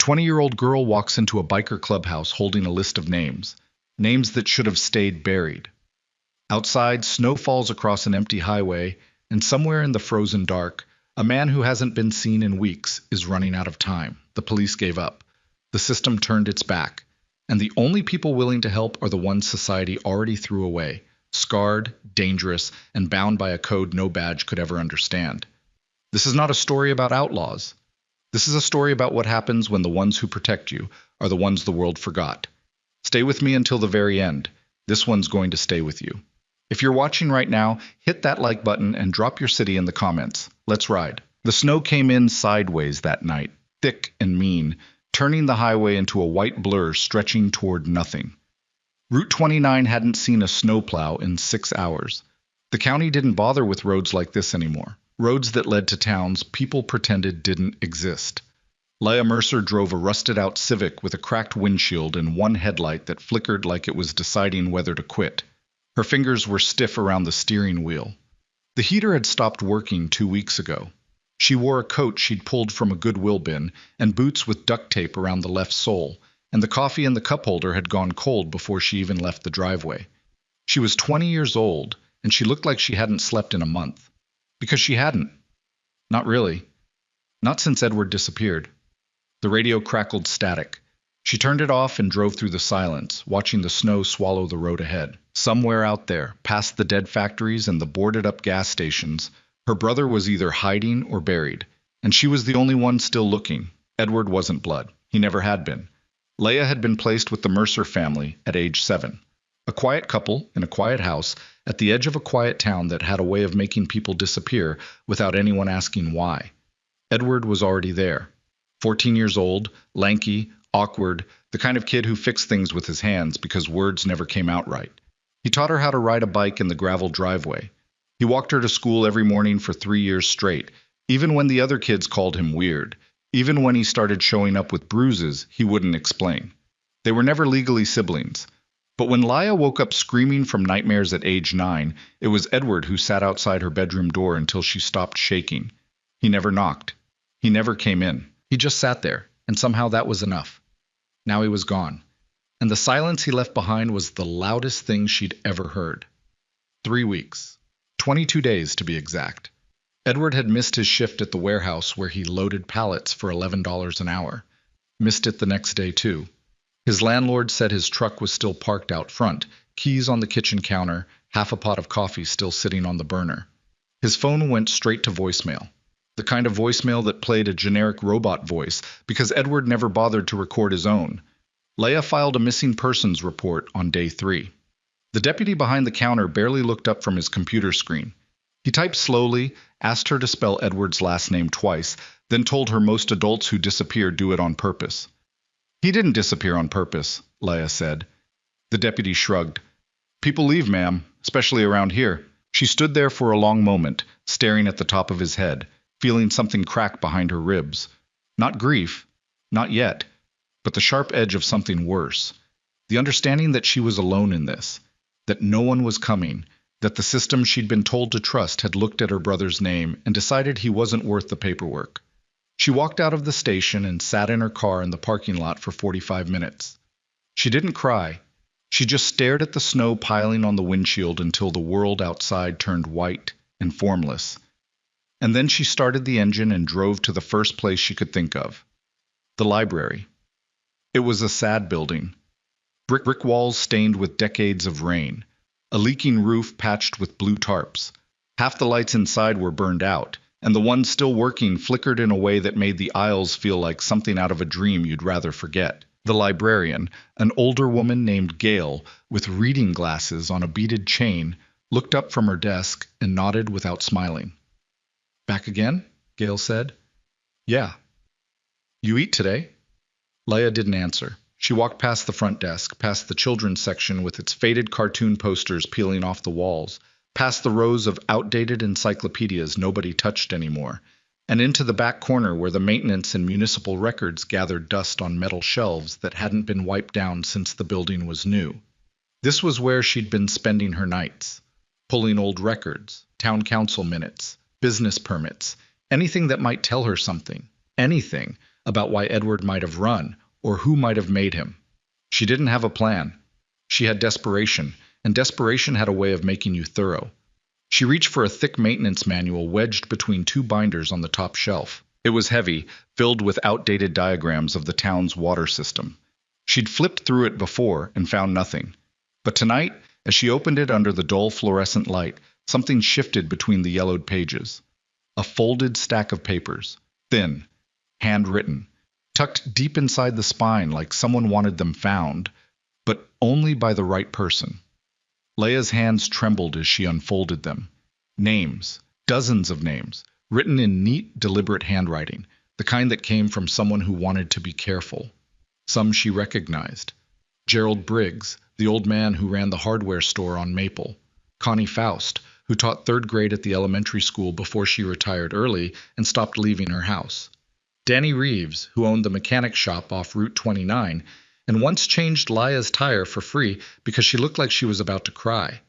A 20-year-old girl walks into a biker clubhouse holding a list of names, names that should have stayed buried. Outside, snow falls across an empty highway, and somewhere in the frozen dark, a man who hasn't been seen in weeks is running out of time. The police gave up. The system turned its back. And the only people willing to help are the ones society already threw away, scarred, dangerous, and bound by a code no badge could ever understand. This is not a story about outlaws. This is a story about what happens when the ones who protect you are the ones the world forgot. Stay with me until the very end. This one's going to stay with you. If you're watching right now, hit that like button and drop your city in the comments. Let's ride. The snow came in sideways that night, thick and mean, turning the highway into a white blur stretching toward nothing. Route 29 hadn't seen a snowplow in 6 hours. The county didn't bother with roads like this anymore. Roads that led to towns people pretended didn't exist. Leah Mercer drove a rusted-out Civic with a cracked windshield and one headlight that flickered like it was deciding whether to quit. Her fingers were stiff around the steering wheel. The heater had stopped working 2 weeks ago. She wore a coat she'd pulled from a Goodwill bin and boots with duct tape around the left sole, and the coffee in the cup holder had gone cold before she even left the driveway. She was 20 years old, and she looked like she hadn't slept in a month. Because she hadn't. Not really. Not since Edward disappeared. The radio crackled static. She turned it off and drove through the silence, watching the snow swallow the road ahead. Somewhere out there, past the dead factories and the boarded-up gas stations, her brother was either hiding or buried, and she was the only one still looking. Edward wasn't blood. He never had been. Leah had been placed with the Mercer family at age 7. A quiet couple in a quiet house at the edge of a quiet town that had a way of making people disappear without anyone asking why. Edward was already there. 14 years old, lanky, awkward, the kind of kid who fixed things with his hands because words never came out right. He taught her how to ride a bike in the gravel driveway. He walked her to school every morning for 3 years straight, even when the other kids called him weird. Even when he started showing up with bruises, he wouldn't explain. They were never legally siblings. But when Leah woke up screaming from nightmares at age 9, it was Edward who sat outside her bedroom door until she stopped shaking. He never knocked. He never came in. He just sat there, and somehow that was enough. Now he was gone. And the silence he left behind was the loudest thing she'd ever heard. 3 weeks. 22 days, to be exact. Edward had missed his shift at the warehouse where he loaded pallets for $11 an hour. Missed it the next day, too. His landlord said his truck was still parked out front, keys on the kitchen counter, half a pot of coffee still sitting on the burner. His phone went straight to voicemail. The kind of voicemail that played a generic robot voice because Edward never bothered to record his own. Leah filed a missing persons report on day 3. The deputy behind the counter barely looked up from his computer screen. He typed slowly, asked her to spell Edward's last name twice, then told her most adults who disappear do it on purpose. He didn't disappear on purpose, Leah said. The deputy shrugged. People leave, ma'am, especially around here. She stood there for a long moment, staring at the top of his head, feeling something crack behind her ribs. Not grief, not yet, but the sharp edge of something worse. The understanding that she was alone in this, that no one was coming, that the system she'd been told to trust had looked at her brother's name and decided he wasn't worth the paperwork. She walked out of the station and sat in her car in the parking lot for 45 minutes. She didn't cry. She just stared at the snow piling on the windshield until the world outside turned white and formless. And then she started the engine and drove to the first place she could think of. The library. It was a sad building. Brick walls stained with decades of rain. A leaking roof patched with blue tarps. Half the lights inside were burned out, and the ones still working flickered in a way that made the aisles feel like something out of a dream you'd rather forget. The librarian, an older woman named Gail, with reading glasses on a beaded chain, looked up from her desk and nodded without smiling. Back again? Gail said. Yeah. You eat today? Leah didn't answer. She walked past the front desk, past the children's section with its faded cartoon posters peeling off the walls, past the rows of outdated encyclopedias nobody touched anymore, and into the back corner where the maintenance and municipal records gathered dust on metal shelves that hadn't been wiped down since the building was new. This was where she'd been spending her nights, pulling old records, town council minutes, business permits, anything that might tell her something, anything, about why Edward might have run, or who might have made him. She didn't have a plan. She had desperation, and desperation had a way of making you thorough. She reached for a thick maintenance manual wedged between two binders on the top shelf. It was heavy, filled with outdated diagrams of the town's water system. She'd flipped through it before and found nothing. But tonight, as she opened it under the dull fluorescent light, something shifted between the yellowed pages. A folded stack of papers, thin, handwritten, tucked deep inside the spine like someone wanted them found, but only by the right person. Leia's hands trembled as she unfolded them. Names, dozens of names, written in neat, deliberate handwriting, the kind that came from someone who wanted to be careful. Some she recognized. Gerald Briggs, the old man who ran the hardware store on Maple. Connie Faust, who taught third grade at the elementary school before she retired early and stopped leaving her house. Danny Reeves, who owned the mechanic shop off Route 29 and once changed Leia's tire for free because she looked like she was about to cry.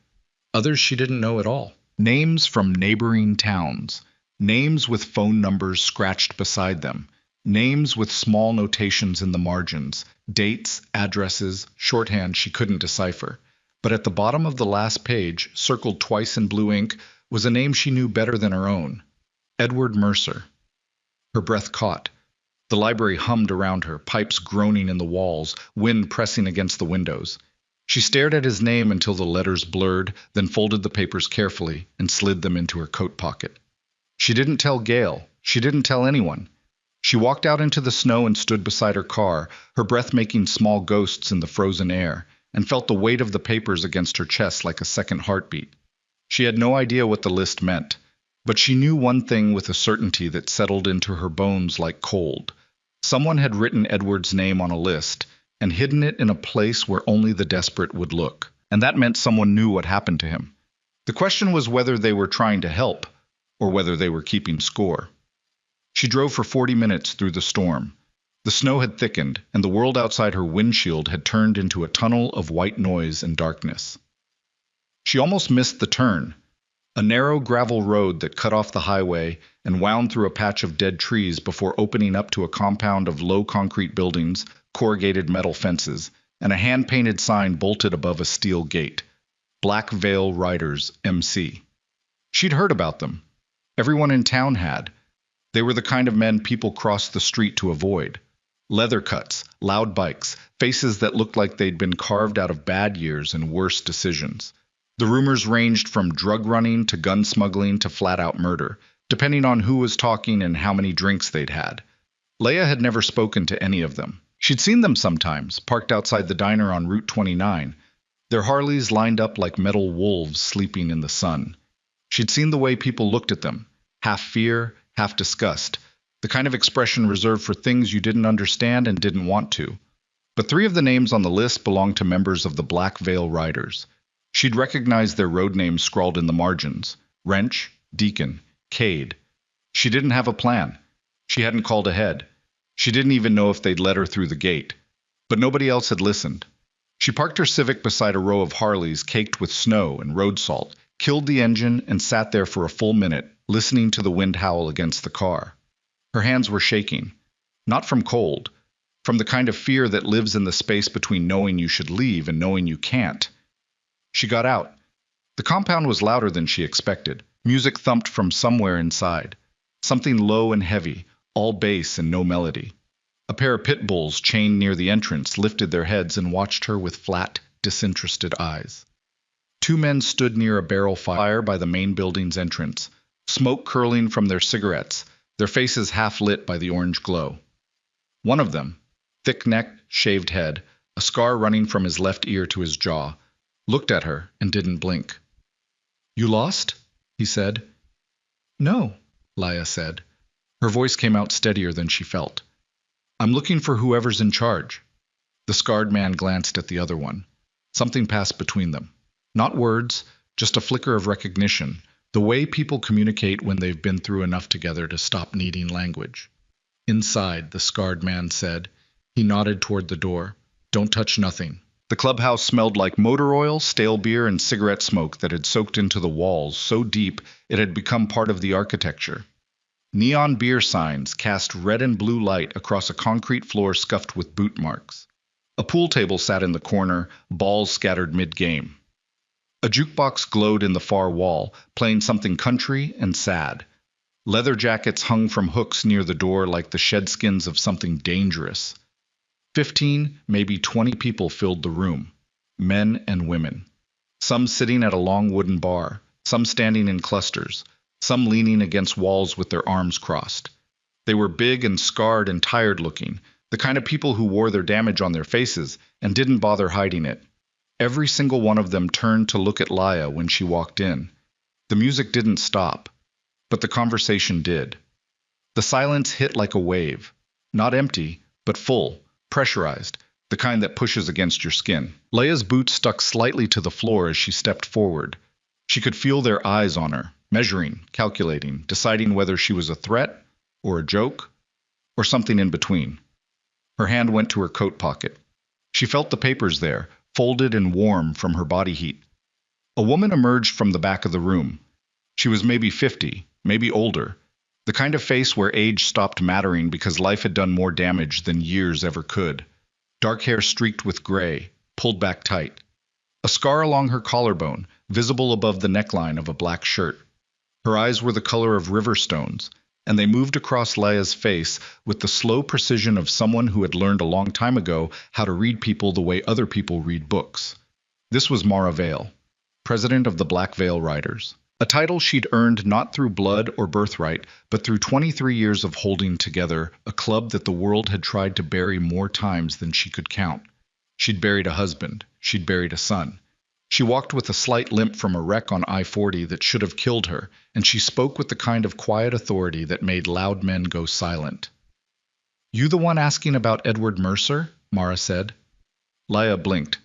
Others she didn't know at all. Names from neighboring towns. Names with phone numbers scratched beside them. Names with small notations in the margins. Dates, addresses, shorthand she couldn't decipher. But at the bottom of the last page, circled twice in blue ink, was a name she knew better than her own. Edward Mercer. Her breath caught. The library hummed around her, pipes groaning in the walls, wind pressing against the windows. She stared at his name until the letters blurred, then folded the papers carefully and slid them into her coat pocket. She didn't tell Gail. She didn't tell anyone. She walked out into the snow and stood beside her car, her breath making small ghosts in the frozen air, and felt the weight of the papers against her chest like a second heartbeat. She had no idea what the list meant, but she knew one thing with a certainty that settled into her bones like cold. Someone had written Edward's name on a list and hidden it in a place where only the desperate would look, and that meant someone knew what happened to him. The question was whether they were trying to help or whether they were keeping score. She drove for 40 minutes through the storm. The snow had thickened, and the world outside her windshield had turned into a tunnel of white noise and darkness. She almost missed the turn, a narrow gravel road that cut off the highway and wound through a patch of dead trees before opening up to a compound of low concrete buildings, corrugated metal fences, and a hand-painted sign bolted above a steel gate. Black Veil Riders, MC. She'd heard about them. Everyone in town had. They were the kind of men people crossed the street to avoid. Leather cuts, loud bikes, faces that looked like they'd been carved out of bad years and worse decisions. The rumors ranged from drug running to gun smuggling to flat-out murder, depending on who was talking and how many drinks they'd had. Leia had never spoken to any of them. She'd seen them sometimes, parked outside the diner on Route 29, their Harleys lined up like metal wolves sleeping in the sun. She'd seen the way people looked at them, half fear, half disgust, the kind of expression reserved for things you didn't understand and didn't want to. But 3 of the names on the list belonged to members of the Black Veil Riders. She'd recognized their road names scrawled in the margins: Wrench, Deacon, Cade. She didn't have a plan. She hadn't called ahead. She didn't even know if they'd let her through the gate. But nobody else had listened. She parked her Civic beside a row of Harleys caked with snow and road salt, killed the engine, and sat there for a full minute, listening to the wind howl against the car. Her hands were shaking. Not from cold. From the kind of fear that lives in the space between knowing you should leave and knowing you can't. She got out. The compound was louder than she expected. Music thumped from somewhere inside. Something low and heavy, all bass and no melody. A pair of pit bulls chained near the entrance lifted their heads and watched her with flat, disinterested eyes. 2 men stood near a barrel fire by the main building's entrance, smoke curling from their cigarettes, their faces half lit by the orange glow. One of them, thick-necked, shaved head, a scar running from his left ear to his jaw, looked at her and didn't blink. "You lost?" he said. "No," Leia said. Her voice came out steadier than she felt. "I'm looking for whoever's in charge." The scarred man glanced at the other one. Something passed between them. Not words, just a flicker of recognition, the way people communicate when they've been through enough together to stop needing language. "Inside," the scarred man said. He nodded toward the door. "Don't touch nothing." The clubhouse smelled like motor oil, stale beer, and cigarette smoke that had soaked into the walls so deep it had become part of the architecture. Neon beer signs cast red and blue light across a concrete floor scuffed with boot marks. A pool table sat in the corner, balls scattered mid-game. A jukebox glowed in the far wall, playing something country and sad. Leather jackets hung from hooks near the door like the shed-skins of something dangerous. 15, maybe 20 people filled the room, men and women. Some sitting at a long wooden bar, some standing in clusters, some leaning against walls with their arms crossed. They were big and scarred and tired-looking, the kind of people who wore their damage on their faces and didn't bother hiding it. Every single one of them turned to look at Laya when she walked in. The music didn't stop, but the conversation did. The silence hit like a wave, not empty, but full, pressurized, the kind that pushes against your skin. Laya's boots stuck slightly to the floor as she stepped forward. She could feel their eyes on her, measuring, calculating, deciding whether she was a threat, or a joke, or something in between. Her hand went to her coat pocket. She felt the papers there, folded and warm from her body heat. A woman emerged from the back of the room. She was maybe 50, maybe older, the kind of face where age stopped mattering because life had done more damage than years ever could. Dark hair streaked with gray, pulled back tight. A scar along her collarbone, visible above the neckline of a black shirt. Her eyes were the color of river stones, and they moved across Laya's face with the slow precision of someone who had learned a long time ago how to read people the way other people read books. This was Mara Vale, president of the Black Veil Riders, a title she'd earned not through blood or birthright, but through 23 years of holding together a club that the world had tried to bury more times than she could count. She'd buried a husband. She'd buried a son. She walked with a slight limp from a wreck on I-40 that should have killed her, and she spoke with the kind of quiet authority that made loud men go silent. "You the one asking about Edward Mercer?" Mara said. Laya blinked.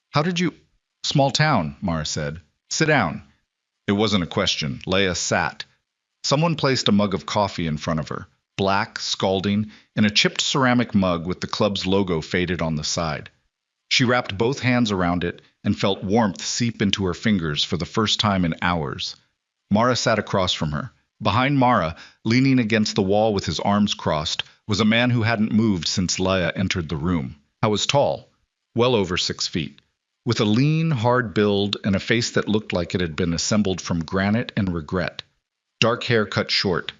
"How did you—" "Small town," Mara said. "Sit down." It wasn't a question. Laya sat. Someone placed a mug of coffee in front of her, black, scalding, in a chipped ceramic mug with the club's logo faded on the side. She wrapped both hands around it and felt warmth seep into her fingers for the first time in hours. Mara sat across from her. Behind Mara, leaning against the wall with his arms crossed, was a man who hadn't moved since Laya entered the room. He was tall, well over 6 feet, with a lean, hard build and a face that looked like it had been assembled from granite and regret. Dark hair cut short,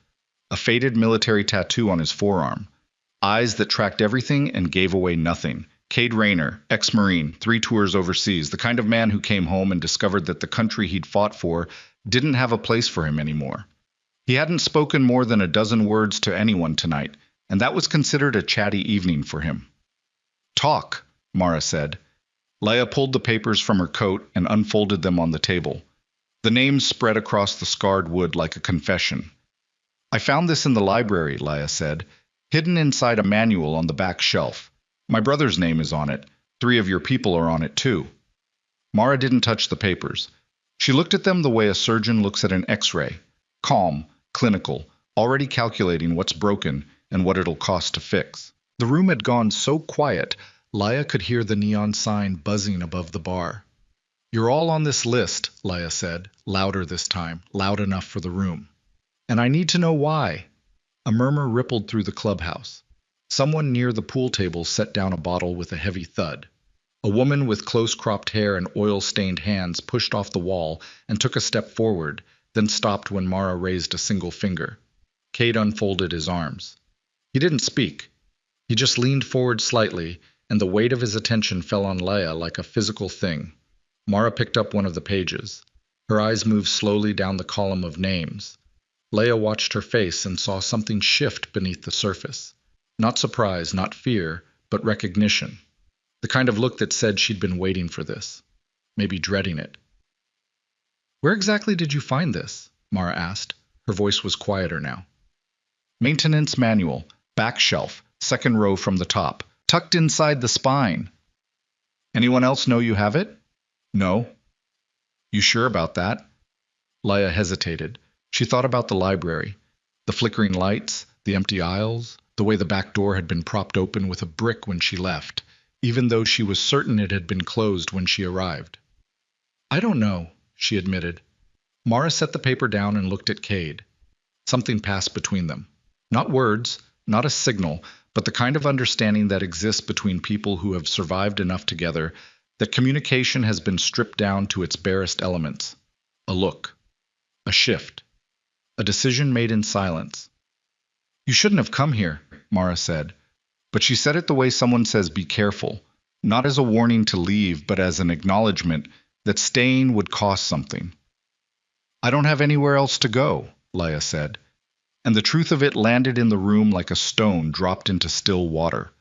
a faded military tattoo on his forearm, eyes that tracked everything and gave away nothing. Cade Rayner, ex-Marine, 3 tours overseas, the kind of man who came home and discovered that the country he'd fought for didn't have a place for him anymore. He hadn't spoken more than a dozen words to anyone tonight, and that was considered a chatty evening for him. "Talk," Mara said. Laya pulled the papers from her coat and unfolded them on the table. The names spread across the scarred wood like a confession. "I found this in the library," Laya said, "hidden inside a manual on the back shelf. My brother's name is on it. 3 of your people are on it too." Mara didn't touch the papers. She looked at them the way a surgeon looks at an X-ray, calm, clinical, already calculating what's broken and what it'll cost to fix. The room had gone so quiet, Laya could hear the neon sign buzzing above the bar. "You're all on this list," Laya said, louder this time, loud enough for the room. "And I need to know why." A murmur rippled through the clubhouse. Someone near the pool table set down a bottle with a heavy thud. A woman with close-cropped hair and oil-stained hands pushed off the wall and took a step forward, then stopped when Mara raised a single finger. Cade unfolded his arms. He didn't speak. He just leaned forward slightly, and the weight of his attention fell on Laya like a physical thing. Mara picked up one of the pages. Her eyes moved slowly down the column of names. Laya watched her face and saw something shift beneath the surface. Not surprise, not fear, but recognition. The kind of look that said she'd been waiting for this, maybe dreading it. "Where exactly did you find this?" Mara asked. Her voice was quieter now. "Maintenance manual, back shelf, 2nd row from the top, tucked inside the spine." "Anyone else know you have it?" "No." "You sure about that?" Laya hesitated. She thought about the library, the flickering lights, the empty aisles, the way the back door had been propped open with a brick when she left, even though she was certain it had been closed when she arrived. "I don't know," she admitted. Mara set the paper down and looked at Cade. Something passed between them. Not words, not a signal, but the kind of understanding that exists between people who have survived enough together that communication has been stripped down to its barest elements. A look, a shift, a decision made in silence. You shouldn't have come here, Mara said, but she said it the way someone says be careful, not as a warning to leave, but as an acknowledgement that staying would cost something. I don't have anywhere else to go, Leia said, and the truth of it landed in the room like a stone dropped into still water.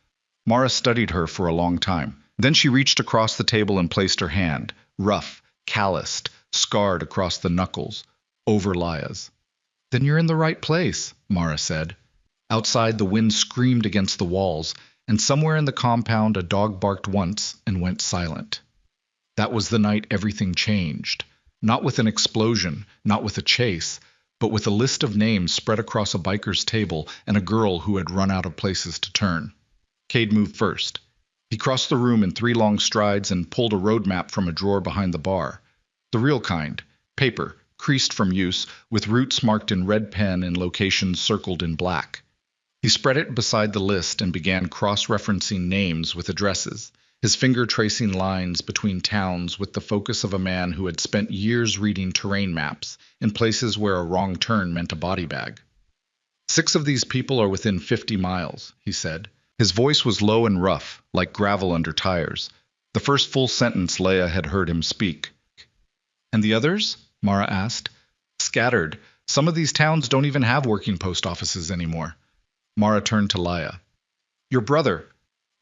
Mara studied her for a long time. Then she reached across the table and placed her hand, rough, calloused, scarred across the knuckles, over Leia's. Then you're in the right place, Mara said. Outside, the wind screamed against the walls, and somewhere in the compound a dog barked once and went silent. That was the night everything changed. Not with an explosion, not with a chase, but with a list of names spread across a biker's table and a girl who had run out of places to turn. Cade moved first. He crossed the room in 3 long strides and pulled a road map from a drawer behind the bar. The real kind, paper, creased from use, with routes marked in red pen and locations circled in black. He spread it beside the list and began cross-referencing names with addresses, his finger tracing lines between towns with the focus of a man who had spent years reading terrain maps in places where a wrong turn meant a body bag. 6 of these people are within 50 miles, he said. His voice was low and rough, like gravel under tires. The first full sentence Leia had heard him speak. And the others? Mara asked. Scattered. Some of these towns don't even have working post offices anymore. Mara turned to Leia. Your brother.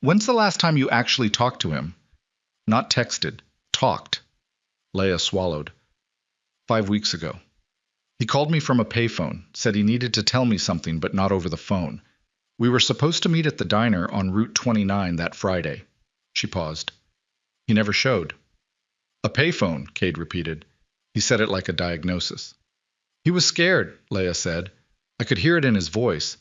When's the last time you actually talked to him? Not texted. Talked. Leia swallowed. 5 weeks ago. He called me from a payphone, said he needed to tell me something but not over the phone. We were supposed to meet at the diner on Route 29 that Friday. She paused. He never showed. A payphone, Cade repeated. He said it like a diagnosis. He was scared, Leia said. I could hear it in his voice.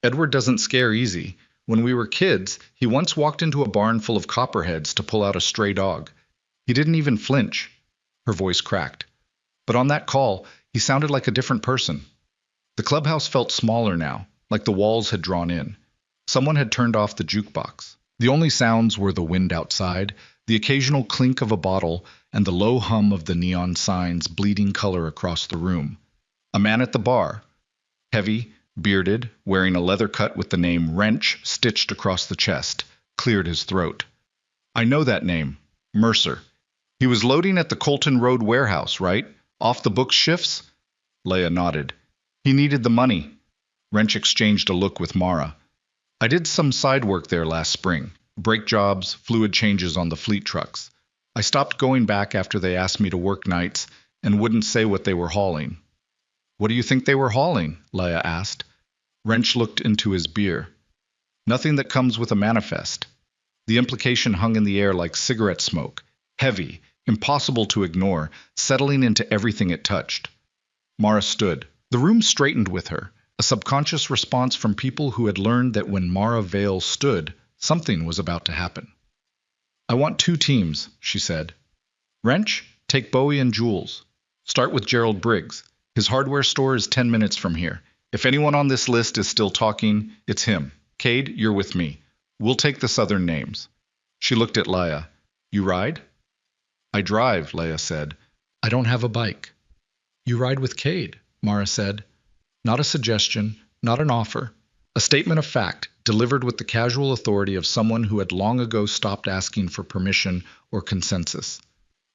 Edward doesn't scare easy. When we were kids, he once walked into a barn full of copperheads to pull out a stray dog. He didn't even flinch. Her voice cracked. But on that call, he sounded like a different person. The clubhouse felt smaller now, like the walls had drawn in. Someone had turned off the jukebox. The only sounds were the wind outside, the occasional clink of a bottle, and the low hum of the neon signs bleeding color across the room. A man at the bar, heavy, bearded, wearing a leather cut with the name Wrench stitched across the chest, cleared his throat. I know that name. Mercer. He was loading at the Colton Road warehouse, right? Off the books shifts? Leia nodded. He needed the money. Wrench exchanged a look with Mara. I did some side work there last spring. Brake jobs, fluid changes on the fleet trucks. I stopped going back after they asked me to work nights and wouldn't say what they were hauling. What do you think they were hauling? Leia asked. Wrench looked into his beer. Nothing that comes with a manifest. The implication hung in the air like cigarette smoke, heavy, impossible to ignore, settling into everything it touched. Mara stood. The room straightened with her, a subconscious response from people who had learned that when Mara Vale stood, something was about to happen. I want 2 teams, she said. Wrench, take Bowie and Jules. Start with Gerald Briggs. His hardware store is 10 minutes from here. If anyone on this list is still talking, it's him. Cade, you're with me. We'll take the southern names. She looked at Leia. You ride? I drive, Leia said. I don't have a bike. You ride with Cade, Mara said. Not a suggestion, not an offer. A statement of fact, delivered with the casual authority of someone who had long ago stopped asking for permission or consensus.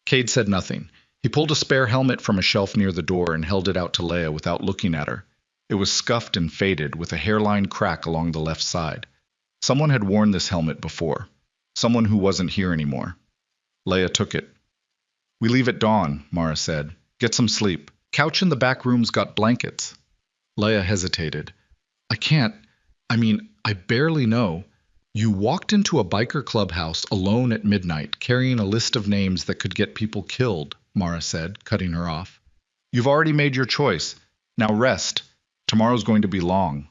Cade said nothing. He pulled a spare helmet from a shelf near the door and held it out to Leia without looking at her. It was scuffed and faded, with a hairline crack along the left side. Someone had worn this helmet before. Someone who wasn't here anymore. Leia took it. We leave at dawn, Mara said. Get some sleep. Couch in the back room's got blankets. Leia hesitated. I barely know. You walked into a biker clubhouse alone at midnight, carrying a list of names that could get people killed, Mara said, cutting her off. You've already made your choice. Now rest. Tomorrow's going to be long.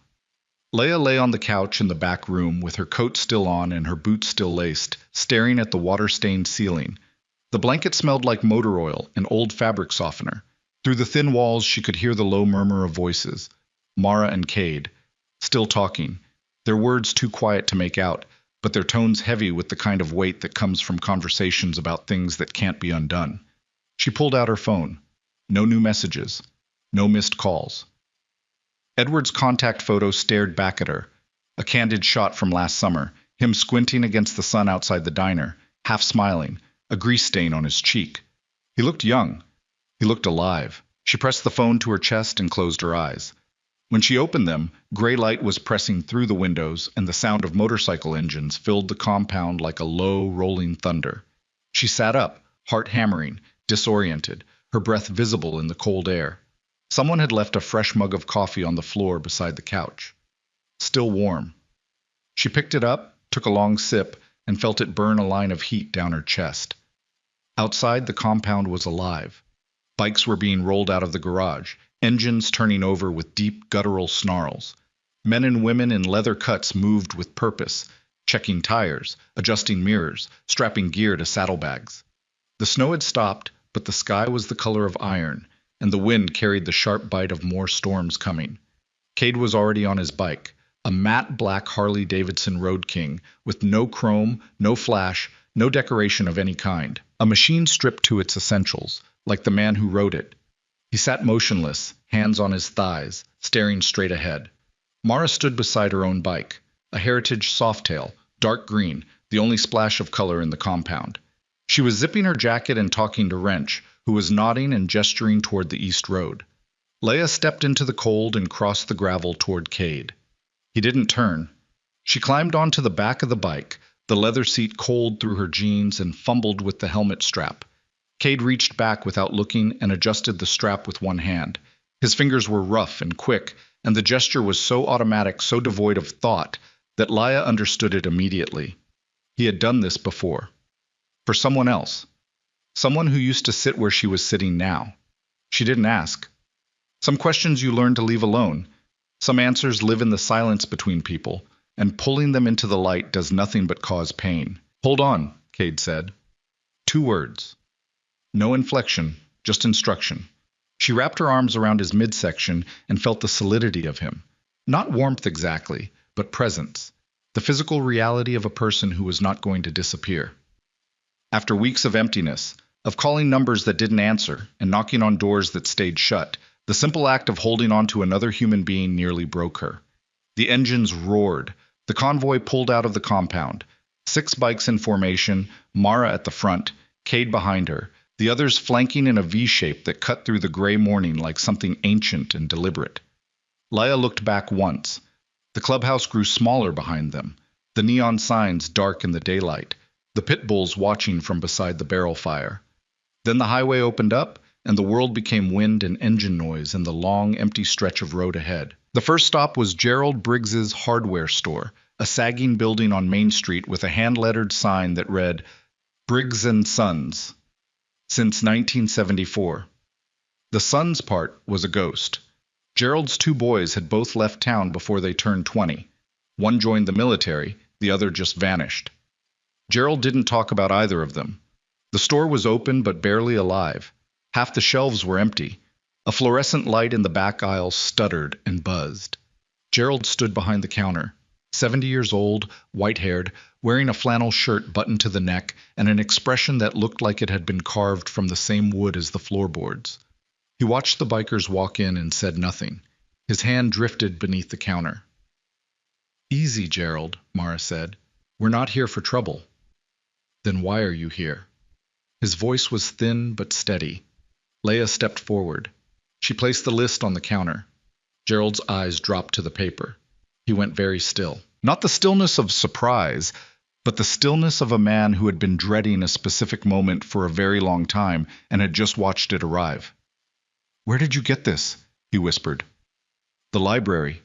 Leia lay on the couch in the back room with her coat still on and her boots still laced, staring at the water-stained ceiling. The blanket smelled like motor oil and old fabric softener. Through the thin walls she could hear the low murmur of voices. Mara and Cade, still talking, their words too quiet to make out, but their tones heavy with the kind of weight that comes from conversations about things that can't be undone. She pulled out her phone. No new messages. No missed calls. Edward's contact photo stared back at her, a candid shot from last summer, him squinting against the sun outside the diner, half smiling, a grease stain on his cheek. He looked young. He looked alive. She pressed the phone to her chest and closed her eyes. When she opened them, gray light was pressing through the windows, and the sound of motorcycle engines filled the compound like a low, rolling thunder. She sat up, heart hammering, disoriented, her breath visible in the cold air. Someone had left a fresh mug of coffee on the floor beside the couch. Still warm. She picked it up, took a long sip, and felt it burn a line of heat down her chest. Outside, the compound was alive. Bikes were being rolled out of the garage, engines turning over with deep guttural snarls. Men and women in leather cuts moved with purpose, checking tires, adjusting mirrors, strapping gear to saddlebags. The snow had stopped, but the sky was the color of iron, and the wind carried the sharp bite of more storms coming. Cade was already on his bike, a matte black Harley-Davidson Road King, with no chrome, no flash, no decoration of any kind. A machine stripped to its essentials, like the man who rode it. He sat motionless, hands on his thighs, staring straight ahead. Mara stood beside her own bike, a Heritage Softail, dark green, the only splash of color in the compound. She was zipping her jacket and talking to Wrench, who was nodding and gesturing toward the east road. Leia stepped into the cold and crossed the gravel toward Cade. He didn't turn. She climbed onto the back of the bike, the leather seat cold through her jeans, and fumbled with the helmet strap. Cade reached back without looking and adjusted the strap with one hand. His fingers were rough and quick, and the gesture was so automatic, so devoid of thought, that Leia understood it immediately. He had done this before. For someone else. Someone who used to sit where she was sitting now. She didn't ask. Some questions you learn to leave alone. Some answers live in the silence between people, and pulling them into the light does nothing but cause pain. "Hold on," Cade said. 2 words. No inflection, just instruction. She wrapped her arms around his midsection and felt the solidity of him. Not warmth exactly, but presence. The physical reality of a person who was not going to disappear. After weeks of emptiness, of calling numbers that didn't answer and knocking on doors that stayed shut, the simple act of holding on to another human being nearly broke her. The engines roared. The convoy pulled out of the compound. 6 bikes in formation, Mara at the front, Cade behind her, the others flanking in a V-shape that cut through the gray morning like something ancient and deliberate. Leia looked back once. The clubhouse grew smaller behind them, the neon signs dark in the daylight, the pit bulls watching from beside the barrel fire. Then the highway opened up, and the world became wind and engine noise in the long, empty stretch of road ahead. The first stop was Gerald Briggs's hardware store, a sagging building on Main Street with a hand-lettered sign that read, "Briggs & Sons, since 1974. The Sons part was a ghost. Gerald's 2 boys had both left town before they turned 20. One joined the military, the other just vanished. Gerald didn't talk about either of them. The store was open but barely alive. Half the shelves were empty. A fluorescent light in the back aisle stuttered and buzzed. Gerald stood behind the counter, 70 years old, white-haired, wearing a flannel shirt buttoned to the neck and an expression that looked like it had been carved from the same wood as the floorboards. He watched the bikers walk in and said nothing. His hand drifted beneath the counter. "Easy, Gerald," Mara said. "We're not here for trouble." "Then why are you here?" His voice was thin but steady. Leia stepped forward. She placed the list on the counter. Gerald's eyes dropped to the paper. He went very still. Not the stillness of surprise, but the stillness of a man who had been dreading a specific moment for a very long time and had just watched it arrive. "Where did you get this?" he whispered. "The library."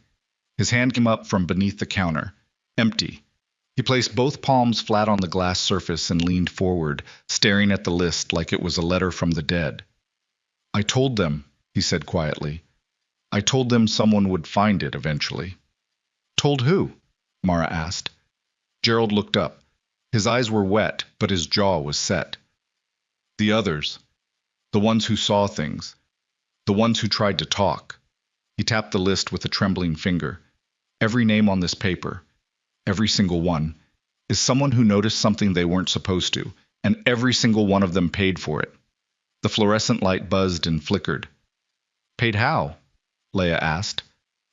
His hand came up from beneath the counter, empty. He placed both palms flat on the glass surface and leaned forward, staring at the list like it was a letter from the dead. "I told them," he said quietly. "I told them someone would find it eventually." "Told who?" Mara asked. Gerald looked up. His eyes were wet, but his jaw was set. "The others. The ones who saw things. The ones who tried to talk." He tapped the list with a trembling finger. Every name on this paper, every single one, is someone who noticed something they weren't supposed to, and every single one of them paid for it. The fluorescent light buzzed and flickered. Paid how? Leia asked.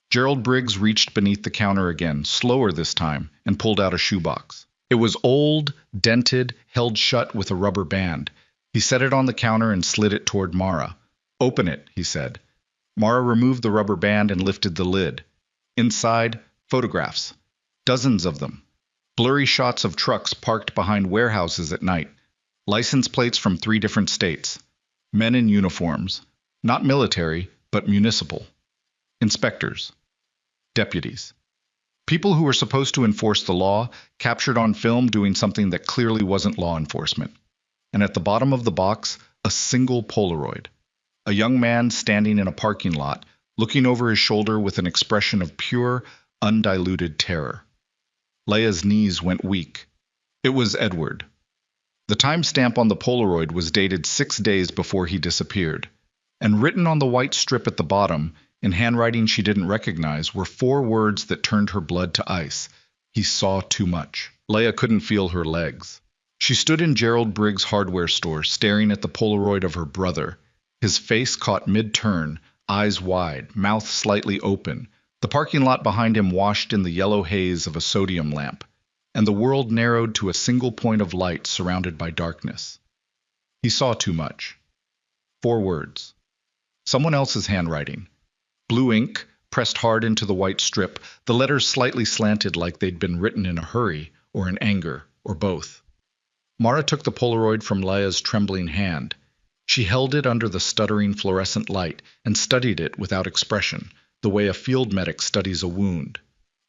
Gerald Briggs reached beneath the counter again, slower this time, and pulled out a shoebox. It was old, dented, held shut with a rubber band. He set it on the counter and slid it toward Mara. Open it, he said. Mara removed the rubber band and lifted the lid. Inside, photographs. Dozens of them. Blurry shots of trucks parked behind warehouses at night. License plates from 3 different states. Men in uniforms. Not military, but municipal. Inspectors. Deputies. People who were supposed to enforce the law, captured on film doing something that clearly wasn't law enforcement. And at the bottom of the box, a single Polaroid. A young man standing in a parking lot, looking over his shoulder with an expression of pure, undiluted terror. Leia's knees went weak. It was Edward. The timestamp on the Polaroid was dated 6 days before he disappeared, and written on the white strip at the bottom, in handwriting she didn't recognize, were 4 words that turned her blood to ice. He saw too much. Leia couldn't feel her legs. She stood in Gerald Briggs' hardware store, staring at the Polaroid of her brother. His face caught mid-turn, eyes wide, mouth slightly open. The parking lot behind him washed in the yellow haze of a sodium lamp, and the world narrowed to a single point of light surrounded by darkness. He saw too much. 4 words. Someone else's handwriting. Blue ink, pressed hard into the white strip, the letters slightly slanted like they'd been written in a hurry, or in anger, or both. Mara took the Polaroid from Leia's trembling hand. She held it under the stuttering fluorescent light and studied it without expression, the way a field medic studies a wound.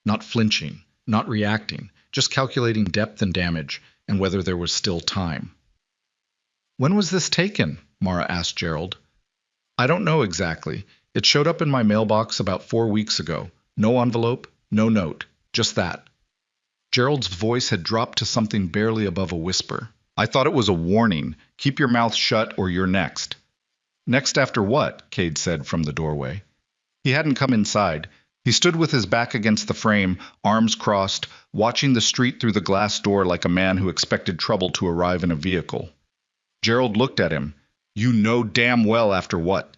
Not flinching, not reacting, just calculating depth and damage, and whether there was still time. "When was this taken?" Mara asked Gerald. "I don't know exactly. It showed up in my mailbox about 4 weeks ago. No envelope, no note, just that." Gerald's voice had dropped to something barely above a whisper. "I thought it was a warning. Keep your mouth shut or you're next." "Next after what?" Cade said from the doorway. He hadn't come inside. He stood with his back against the frame, arms crossed, watching the street through the glass door like a man who expected trouble to arrive in a vehicle. Gerald looked at him. "You know damn well after what."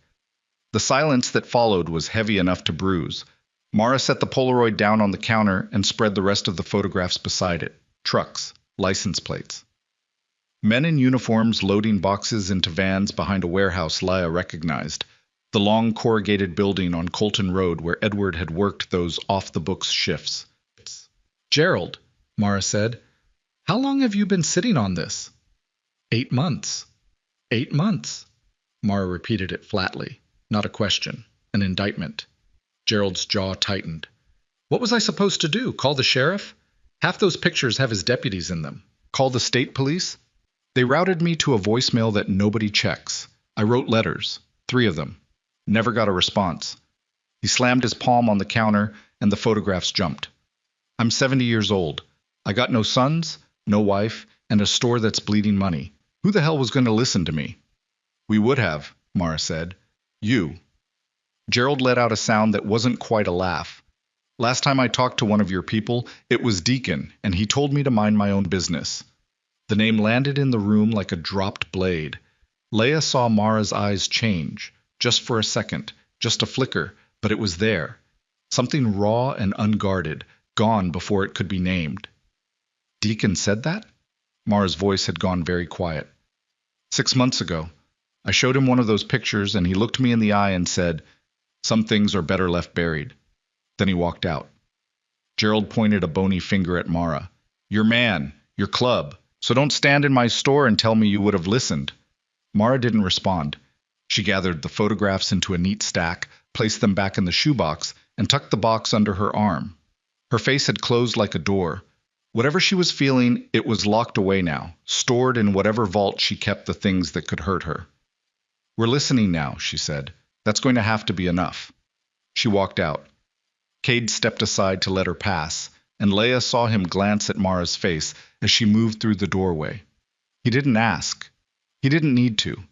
The silence that followed was heavy enough to bruise. Mara set the Polaroid down on the counter and spread the rest of the photographs beside it. Trucks, license plates. Men in uniforms loading boxes into vans behind a warehouse Leia recognized. The long corrugated building on Colton Road where Edward had worked those off-the-books shifts. "Gerald," Mara said, "how long have you been sitting on this?" 8 months. 8 months. Mara repeated it flatly. Not a question, an indictment. Gerald's jaw tightened. "What was I supposed to do? Call the sheriff? Half those pictures have his deputies in them. Call the state police? They routed me to a voicemail that nobody checks. I wrote letters, 3 of them. Never got a response." He slammed his palm on the counter, and the photographs jumped. "I'm 70 years old. I got no sons, no wife, and a store that's bleeding money. Who the hell was going to listen to me?" "We would have," Mara said. "You." Gerald let out a sound that wasn't quite a laugh. "Last time I talked to one of your people, it was Deacon, and he told me to mind my own business." The name landed in the room like a dropped blade. Leia saw Mara's eyes change, just for a second, just a flicker, but it was there. Something raw and unguarded, gone before it could be named. "Deacon said that?" Mara's voice had gone very quiet. 6 months ago. I showed him one of those pictures, and he looked me in the eye and said, 'Some things are better left buried.' Then he walked out." Gerald pointed a bony finger at Mara. "Your man, your club. So don't stand in my store and tell me you would have listened." Mara didn't respond. She gathered the photographs into a neat stack, placed them back in the shoebox, and tucked the box under her arm. Her face had closed like a door. Whatever she was feeling, it was locked away now, stored in whatever vault she kept the things that could hurt her. "We're listening now," she said. "That's going to have to be enough." She walked out. Cade stepped aside to let her pass, and Leia saw him glance at Mara's face as she moved through the doorway. He didn't ask. He didn't need to.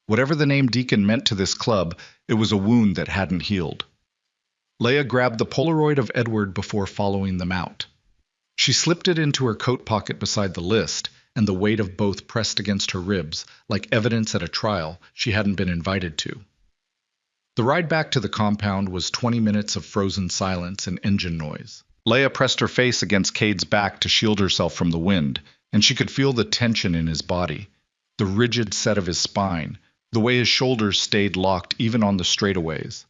Whatever the name Deacon meant to this club, it was a wound that hadn't healed. Leia grabbed the Polaroid of Edward before following them out. She slipped it into her coat pocket beside the list, and the weight of both pressed against her ribs, like evidence at a trial she hadn't been invited to. The ride back to the compound was 20 minutes of frozen silence and engine noise. Leia pressed her face against Cade's back to shield herself from the wind, and she could feel the tension in his body, the rigid set of his spine, the way his shoulders stayed locked even on the straightaways.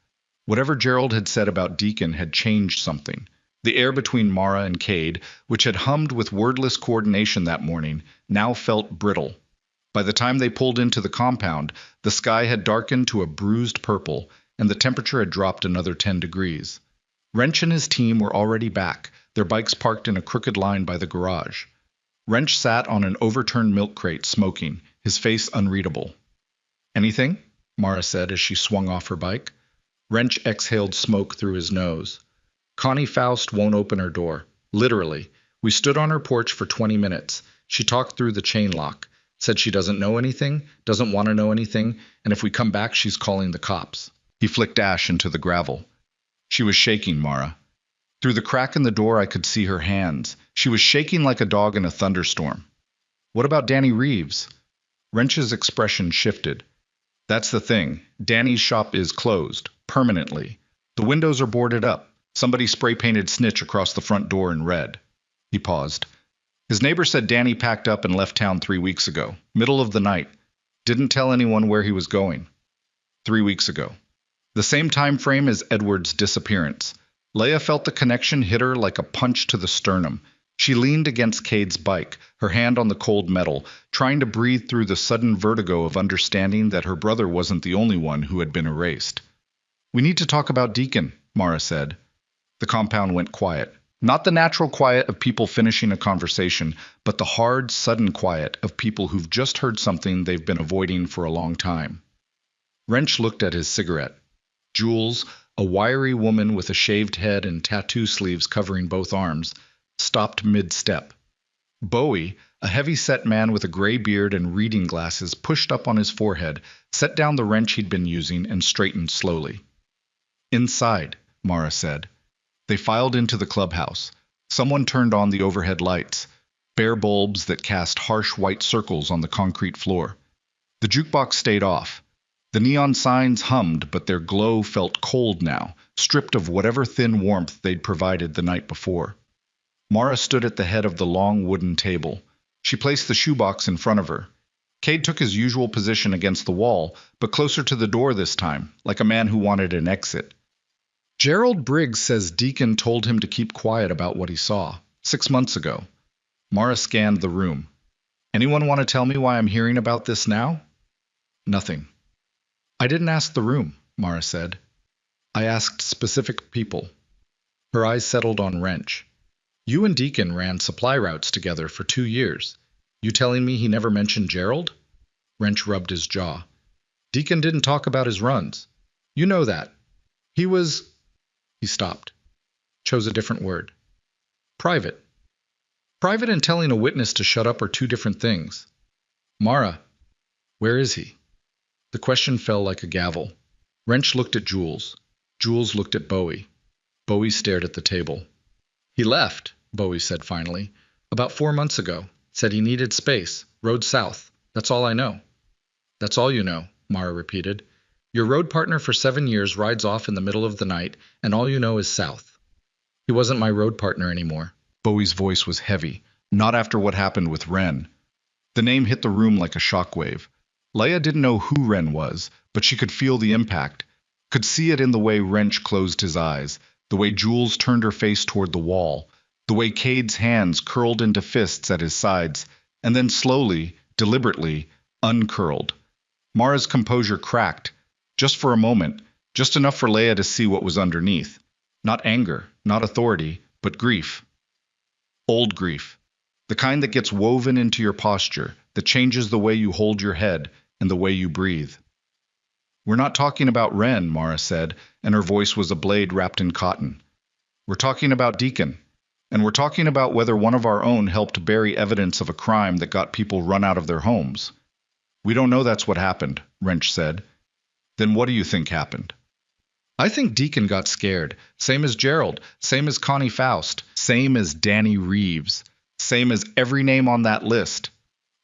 Whatever Gerald had said about Deacon had changed something. The air between Mara and Cade, which had hummed with wordless coordination that morning, now felt brittle. By the time they pulled into the compound, the sky had darkened to a bruised purple, and the temperature had dropped another 10 degrees. Wrench and his team were already back, their bikes parked in a crooked line by the garage. Wrench sat on an overturned milk crate, smoking, his face unreadable. "Anything?" Mara said as she swung off her bike. Wrench exhaled smoke through his nose. "Connie Faust won't open her door. Literally. We stood on her porch for 20 minutes. She talked through the chain lock. Said she doesn't know anything, doesn't want to know anything, and if we come back she's calling the cops." He flicked ash into the gravel. "She was shaking, Mara. Through the crack in the door I could see her hands. She was shaking like a dog in a thunderstorm." "What about Danny Reeves?" Wrench's expression shifted. "That's the thing. Danny's shop is closed. Permanently. The windows are boarded up. Somebody spray-painted snitch across the front door in red." He paused. "His neighbor said Danny packed up and left town 3 weeks ago. Middle of the night. Didn't tell anyone where he was going." 3 weeks ago. The same time frame as Edward's disappearance. Leia felt the connection hit her like a punch to the sternum. She leaned against Cade's bike, her hand on the cold metal, trying to breathe through the sudden vertigo of understanding that her brother wasn't the only one who had been erased. "We need to talk about Deacon," Mara said. The compound went quiet. Not the natural quiet of people finishing a conversation, but the hard, sudden quiet of people who've just heard something they've been avoiding for a long time. Wrench looked at his cigarette. Jules, a wiry woman with a shaved head and tattoo sleeves covering both arms, stopped mid-step. Bowie, a heavy-set man with a gray beard and reading glasses pushed up on his forehead, set down the wrench he'd been using and straightened slowly. "Inside," Mara said. They filed into the clubhouse. Someone turned on the overhead lights, bare bulbs that cast harsh white circles on the concrete floor. The jukebox stayed off. The neon signs hummed, but their glow felt cold now, stripped of whatever thin warmth they'd provided the night before. Mara stood at the head of the long wooden table. She placed the shoebox in front of her. Cade took his usual position against the wall, but closer to the door this time, like a man who wanted an exit. "Gerald Briggs says Deacon told him to keep quiet about what he saw, 6 months ago." Mara scanned the room. "Anyone want to tell me why I'm hearing about this now?" "Nothing." "I didn't ask the room," Mara said. "I asked specific people." Her eyes settled on Wrench. "You and Deacon ran supply routes together for 2 years. You telling me he never mentioned Gerald?" Wrench rubbed his jaw. "Deacon didn't talk about his runs. You know that. He was—" He stopped. Chose a different word. "Private. Private and telling a witness to shut up are 2 different things. Mara, where is he?" The question fell like a gavel. Wrench looked at Jules. Jules looked at Bowie. Bowie stared at the table. "He left," Bowie said finally. "About 4 months ago. Said he needed space. Rode south. That's all I know." "That's all you know," Mara repeated. "Your road partner for 7 years rides off in the middle of the night, and all you know is south." "He wasn't my road partner anymore." Bowie's voice was heavy. "Not after what happened with Wren." The name hit the room like a shockwave. Leia didn't know who Wren was, but she could feel the impact, could see it in the way Wrench closed his eyes, the way Jules turned her face toward the wall, the way Cade's hands curled into fists at his sides, and then slowly, deliberately, uncurled. Mara's composure cracked, just for a moment, just enough for Leia to see what was underneath. Not anger, not authority, but grief. Old grief. The kind that gets woven into your posture, that changes the way you hold your head and the way you breathe. "We're not talking about Wren," Mara said, and her voice was a blade wrapped in cotton. "We're talking about Deacon. And we're talking about whether one of our own helped bury evidence of a crime that got people run out of their homes." "We don't know that's what happened," Wrench said. "Then what do you think happened?" I think Deacon got scared. Same as Gerald. Same as Connie Faust. Same as Danny Reeves. Same as every name on that list.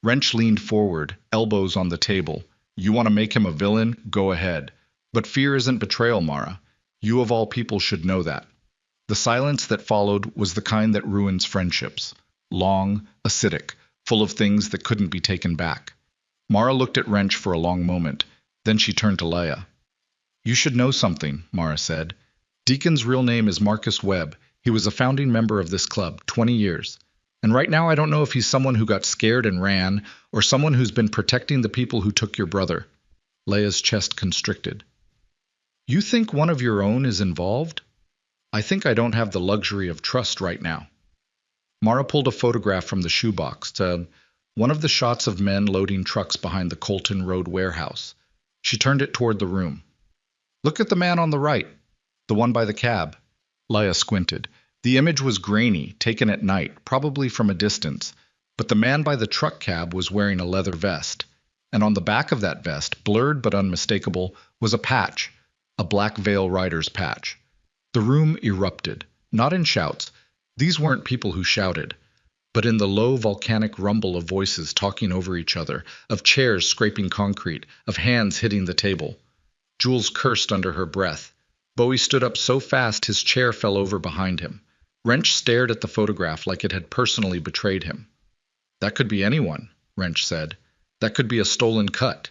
Wrench leaned forward, elbows on the table. You want to make him a villain? Go ahead. But fear isn't betrayal, Mara. You of all people should know that. The silence that followed was the kind that ruins friendships. Long, acidic, full of things that couldn't be taken back. Mara looked at Wrench for a long moment. Then she turned to Leia. You should know something, Mara said. Deacon's real name is Marcus Webb. He was a founding member of this club, 20 years. And right now I don't know if he's someone who got scared and ran, or someone who's been protecting the people who took your brother. Leia's chest constricted. You think one of your own is involved? I think I don't have the luxury of trust right now. Mara pulled a photograph from the shoebox to one of the shots of men loading trucks behind the Colton Road warehouse. She turned it toward the room. Look at the man on the right, the one by the cab. Leia squinted. The image was grainy, taken at night, probably from a distance, but the man by the truck cab was wearing a leather vest, and on the back of that vest, blurred but unmistakable, was a patch, a Black Veil Rider's patch. The room erupted, not in shouts. These weren't people who shouted, but in the low volcanic rumble of voices talking over each other, of chairs scraping concrete, of hands hitting the table. Jules cursed under her breath. Bowie stood up so fast his chair fell over behind him. Wrench stared at the photograph like it had personally betrayed him. That could be anyone, Wrench said. That could be a stolen cut.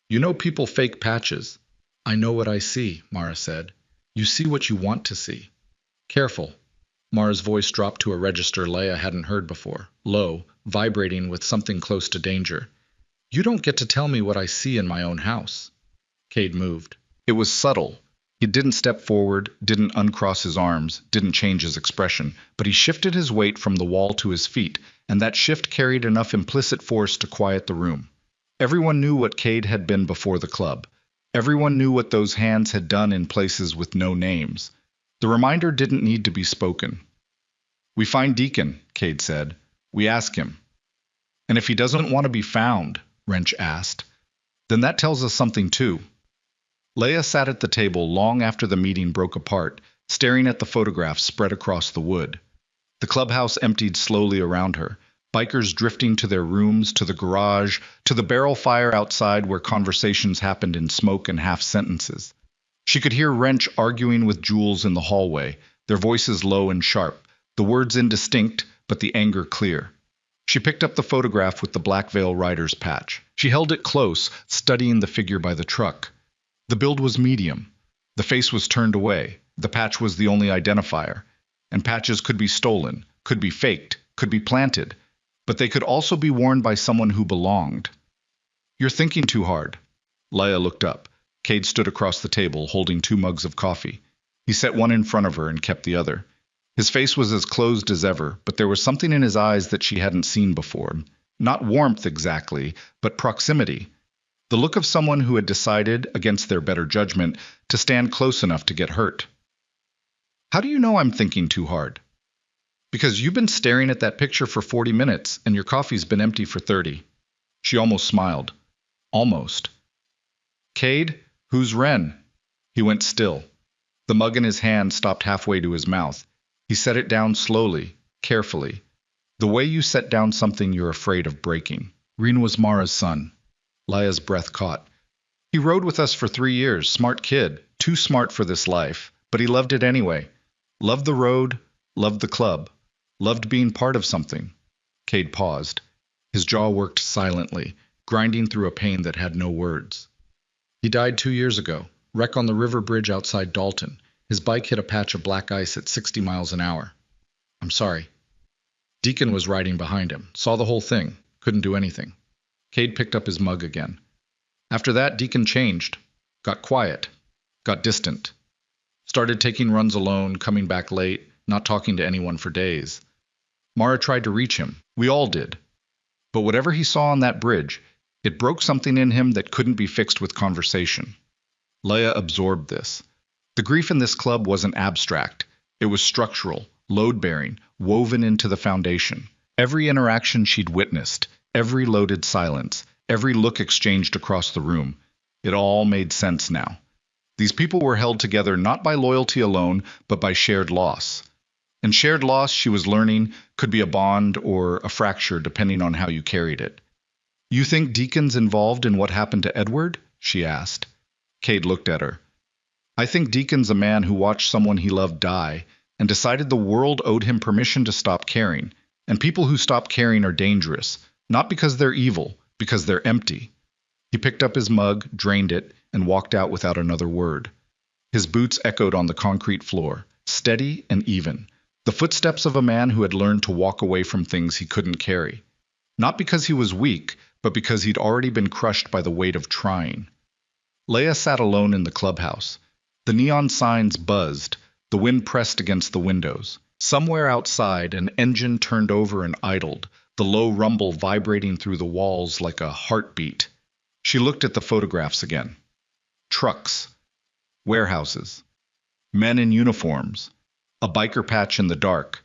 You know people fake patches. I know what I see, Mara said. You see what you want to see. Careful. Mara's voice dropped to a register Leia hadn't heard before, low, vibrating with something close to danger. You don't get to tell me what I see in my own house. Cade moved. It was subtle. He didn't step forward, didn't uncross his arms, didn't change his expression, but he shifted his weight from the wall to his feet, and that shift carried enough implicit force to quiet the room. Everyone knew what Cade had been before the club. Everyone knew what those hands had done in places with no names. The reminder didn't need to be spoken. We find Deacon, Cade said. We ask him. And if he doesn't want to be found, Wrench asked, then that tells us something too. Leia sat at the table long after the meeting broke apart, staring at the photographs spread across the wood. The clubhouse emptied slowly around her, bikers drifting to their rooms, to the garage, to the barrel fire outside where conversations happened in smoke and half sentences. She could hear Wrench arguing with Jules in the hallway, their voices low and sharp, the words indistinct, but the anger clear. She picked up the photograph with the Black Veil Rider's patch. She held it close, studying the figure by the truck. The build was medium. The face was turned away. The patch was the only identifier. And patches could be stolen, could be faked, could be planted, but they could also be worn by someone who belonged. You're thinking too hard. Leia looked up. Cade stood across the table, holding 2 mugs of coffee. He set one in front of her and kept the other. His face was as closed as ever, but there was something in his eyes that she hadn't seen before. Not warmth exactly, but proximity. The look of someone who had decided, against their better judgment, to stand close enough to get hurt. How do you know I'm thinking too hard? Because you've been staring at that picture for 40 minutes, and your coffee's been empty for 30. She almost smiled. Almost. Cade, who's Ren? He went still. The mug in his hand stopped halfway to his mouth. He set it down slowly, carefully. The way you set down something you're afraid of breaking. Ren was Mara's son. Leia's breath caught. He rode with us for 3 years, smart kid, too smart for this life, but he loved it anyway. Loved the road, loved the club, loved being part of something. Cade paused. His jaw worked silently, grinding through a pain that had no words. He died 2 years ago, wreck on the river bridge outside Dalton. His bike hit a patch of black ice at 60 miles an hour. I'm sorry. Deacon was riding behind him, saw the whole thing, couldn't do anything. Cade picked up his mug again. After that, Deacon changed, got quiet, got distant. Started taking runs alone, coming back late, not talking to anyone for days. Mara tried to reach him. We all did. But whatever he saw on that bridge, it broke something in him that couldn't be fixed with conversation. Leia absorbed this. The grief in this club wasn't abstract. It was structural, load-bearing, woven into the foundation. Every interaction she'd witnessed, every loaded silence, every look exchanged across the room, it all made sense now. These people were held together not by loyalty alone, but by shared loss. And shared loss, she was learning, could be a bond or a fracture depending on how you carried it. You think Deacon's involved in what happened to Edward? She asked. Cade looked at her. I think Deacon's a man who watched someone he loved die and decided the world owed him permission to stop caring. And people who stop caring are dangerous, not because they're evil, because they're empty. He picked up his mug, drained it, and walked out without another word. His boots echoed on the concrete floor, steady and even, the footsteps of a man who had learned to walk away from things he couldn't carry. Not because he was weak, but because he'd already been crushed by the weight of trying. Leia sat alone in the clubhouse. The neon signs buzzed, the wind pressed against the windows. Somewhere outside, an engine turned over and idled, the low rumble vibrating through the walls like a heartbeat. She looked at the photographs again. Trucks, warehouses, men in uniforms, a biker patch in the dark,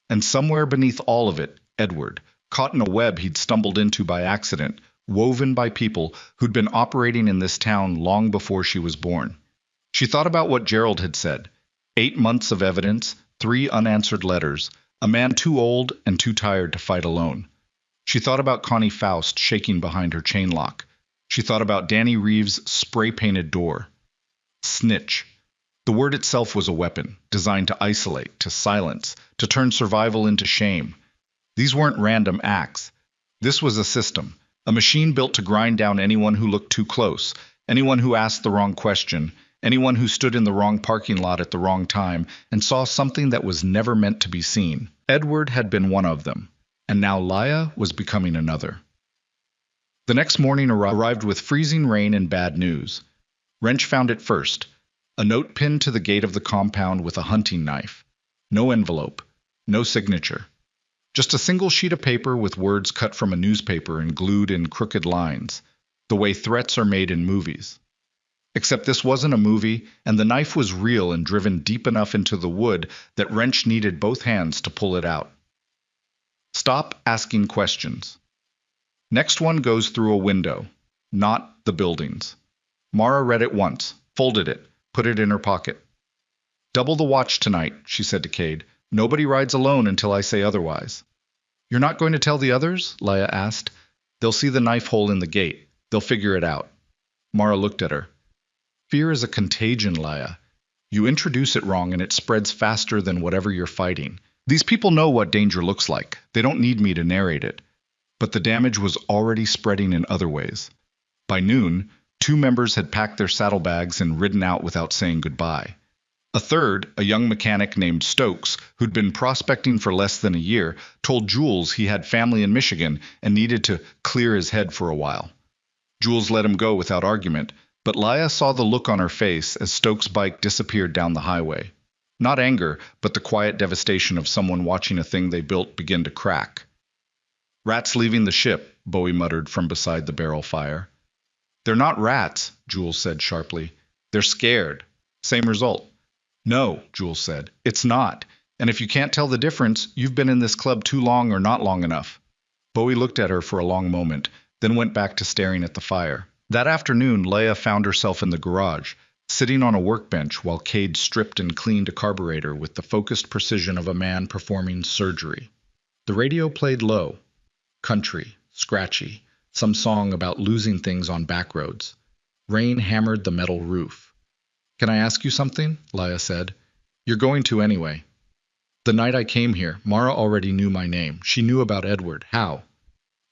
and somewhere beneath all of it, Edward, caught in a web he'd stumbled into by accident, woven by people who'd been operating in this town long before she was born. She thought about what Gerald had said. 8 months of evidence, 3 unanswered letters, a man too old and too tired to fight alone. She thought about Connie Faust shaking behind her chain lock. She thought about Danny Reeves' spray-painted door. Snitch. The word itself was a weapon, designed to isolate, to silence, to turn survival into shame. These weren't random acts. This was a system, a machine built to grind down anyone who looked too close, anyone who asked the wrong question, anyone who stood in the wrong parking lot at the wrong time and saw something that was never meant to be seen. Edward had been one of them, and now Leia was becoming another. The next morning arrived with freezing rain and bad news. Wrench found it first, a note pinned to the gate of the compound with a hunting knife. No envelope, no signature. Just a single sheet of paper with words cut from a newspaper and glued in crooked lines, the way threats are made in movies. Except this wasn't a movie, and the knife was real and driven deep enough into the wood that Wrench needed both hands to pull it out. Stop asking questions. Next one goes through a window, not the buildings. Mara read it once, folded it, put it in her pocket. Double the watch tonight, she said to Cade. Nobody rides alone until I say otherwise. You're not going to tell the others? Leia asked. They'll see the knife hole in the gate. They'll figure it out. Mara looked at her. Fear is a contagion, Leia. You introduce it wrong and it spreads faster than whatever you're fighting. These people know what danger looks like. They don't need me to narrate it. But the damage was already spreading in other ways. By noon, 2 members had packed their saddlebags and ridden out without saying goodbye. A third, a young mechanic named Stokes, who'd been prospecting for less than a year, told Jules he had family in Michigan and needed to clear his head for a while. Jules let him go without argument, but Leia saw the look on her face as Stokes' bike disappeared down the highway. Not anger, but the quiet devastation of someone watching a thing they built begin to crack. Rats leaving the ship, Bowie muttered from beside the barrel fire. They're not rats, Jules said sharply. They're scared. Same result. No, Jules said, it's not. And if you can't tell the difference, you've been in this club too long or not long enough. Bowie looked at her for a long moment, then went back to staring at the fire. That afternoon, Leia found herself in the garage, sitting on a workbench while Cade stripped and cleaned a carburetor with the focused precision of a man performing surgery. The radio played low. Country, scratchy, some song about losing things on back roads. Rain hammered the metal roof. Can I ask you something? Leia said. You're going to anyway. The night I came here, Mara already knew my name. She knew about Edward. How?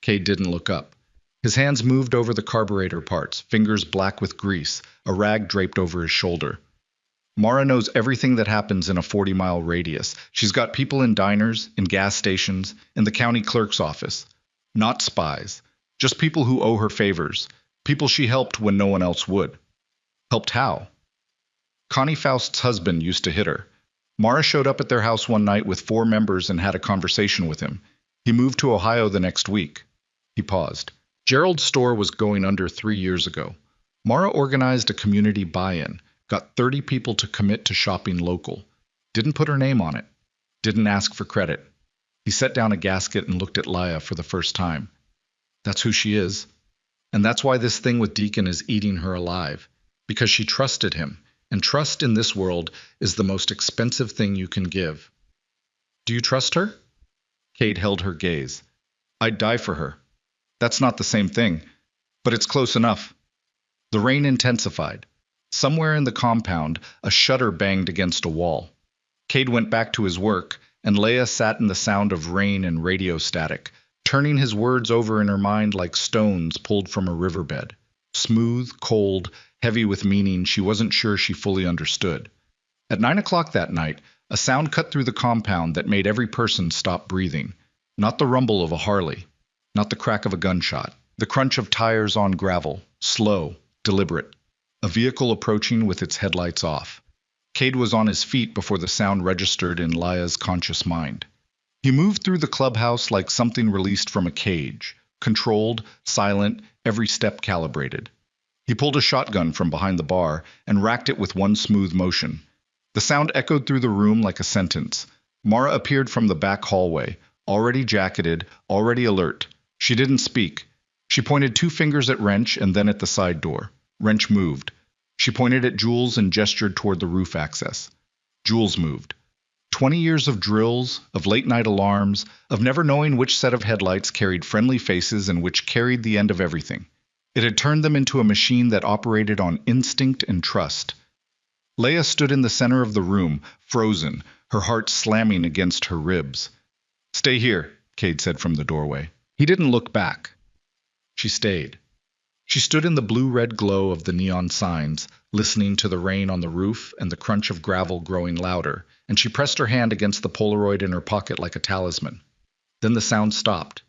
Cade didn't look up. His hands moved over the carburetor parts, fingers black with grease, a rag draped over his shoulder. Mara knows everything that happens in a 40-mile radius. She's got people in diners, in gas stations, in the county clerk's office. Not spies. Just people who owe her favors. People she helped when no one else would. Helped how? Connie Faust's husband used to hit her. Mara showed up at their house one night with 4 members and had a conversation with him. He moved to Ohio the next week. He paused. Gerald's store was going under 3 years ago. Mara organized a community buy-in, got 30 people to commit to shopping local. Didn't put her name on it. Didn't ask for credit. He set down a gasket and looked at Leia for the first time. That's who she is. And that's why this thing with Deacon is eating her alive. Because she trusted him. and trust in this world is the most expensive thing you can give. Do you trust her? Cade held her gaze. I'd die for her. That's not the same thing, but it's close enough. The rain intensified. Somewhere in the compound, a shutter banged against a wall. Cade went back to his work, and Leia sat in the sound of rain and radio static, turning his words over in her mind like stones pulled from a riverbed. Smooth, cold, heavy with meaning she wasn't sure she fully understood. At 9 o'clock that night, a sound cut through the compound that made every person stop breathing. Not the rumble of a Harley, not the crack of a gunshot, the crunch of tires on gravel, slow, deliberate. A vehicle approaching with its headlights off. Cade was on his feet before the sound registered in Leia's conscious mind. He moved through the clubhouse like something released from a cage, controlled, silent, every step calibrated. He pulled a shotgun from behind the bar and racked it with one smooth motion. The sound echoed through the room like a sentence. Mara appeared from the back hallway, already jacketed, already alert. She didn't speak. She pointed 2 fingers at Wrench and then at the side door. Wrench moved. She pointed at Jules and gestured toward the roof access. Jules moved. 20 years of drills, of late-night alarms, of never knowing which set of headlights carried friendly faces and which carried the end of everything. It had turned them into a machine that operated on instinct and trust. Leia stood in the center of the room, frozen, her heart slamming against her ribs. Stay here, Cade said from the doorway. He didn't look back. She stayed. She stood in the blue-red glow of the neon signs, listening to the rain on the roof and the crunch of gravel growing louder, and she pressed her hand against the Polaroid in her pocket like a talisman. Then the sound stopped.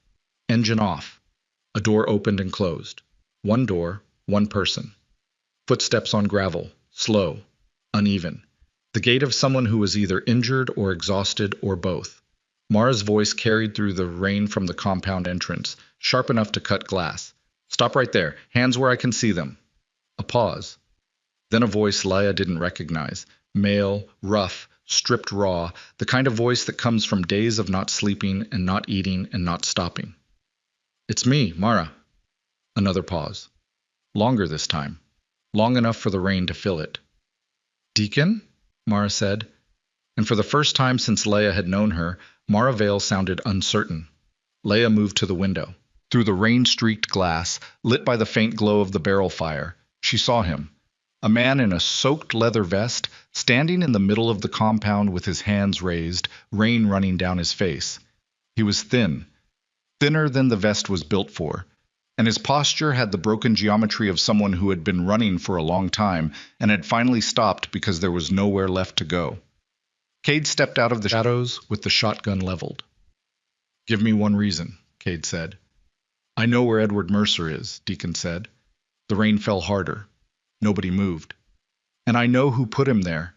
Engine off. A door opened and closed. One door, one person. Footsteps on gravel, slow, uneven. The gait of someone who was either injured or exhausted or both. Mara's voice carried through the rain from the compound entrance, sharp enough to cut glass. Stop right there. Hands where I can see them. A pause. Then a voice Leia didn't recognize. Male, rough, stripped raw, the kind of voice that comes from days of not sleeping and not eating and not stopping. It's me, Mara. Another pause. Longer this time. Long enough for the rain to fill it. Deacon? Mara said. And for the first time since Leia had known her, Mara Vale sounded uncertain. Leia moved to the window. Through the rain-streaked glass, lit by the faint glow of the barrel fire, she saw him. A man in a soaked leather vest, standing in the middle of the compound with his hands raised, rain running down his face. He was thin, thinner than the vest was built for, and his posture had the broken geometry of someone who had been running for a long time and had finally stopped because there was nowhere left to go. Cade stepped out of the shadows with the shotgun leveled. Give me one reason, Cade said. I know where Edward Mercer is, Deacon said. The rain fell harder. Nobody moved. And I know who put him there.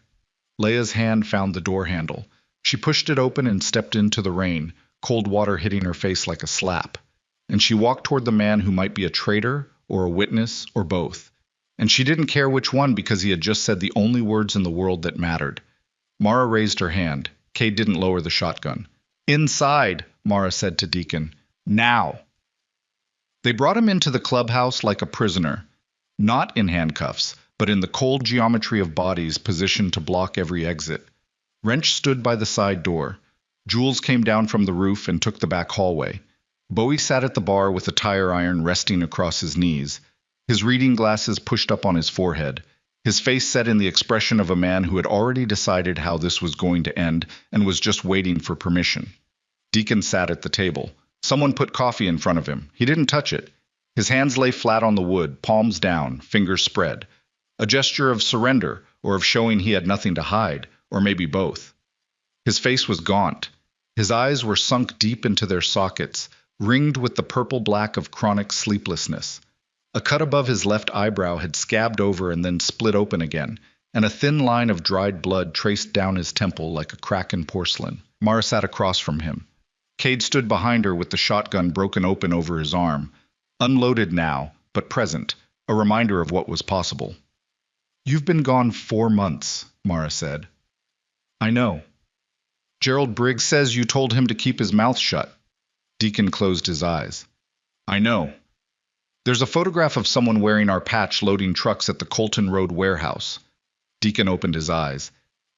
Leia's hand found the door handle. She pushed it open and stepped into the rain, cold water hitting her face like a slap. And she walked toward the man who might be a traitor or a witness or both. And she didn't care which one because he had just said the only words in the world that mattered. Mara raised her hand. Cade didn't lower the shotgun. Inside, Mara said to Deacon. Now. They brought him into the clubhouse like a prisoner, not in handcuffs, but in the cold geometry of bodies positioned to block every exit. Wrench stood by the side door. Jules came down from the roof and took the back hallway. Bowie sat at the bar with a tire iron resting across his knees, his reading glasses pushed up on his forehead, his face set in the expression of a man who had already decided how this was going to end and was just waiting for permission. Deacon sat at the table. Someone put coffee in front of him. He didn't touch it. His hands lay flat on the wood, palms down, fingers spread. A gesture of surrender, or of showing he had nothing to hide, or maybe both. His face was gaunt. His eyes were sunk deep into their sockets, ringed with the purple-black of chronic sleeplessness. A cut above his left eyebrow had scabbed over and then split open again, and a thin line of dried blood traced down his temple like a crack in porcelain. Mara sat across from him. Cade stood behind her with the shotgun broken open over his arm, unloaded now, but present, a reminder of what was possible. You've been gone 4 months, Mara said. I know. Gerald Briggs says you told him to keep his mouth shut. Deacon closed his eyes. I know. There's a photograph of someone wearing our patch loading trucks at the Colton Road warehouse. Deacon opened his eyes.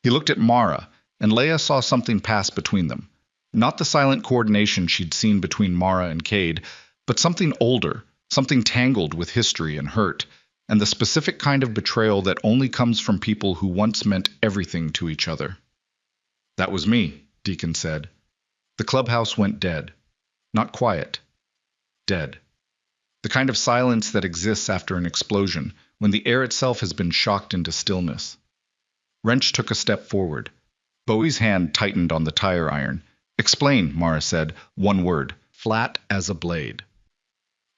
He looked at Mara, and Leia saw something pass between them. Not the silent coordination she'd seen between Mara and Cade, but something older, something tangled with history and hurt, and the specific kind of betrayal that only comes from people who once meant everything to each other. "That was me," Deacon said. The clubhouse went dead. Not quiet. Dead. The kind of silence that exists after an explosion, when the air itself has been shocked into stillness. Wrench took a step forward. Bowie's hand tightened on the tire iron. "Explain," Mara said, one word, flat as a blade.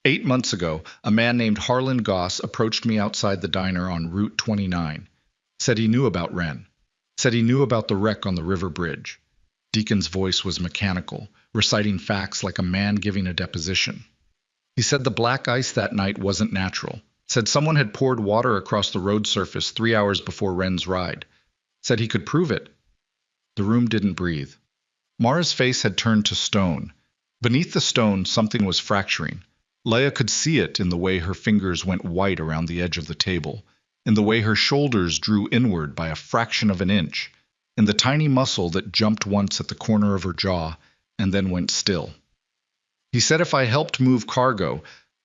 8 months ago, a man named Harlan Goss approached me outside the diner on Route 29. Said he knew about Wren. Said he knew about the wreck on the river bridge. Deacon's voice was mechanical, reciting facts like a man giving a deposition. He said the black ice that night wasn't natural. Said someone had poured water across the road surface 3 hours before Wren's ride. Said he could prove it. The room didn't breathe. Mara's face had turned to stone. Beneath the stone, something was fracturing. Leia could see it in the way her fingers went white around the edge of the table, in the way her shoulders drew inward by a fraction of an inch, in the tiny muscle that jumped once at the corner of her jaw and then went still. He said if I helped move cargo,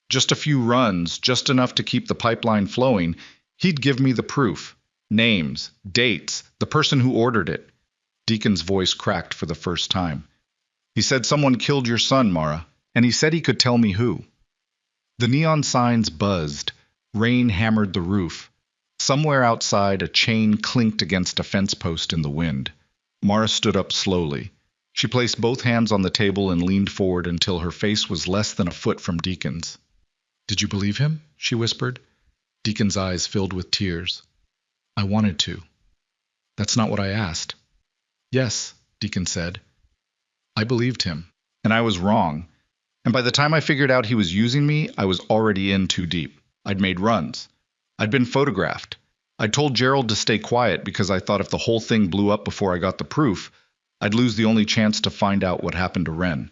just a few runs, just enough to keep the pipeline flowing, he'd give me the proof. Names, dates, the person who ordered it. Deacon's voice cracked for the first time. He said someone killed your son, Mara, and he said he could tell me who. The neon signs buzzed. Rain hammered the roof. Somewhere outside, a chain clinked against a fence post in the wind. Mara stood up slowly. She placed both hands on the table and leaned forward until her face was less than a foot from Deacon's. "Did you believe him?" she whispered. Deacon's eyes filled with tears. "I wanted to." "That's not what I asked." "Yes," Deacon said. "I believed him, and I was wrong. And by the time I figured out he was using me, I was already in too deep. I'd made runs. I'd been photographed. I'd told Gerald to stay quiet because I thought if the whole thing blew up before I got the proof, I'd lose the only chance to find out what happened to Wren."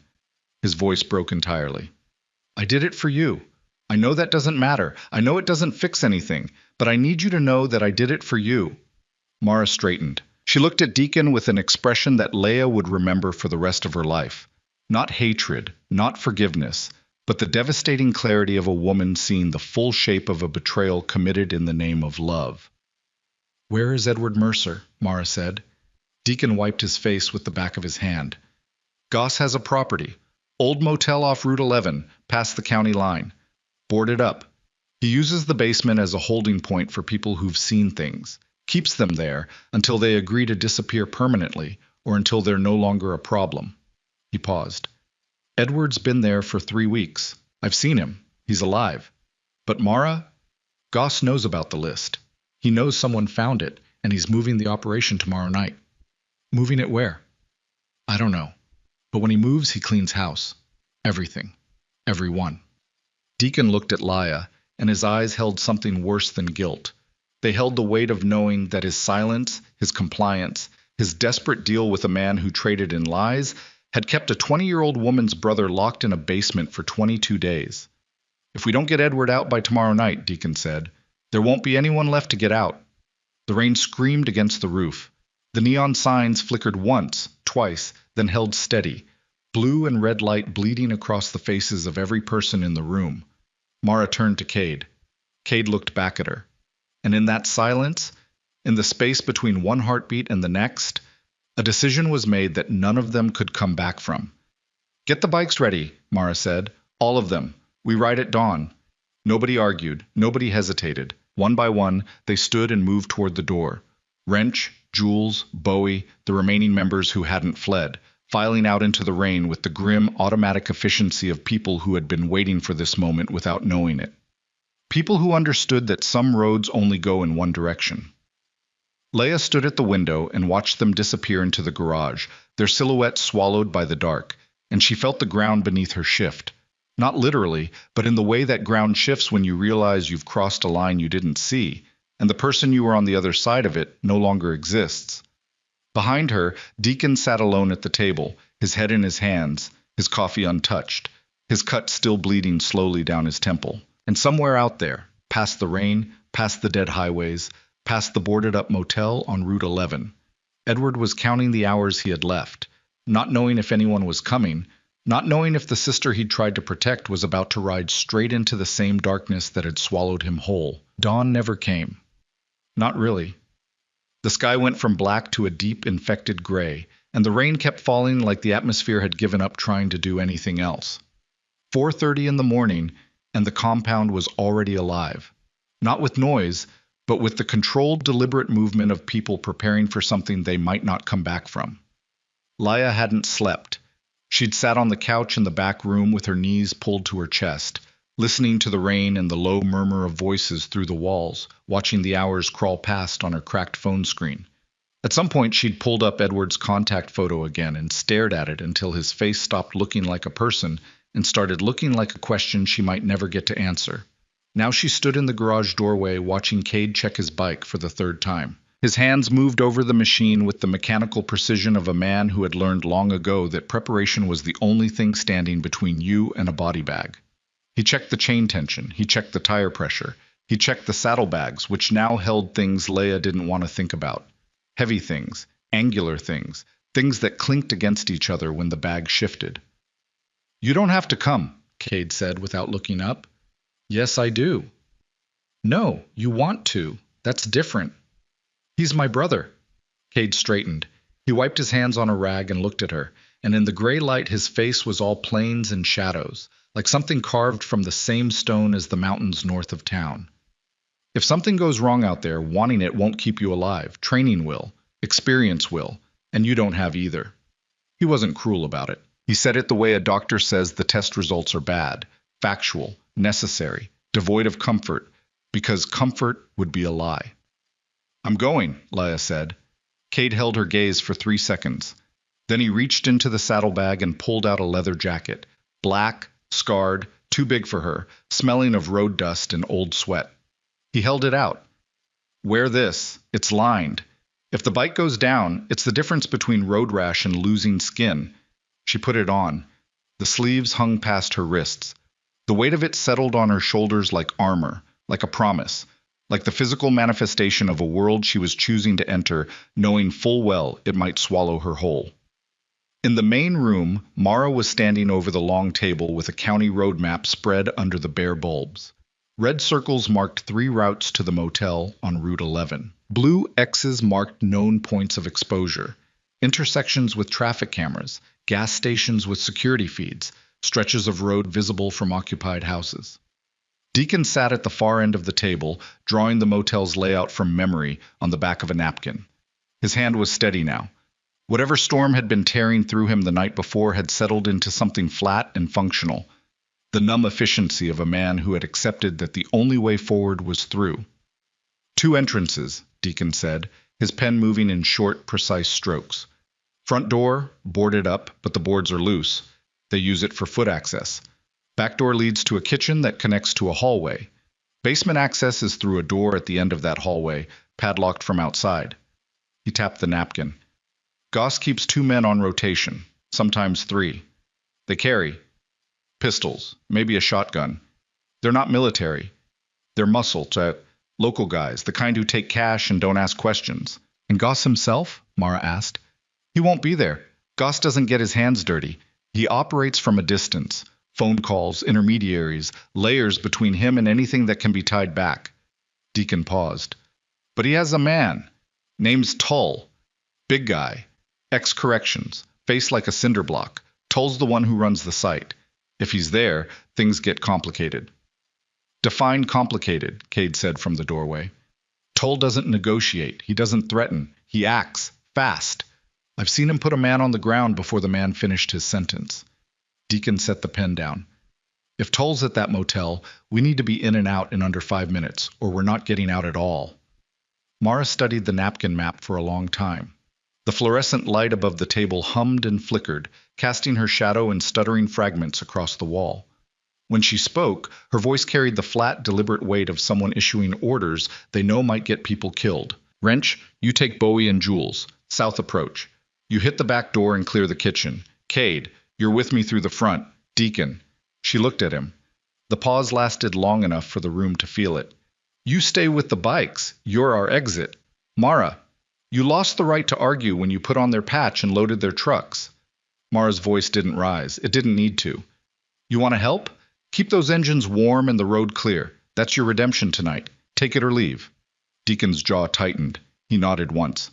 His voice broke entirely. "I did it for you. I know that doesn't matter. I know it doesn't fix anything, but I need you to know that I did it for you." Mara straightened. She looked at Deacon with an expression that Leia would remember for the rest of her life. Not hatred, not forgiveness, but the devastating clarity of a woman seeing the full shape of a betrayal committed in the name of love. "Where is Edward Mercer?" Mara said. Deacon wiped his face with the back of his hand. "Goss has a property. Old motel off Route 11, past the county line. Boarded up. He uses the basement as a holding point for people who've seen things. Keeps them there until they agree to disappear permanently or until they're no longer a problem." He paused. "Edward's been there for 3 weeks. I've seen him. He's alive. But Mara? Goss knows about the list. He knows someone found it, and he's moving the operation tomorrow night." "Moving it where?" "I don't know. But when he moves, he cleans house. Everything. Everyone." Deacon looked at Leia, and his eyes held something worse than guilt. They held the weight of knowing that his silence, his compliance, his desperate deal with a man who traded in lies, had kept a 20-year-old woman's brother locked in a basement for 22 days. "If we don't get Edward out by tomorrow night," Deacon said, "there won't be anyone left to get out." The rain screamed against the roof. The neon signs flickered once, twice, then held steady, blue and red light bleeding across the faces of every person in the room. Mara turned to Cade. Cade looked back at her. And in that silence, in the space between one heartbeat and the next, a decision was made that none of them could come back from. "Get the bikes ready," Mara said. "All of them. We ride at dawn." Nobody argued. Nobody hesitated. One by one, they stood and moved toward the door. Wrench, Jules, Bowie, the remaining members who hadn't fled, filing out into the rain with the grim, automatic efficiency of people who had been waiting for this moment without knowing it. People who understood that some roads only go in one direction. Leia stood at the window and watched them disappear into the garage, their silhouettes swallowed by the dark, and she felt the ground beneath her shift. Not literally, but in the way that ground shifts when you realize you've crossed a line you didn't see, and the person you were on the other side of it no longer exists. Behind her, Deacon sat alone at the table, his head in his hands, his coffee untouched, his cut still bleeding slowly down his temple. And somewhere out there, past the rain, past the dead highways, past the boarded-up motel on Route 11. Edward was counting the hours he had left, not knowing if anyone was coming, not knowing if the sister he'd tried to protect was about to ride straight into the same darkness that had swallowed him whole. Dawn never came. Not really. The sky went from black to a deep, infected gray, and the rain kept falling like the atmosphere had given up trying to do anything else. 4:30 in the morning, and the compound was already alive. Not with noise, but with the controlled, deliberate movement of people preparing for something they might not come back from. Laya hadn't slept. She'd sat on the couch in the back room with her knees pulled to her chest, listening to the rain and the low murmur of voices through the walls, watching the hours crawl past on her cracked phone screen. At some point, she'd pulled up Edward's contact photo again and stared at it until his face stopped looking like a person and started looking like a question she might never get to answer. Now she stood in the garage doorway watching Cade check his bike for the third time. His hands moved over the machine with the mechanical precision of a man who had learned long ago that preparation was the only thing standing between you and a body bag. He checked the chain tension, he checked the tire pressure, he checked the saddlebags, which now held things Leia didn't want to think about. Heavy things, angular things, things that clinked against each other when the bag shifted. "You don't have to come," Cade said without looking up. "Yes, I do." "No, you want to. That's different." "He's my brother." Cade straightened. He wiped his hands on a rag and looked at her, and in the gray light his face was all plains and shadows, like something carved from the same stone as the mountains north of town. "If something goes wrong out there, wanting it won't keep you alive. Training will. Experience will. And you don't have either." He wasn't cruel about it. He said it the way a doctor says the test results are bad, factual, necessary, devoid of comfort, because comfort would be a lie. "I'm going," Leia said. Cade held her gaze for 3 seconds. Then he reached into the saddlebag and pulled out a leather jacket, black, scarred, too big for her, smelling of road dust and old sweat. He held it out. "Wear this. It's lined. If the bike goes down, it's the difference between road rash and losing skin." She put it on. The sleeves hung past her wrists. The weight of it settled on her shoulders like armor, like a promise, like the physical manifestation of a world she was choosing to enter, knowing full well it might swallow her whole. In the main room, Mara was standing over the long table with a county road map spread under the bare bulbs. Red circles marked 3 routes to the motel on Route 11. Blue X's marked known points of exposure, intersections with traffic cameras, gas stations with security feeds, stretches of road visible from occupied houses. Deacon sat at the far end of the table, drawing the motel's layout from memory on the back of a napkin. His hand was steady now. Whatever storm had been tearing through him the night before had settled into something flat and functional, the numb efficiency of a man who had accepted that the only way forward was through. 2 entrances, Deacon said, his pen moving in short, precise strokes. Front door, boarded up, but the boards are loose. They use it for foot access. Back door leads to a kitchen that connects to a hallway. Basement access is through a door at the end of that hallway, padlocked from outside. He tapped the napkin. Goss keeps 2 men on rotation, sometimes 3. They carry pistols, maybe a shotgun. They're not military. They're muscle to local guys, the kind who take cash and don't ask questions. And Goss himself? Mara asked. He won't be there. Goss doesn't get his hands dirty. He operates from a distance. Phone calls, intermediaries, layers between him and anything that can be tied back. Deacon paused. But he has a man. Name's Tull. Big guy. Ex-corrections. Face like a cinder block. Tull's the one who runs the site. If he's there, things get complicated. Define complicated, Cade said from the doorway. Tull doesn't negotiate. He doesn't threaten. He acts. Fast. I've seen him put a man on the ground before the man finished his sentence. Deacon set the pen down. If Tull's at that motel, we need to be in and out in under 5 minutes, or we're not getting out at all. Mara studied the napkin map for a long time. The fluorescent light above the table hummed and flickered, casting her shadow in stuttering fragments across the wall. When she spoke, her voice carried the flat, deliberate weight of someone issuing orders they know might get people killed. Wrench, you take Bowie and Jules. South approach. You hit the back door and clear the kitchen. Cade, you're with me through the front. Deacon. She looked at him. The pause lasted long enough for the room to feel it. You stay with the bikes. You're our exit. Mara, you lost the right to argue when you put on their patch and loaded their trucks. Mara's voice didn't rise. It didn't need to. You want to help? Keep those engines warm and the road clear. That's your redemption tonight. Take it or leave. Deacon's jaw tightened. He nodded once.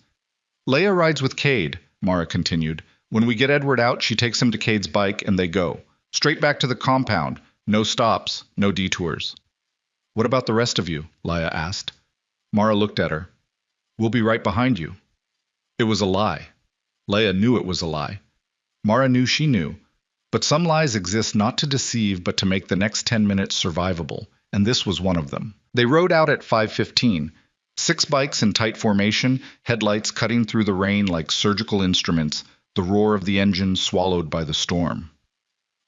Leia rides with Cade, Mara continued. When we get Edward out, she takes him to Cade's bike and they go. Straight back to the compound. No stops, no detours. What about the rest of you? Leia asked. Mara looked at her. We'll be right behind you. It was a lie. Leia knew it was a lie. Mara knew she knew. But some lies exist not to deceive but to make the next 10 minutes survivable, and this was one of them. They rode out at 5:15. 6 bikes in tight formation, headlights cutting through the rain like surgical instruments, the roar of the engine swallowed by the storm.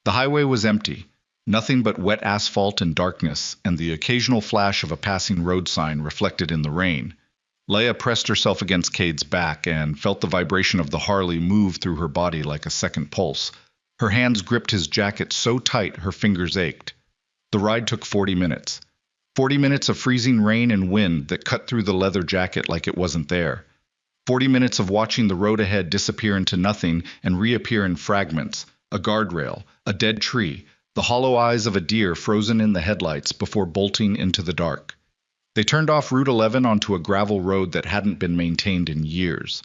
The highway was empty. Nothing but wet asphalt and darkness, and the occasional flash of a passing road sign reflected in the rain. Leia pressed herself against Cade's back and felt the vibration of the Harley move through her body like a second pulse. Her hands gripped his jacket so tight her fingers ached. The ride took 40 minutes. 40 minutes of freezing rain and wind that cut through the leather jacket like it wasn't there. 40 minutes of watching the road ahead disappear into nothing and reappear in fragments, a guardrail, a dead tree, the hollow eyes of a deer frozen in the headlights before bolting into the dark. They turned off Route 11 onto a gravel road that hadn't been maintained in years.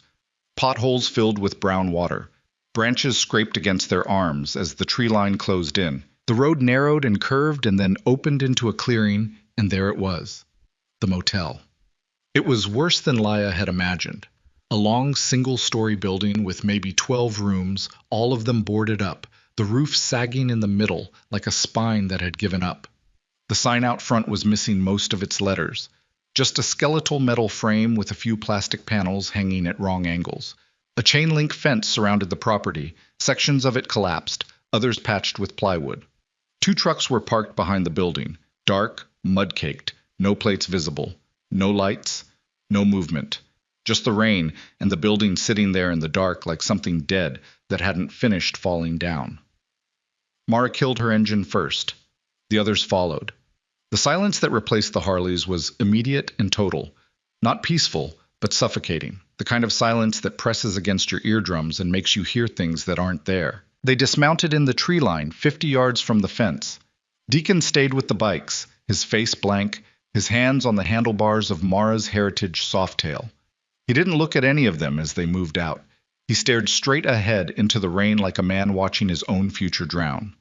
Potholes filled with brown water. Branches scraped against their arms as the tree line closed in. The road narrowed and curved and then opened into a clearing, and there it was. The motel. It was worse than Leia had imagined. A long single-story building with maybe 12 rooms, all of them boarded up, the roof sagging in the middle like a spine that had given up. The sign out front was missing most of its letters. Just a skeletal metal frame with a few plastic panels hanging at wrong angles. A chain-link fence surrounded the property, sections of it collapsed, others patched with plywood. 2 trucks were parked behind the building, dark, mud-caked, no plates visible, no lights, no movement. Just the rain and the building sitting there in the dark like something dead that hadn't finished falling down. Mara killed her engine first. The others followed. The silence that replaced the Harleys was immediate and total. Not peaceful, but suffocating. The kind of silence that presses against your eardrums and makes you hear things that aren't there. They dismounted in the tree line, 50 yards from the fence. Deacon stayed with the bikes, his face blank, his hands on the handlebars of Mara's Heritage Softail. He didn't look at any of them as they moved out. He stared straight ahead into the rain like a man watching his own future drown.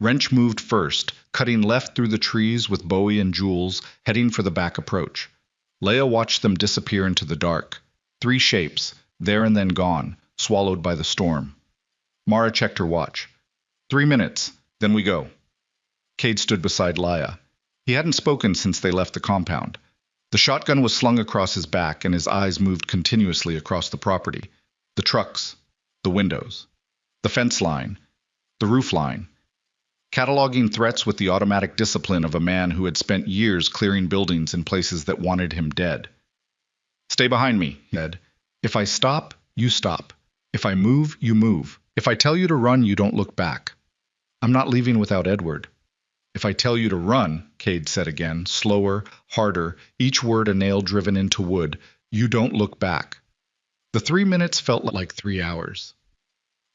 Wrench moved first, cutting left through the trees with Bowie and Jules, heading for the back approach. Leia watched them disappear into the dark. 3 shapes, there and then gone, swallowed by the storm. Mara checked her watch. 3 minutes, then we go. Cade stood beside Leia. He hadn't spoken since they left the compound. The shotgun was slung across his back, and his eyes moved continuously across the property. The trucks, the windows, the fence line, the roof line. Cataloging threats with the automatic discipline of a man who had spent years clearing buildings in places that wanted him dead. Stay behind me, he said. If I stop, you stop. If I move, you move. If I tell you to run, you don't look back. I'm not leaving without Edward. If I tell you to run, Cade said again, slower, harder, each word a nail driven into wood, you don't look back. The 3 minutes felt like 3 hours.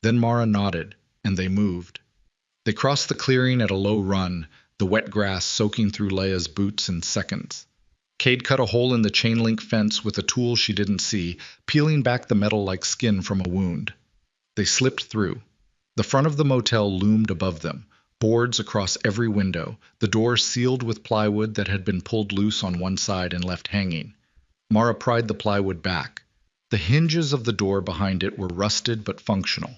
Then Mara nodded, and they moved. They crossed the clearing at a low run, the wet grass soaking through Leia's boots in seconds. Cade cut a hole in the chain-link fence with a tool she didn't see, peeling back the metal like skin from a wound. They slipped through. The front of the motel loomed above them, boards across every window, the door sealed with plywood that had been pulled loose on one side and left hanging. Mara pried the plywood back. The hinges of the door behind it were rusted but functional.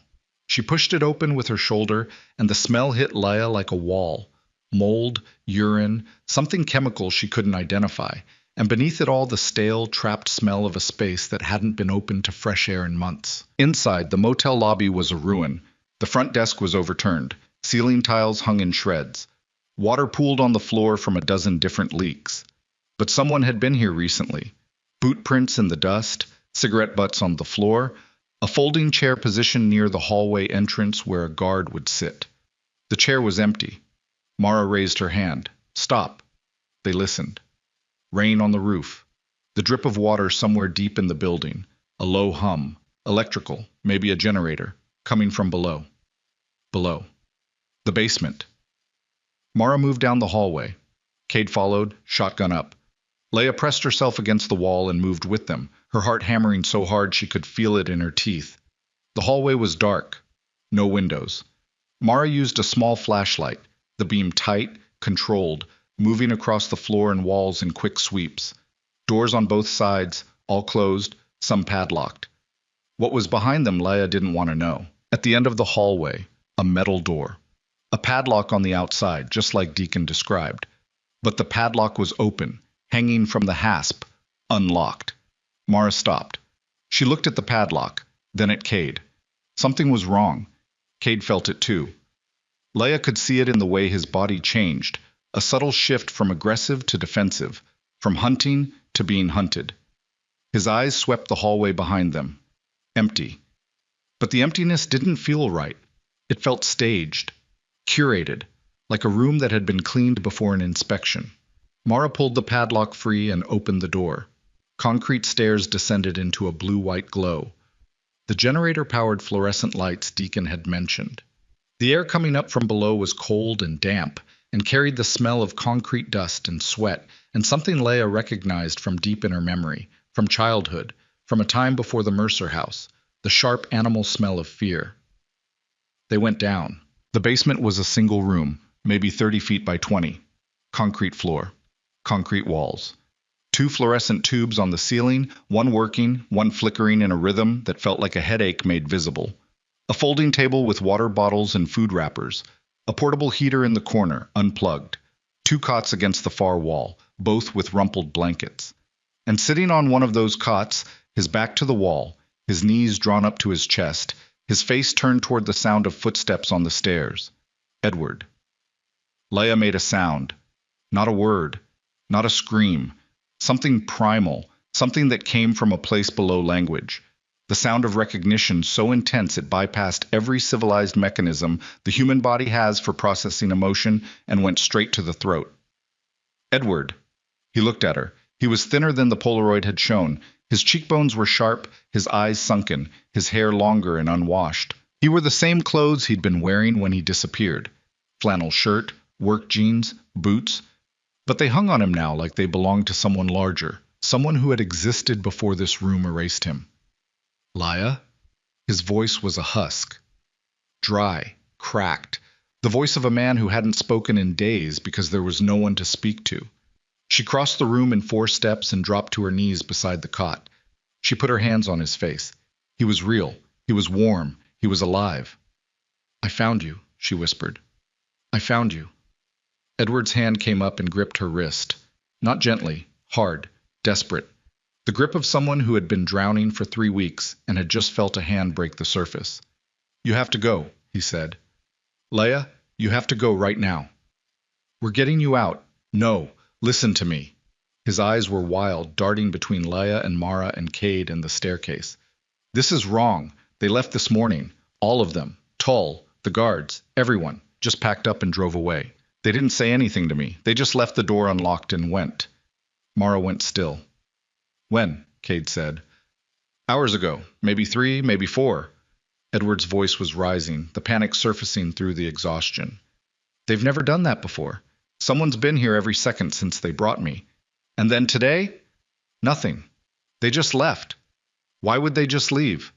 She pushed it open with her shoulder, and the smell hit Leia like a wall. Mold, urine, something chemical she couldn't identify, and beneath it all the stale, trapped smell of a space that hadn't been opened to fresh air in months. Inside, the motel lobby was a ruin. The front desk was overturned. Ceiling tiles hung in shreds. Water pooled on the floor from a dozen different leaks. But someone had been here recently. Boot prints in the dust, cigarette butts on the floor, a folding chair positioned near the hallway entrance where a guard would sit. The chair was empty. Mara raised her hand. Stop. They listened. Rain on the roof. The drip of water somewhere deep in the building. A low hum. Electrical, maybe a generator, coming from below. Below. The basement. Mara moved down the hallway. Cade followed, shotgun up. Leia pressed herself against the wall and moved with them, her heart hammering so hard she could feel it in her teeth. The hallway was dark. No windows. Mara used a small flashlight, the beam tight, controlled, moving across the floor and walls in quick sweeps. Doors on both sides, all closed, some padlocked. What was behind them Leia didn't want to know. At the end of the hallway, a metal door. A padlock on the outside, just like Deacon described. But the padlock was open, hanging from the hasp, unlocked. Mara stopped. She looked at the padlock, then at Cade. Something was wrong. Cade felt it too. Leia could see it in the way his body changed, a subtle shift from aggressive to defensive, from hunting to being hunted. His eyes swept the hallway behind them. Empty. But the emptiness didn't feel right. It felt staged, curated, like a room that had been cleaned before an inspection. Mara pulled the padlock free and opened the door. Concrete stairs descended into a blue-white glow. The generator-powered fluorescent lights Deacon had mentioned. The air coming up from below was cold and damp, and carried the smell of concrete dust and sweat, and something Leia recognized from deep in her memory, from childhood, from a time before the Mercer house, the sharp animal smell of fear. They went down. The basement was a single room, maybe 30 feet by 20. Concrete floor. Concrete walls. 2 fluorescent tubes on the ceiling, one working, one flickering in a rhythm that felt like a headache made visible. A folding table with water bottles and food wrappers. A portable heater in the corner, unplugged. 2 cots against the far wall, both with rumpled blankets. And sitting on one of those cots, his back to the wall, his knees drawn up to his chest, his face turned toward the sound of footsteps on the stairs. Edward. Leia made a sound. Not a word. Not a scream. Something primal, something that came from a place below language. The sound of recognition so intense it bypassed every civilized mechanism the human body has for processing emotion and went straight to the throat. Edward. He looked at her. He was thinner than the Polaroid had shown. His cheekbones were sharp, his eyes sunken, his hair longer and unwashed. He wore the same clothes he'd been wearing when he disappeared. Flannel shirt, work jeans, boots. But they hung on him now like they belonged to someone larger, someone who had existed before this room erased him. Leia? His voice was a husk. Dry, cracked, the voice of a man who hadn't spoken in days because there was no one to speak to. She crossed the room in 4 steps and dropped to her knees beside the cot. She put her hands on his face. He was real. He was warm. He was alive. "I found you," she whispered. "I found you." Edward's hand came up and gripped her wrist. Not gently, hard, desperate. The grip of someone who had been drowning for 3 weeks and had just felt a hand break the surface. "You have to go," he said. "Leia, you have to go right now." "We're getting you out. No, listen to me." His eyes were wild, darting between Leia and Mara and Cade and the staircase. "This is wrong. They left this morning. All of them. Tull, the guards, everyone. Just packed up and drove away. They didn't say anything to me. They just left the door unlocked and went." Mara went still. "When?" Cade said. "Hours ago. Maybe 3, maybe 4. Edward's voice was rising, the panic surfacing through the exhaustion. "They've never done that before. Someone's been here every second since they brought me. And then today? Nothing. They just left. Why would they just leave?"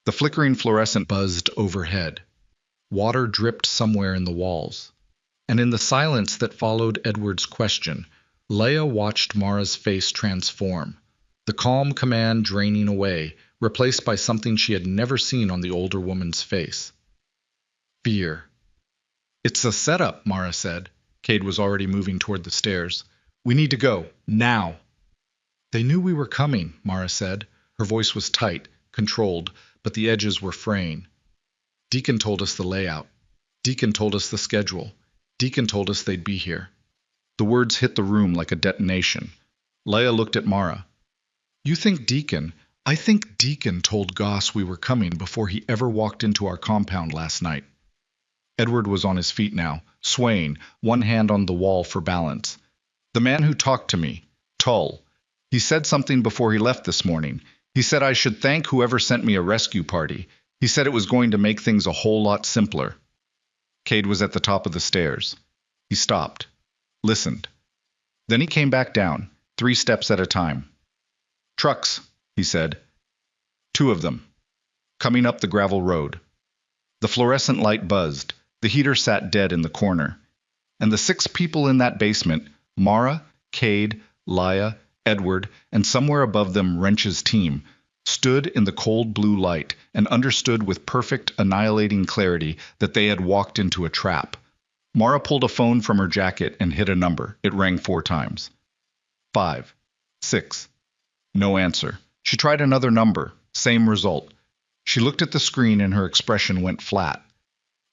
The flickering fluorescent buzzed overhead. Water dripped somewhere in the walls. And in the silence that followed Edward's question, Leia watched Mara's face transform, the calm command draining away, replaced by something she had never seen on the older woman's face. Fear. "It's a setup," Mara said. Cade was already moving toward the stairs. "We need to go. Now." "They knew we were coming," Mara said. Her voice was tight, controlled, but the edges were fraying. "Deacon told us the layout. Deacon told us the schedule. Deacon told us they'd be here." The words hit the room like a detonation. Leia looked at Mara. "You think Deacon? I think Deacon told Goss we were coming before he ever walked into our compound last night." Edward was on his feet now, swaying, one hand on the wall for balance. "The man who talked to me. Tull. He said something before he left this morning. He said I should thank whoever sent me a rescue party. He said it was going to make things a whole lot simpler. Cade was at the top of the stairs. He stopped, listened. Then he came back down, 3 steps at a time. Trucks, he said. 2 of them. Coming up the gravel road. The fluorescent light buzzed. The heater sat dead in the corner. And the 6 people in that basement, Mara, Cade, Leia, Edward, and somewhere above them Wrench's team, stood in the cold blue light and understood with perfect, annihilating clarity that they had walked into a trap. Mara pulled a phone from her jacket and hit a number. It rang 4 times. 5. 6. No answer. She tried another number. Same result. She looked at the screen and her expression went flat.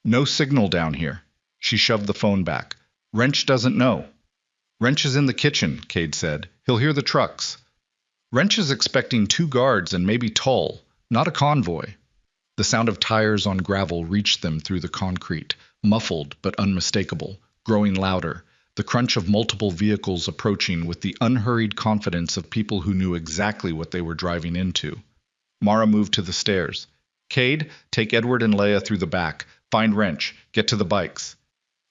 No signal down here. She shoved the phone back. Wrench doesn't know. Wrench is in the kitchen, Cade said. He'll hear the trucks. Wrench is expecting 2 guards and maybe Tull, not a convoy. The sound of tires on gravel reached them through the concrete, muffled but unmistakable, growing louder, the crunch of multiple vehicles approaching with the unhurried confidence of people who knew exactly what they were driving into. Mara moved to the stairs. Cade, take Edward and Leia through the back. Find Wrench. Get to the bikes.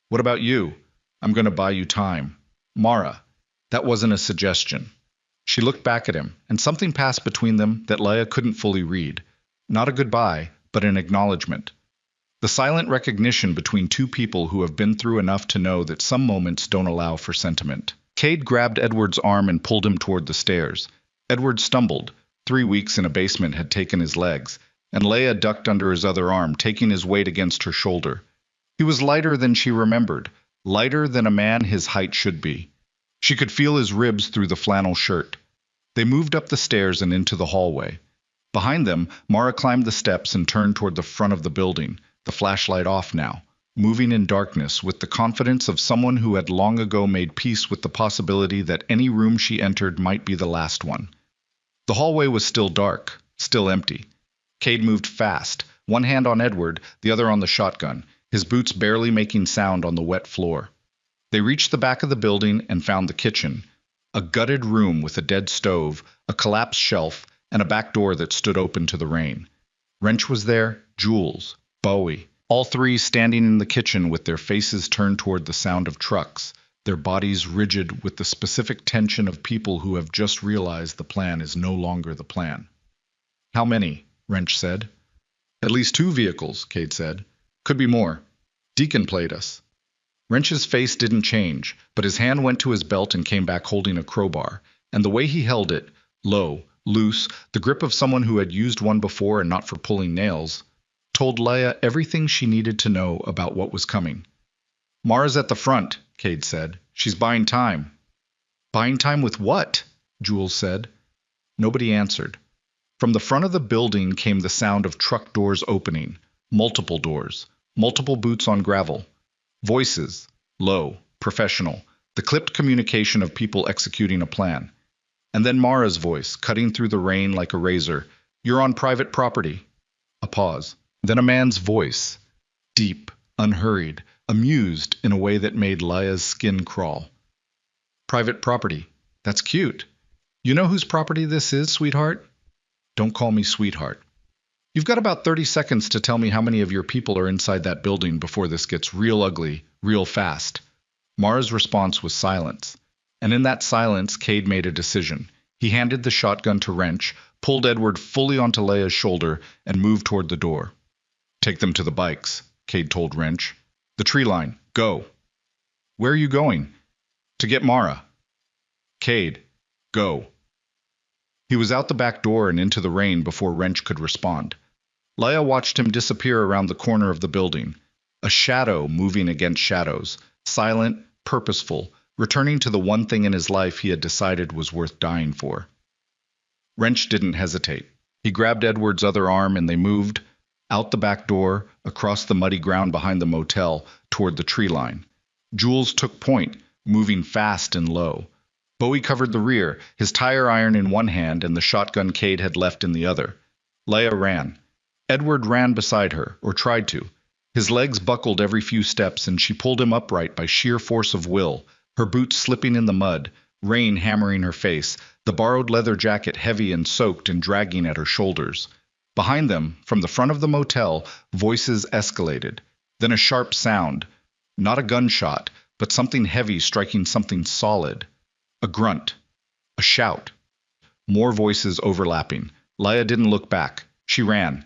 What about you? I'm going to buy you time. Mara. That wasn't a suggestion. She looked back at him, and something passed between them that Leia couldn't fully read. Not a goodbye, but an acknowledgement. The silent recognition between 2 people who have been through enough to know that some moments don't allow for sentiment. Cade grabbed Edward's arm and pulled him toward the stairs. Edward stumbled. 3 weeks in a basement had taken his legs, and Leia ducked under his other arm, taking his weight against her shoulder. He was lighter than she remembered, lighter than a man his height should be. She could feel his ribs through the flannel shirt. They moved up the stairs and into the hallway. Behind them, Mara climbed the steps and turned toward the front of the building, the flashlight off now, moving in darkness with the confidence of someone who had long ago made peace with the possibility that any room she entered might be the last one. The hallway was still dark, still empty. Cade moved fast, one hand on Edward, the other on the shotgun, his boots barely making sound on the wet floor. They reached the back of the building and found the kitchen, a gutted room with a dead stove, a collapsed shelf, and a back door that stood open to the rain. Wrench was there, Jules, Bowie, all 3 standing in the kitchen with their faces turned toward the sound of trucks, their bodies rigid with the specific tension of people who have just realized the plan is no longer the plan. How many? Wrench said. At least 2 vehicles, Cade said. Could be more. Deacon played us. Wrench's face didn't change, but his hand went to his belt and came back holding a crowbar, and the way he held it, low, loose, the grip of someone who had used one before and not for pulling nails, told Leia everything she needed to know about what was coming. Mara's at the front, Cade said. She's buying time. Buying time with what? Jules said. Nobody answered. From the front of the building came the sound of truck doors opening, multiple doors, multiple boots on gravel. Voices, low, professional, the clipped communication of people executing a plan. And then Mara's voice, cutting through the rain like a razor. You're on private property. A pause. Then a man's voice, deep, unhurried, amused in a way that made Leia's skin crawl. Private property. That's cute. You know whose property this is, sweetheart? Don't call me sweetheart. You've got about 30 seconds to tell me how many of your people are inside that building before this gets real ugly, real fast. Mara's response was silence. And in that silence, Cade made a decision. He handed the shotgun to Wrench, pulled Edward fully onto Leia's shoulder, and moved toward the door. Take them to the bikes, Cade told Wrench. The tree line. Go. Where are you going? To get Mara. Cade. Go. He was out the back door and into the rain before Wrench could respond. Leia watched him disappear around the corner of the building, a shadow moving against shadows, silent, purposeful, returning to the one thing in his life he had decided was worth dying for. Wrench didn't hesitate. He grabbed Edward's other arm and they moved, out the back door, across the muddy ground behind the motel, toward the tree line. Jules took point, moving fast and low. Bowie covered the rear, his tire iron in one hand and the shotgun Cade had left in the other. Leia ran. Edward ran beside her, or tried to. His legs buckled every few steps and she pulled him upright by sheer force of will, her boots slipping in the mud, rain hammering her face, the borrowed leather jacket heavy and soaked and dragging at her shoulders. Behind them, from the front of the motel, voices escalated. Then a sharp sound. Not a gunshot, but something heavy striking something solid. A grunt. A shout. More voices overlapping. Leia didn't look back. She ran.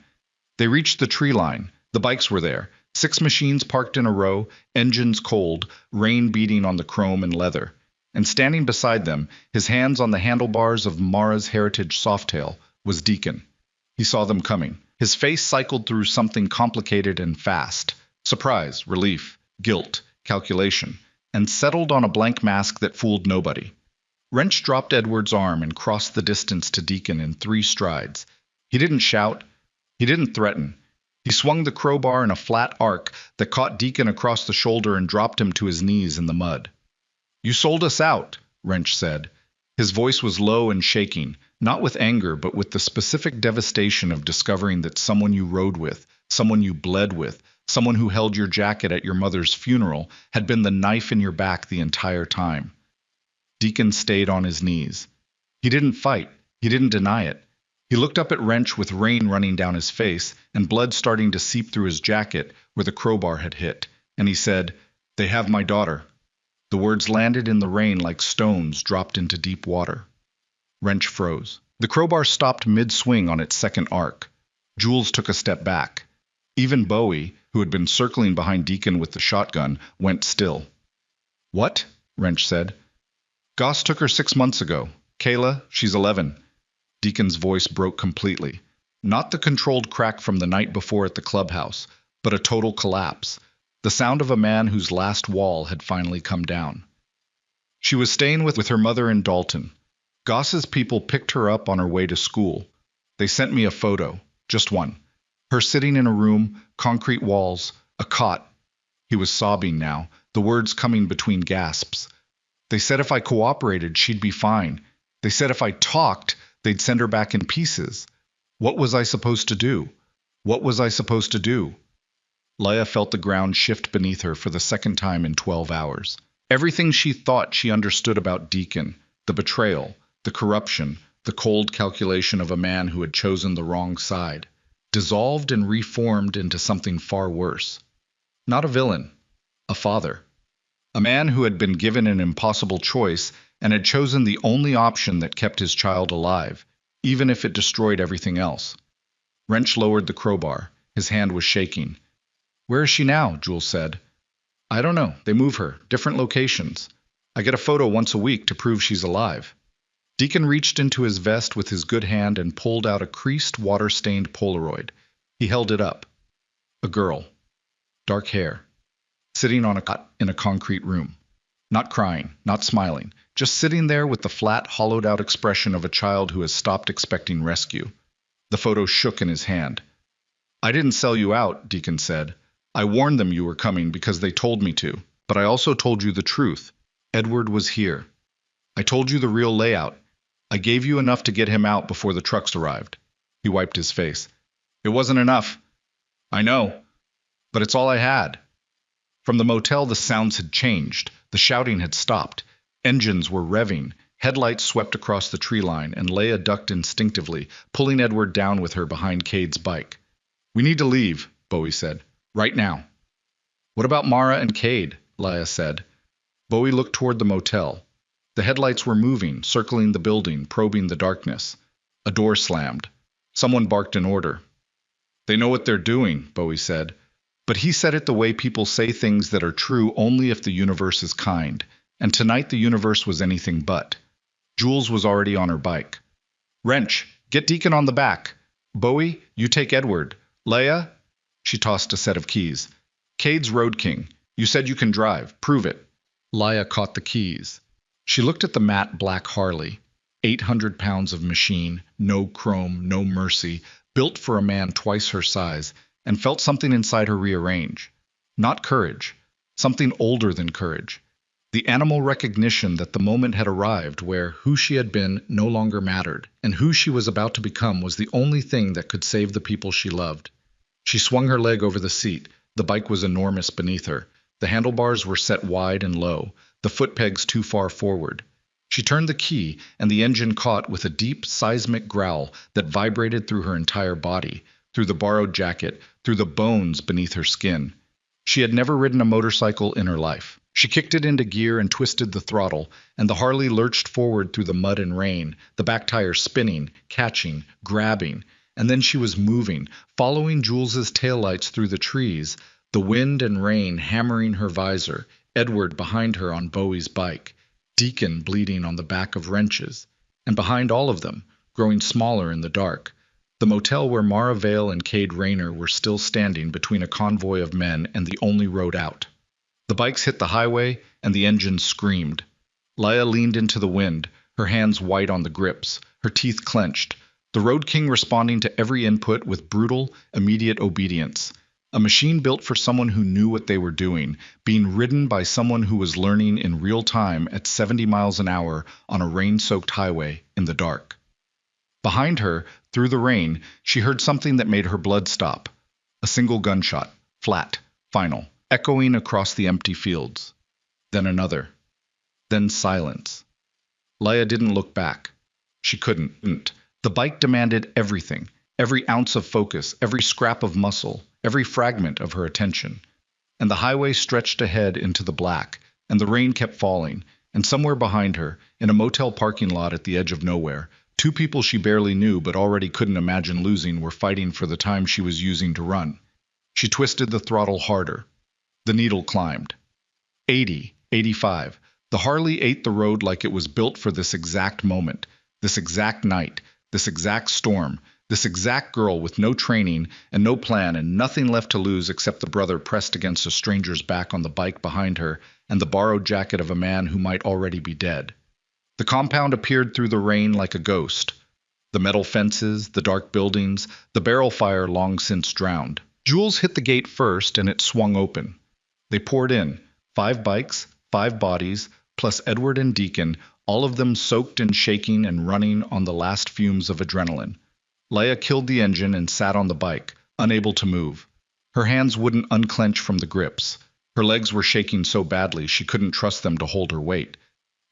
They reached the tree line. The bikes were there. 6 machines parked in a row, engines cold, rain beating on the chrome and leather. And standing beside them, his hands on the handlebars of Mara's Heritage Softail, was Deacon. He saw them coming. His face cycled through something complicated and fast. Surprise, relief, guilt, calculation, and settled on a blank mask that fooled nobody. Wrench dropped Edward's arm and crossed the distance to Deacon in 3 strides. He didn't shout. He didn't threaten. He swung the crowbar in a flat arc that caught Deacon across the shoulder and dropped him to his knees in the mud. "You sold us out," Wrench said. His voice was low and shaking, not with anger, but with the specific devastation of discovering that someone you rode with, someone you bled with, someone who held your jacket at your mother's funeral, had been the knife in your back the entire time. Deacon stayed on his knees. He didn't fight. He didn't deny it. He looked up at Wrench with rain running down his face and blood starting to seep through his jacket where the crowbar had hit, and he said, "They have my daughter." The words landed in the rain like stones dropped into deep water. Wrench froze. The crowbar stopped mid-swing on its second arc. Jules took a step back. Even Bowie, who had been circling behind Deacon with the shotgun, went still. "What?" Wrench said. "Goss took her 6 months ago. Kayla, she's 11. Deacon's voice broke completely. Not the controlled crack from the night before at the clubhouse, but a total collapse. The sound of a man whose last wall had finally come down. She was staying with her mother in Dalton. Goss's people picked her up on her way to school. They sent me a photo, just one. Her sitting in a room, concrete walls, a cot." He was sobbing now, the words coming between gasps. "They said if I cooperated, she'd be fine. They said if I talked, they'd send her back in pieces. What was I supposed to do? What was I supposed to do?" Leia felt the ground shift beneath her for the second time in 12 hours. Everything she thought she understood about Deacon, the betrayal, the corruption, the cold calculation of a man who had chosen the wrong side, dissolved and reformed into something far worse. Not a villain, a father. A man who had been given an impossible choice and had chosen the only option that kept his child alive, even if it destroyed everything else. Wrench lowered the crowbar. His hand was shaking. "Where is she now?" Jules said. "I don't know. They move her. Different locations. I get a photo once a week to prove she's alive." Deacon reached into his vest with his good hand and pulled out a creased, water-stained Polaroid. He held it up. A girl. Dark hair. Sitting on a cot in a concrete room. Not crying, not smiling, just sitting there with the flat, hollowed-out expression of a child who has stopped expecting rescue. The photo shook in his hand. "I didn't sell you out," Deacon said. "I warned them you were coming because they told me to, but I also told you the truth. Edward was here. I told you the real layout. I gave you enough to get him out before the trucks arrived." He wiped his face. "It wasn't enough. I know, but it's all I had." From the motel, the sounds had changed. The shouting had stopped. Engines were revving. Headlights swept across the tree line, and Leia ducked instinctively, pulling Edward down with her behind Cade's bike. "We need to leave," Bowie said. "Right now." "What about Mara and Cade?" Leia said. Bowie looked toward the motel. The headlights were moving, circling the building, probing the darkness. A door slammed. Someone barked an order. "They know what they're doing," Bowie said. But he said it the way people say things that are true only if the universe is kind, and tonight the universe was anything but. Jules was already on her bike. "Wrench, get Deacon on the back. Bowie, you take Edward. Leia?" She tossed a set of keys. "Cade's Road King. You said you can drive. Prove it." Leia caught the keys. She looked at the matte black Harley. 800 pounds of machine, no chrome, no mercy, built for a man twice her size, and felt something inside her rearrange. Not courage. Something older than courage. The animal recognition that the moment had arrived where who she had been no longer mattered, and who she was about to become was the only thing that could save the people she loved. She swung her leg over the seat. The bike was enormous beneath her. The handlebars were set wide and low, the foot pegs too far forward. She turned the key, and the engine caught with a deep, seismic growl that vibrated through her entire body, through the borrowed jacket, through the bones beneath her skin. She had never ridden a motorcycle in her life. She kicked it into gear and twisted the throttle, and the Harley lurched forward through the mud and rain, the back tire spinning, catching, grabbing, and then she was moving, following Jules's taillights through the trees, the wind and rain hammering her visor, Edward behind her on Bowie's bike, Deacon bleeding on the back of wrenches, and behind all of them, growing smaller in the dark, the motel where Mara Vale and Cade Rayner were still standing between a convoy of men and the only road out. The bikes hit the highway, and the engine screamed. Leia leaned into the wind, her hands white on the grips, her teeth clenched, the Road King responding to every input with brutal, immediate obedience. A machine built for someone who knew what they were doing, being ridden by someone who was learning in real time at 70 miles an hour on a rain-soaked highway in the dark. Behind her, through the rain, she heard something that made her blood stop. A single gunshot, flat, final, echoing across the empty fields. Then another. Then silence. Leia didn't look back. She couldn't. The bike demanded everything, every ounce of focus, every scrap of muscle, every fragment of her attention. And the highway stretched ahead into the black, and the rain kept falling, and somewhere behind her, in a motel parking lot at the edge of nowhere, two people she barely knew but already couldn't imagine losing were fighting for the time she was using to run. She twisted the throttle harder. The needle climbed. 80, 85. The Harley ate the road like it was built for this exact moment, this exact night, this exact storm, this exact girl with no training and no plan and nothing left to lose except the brother pressed against a stranger's back on the bike behind her and the borrowed jacket of a man who might already be dead. The compound appeared through the rain like a ghost. The metal fences, the dark buildings, the barrel fire long since drowned. Jules hit the gate first and it swung open. They poured in, 5 bikes, 5 bodies, plus Edward and Deacon, all of them soaked and shaking and running on the last fumes of adrenaline. Leia killed the engine and sat on the bike, unable to move. Her hands wouldn't unclench from the grips. Her legs were shaking so badly she couldn't trust them to hold her weight.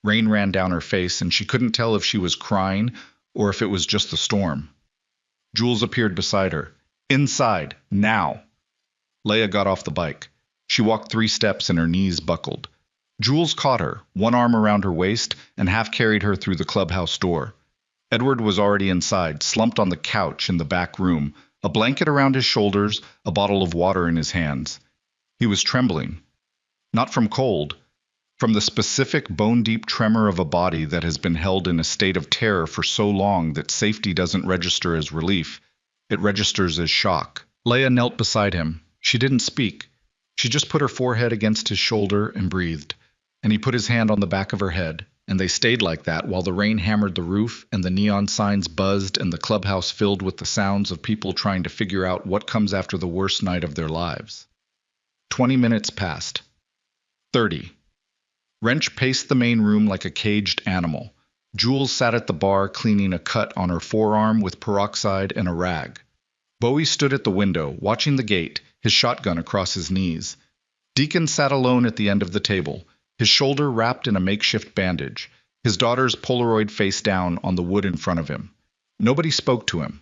Rain ran down her face and she couldn't tell if she was crying or if it was just the storm. Jules appeared beside her. Inside, now! Leia got off the bike. She walked 3 steps and her knees buckled. Jules caught her, one arm around her waist, and half carried her through the clubhouse door. Edward was already inside, slumped on the couch in the back room, a blanket around his shoulders, a bottle of water in his hands. He was trembling. Not from cold, from the specific bone-deep tremor of a body that has been held in a state of terror for so long that safety doesn't register as relief. It registers as shock. Leia knelt beside him. She didn't speak. She just put her forehead against his shoulder and breathed. And he put his hand on the back of her head, and they stayed like that while the rain hammered the roof and the neon signs buzzed and the clubhouse filled with the sounds of people trying to figure out what comes after the worst night of their lives. 20 minutes passed. 30. Wrench paced the main room like a caged animal. Jules sat at the bar cleaning a cut on her forearm with peroxide and a rag. Bowie stood at the window, watching the gate, his shotgun across his knees. Deacon sat alone at the end of the table, his shoulder wrapped in a makeshift bandage, his daughter's Polaroid face down on the wood in front of him. Nobody spoke to him.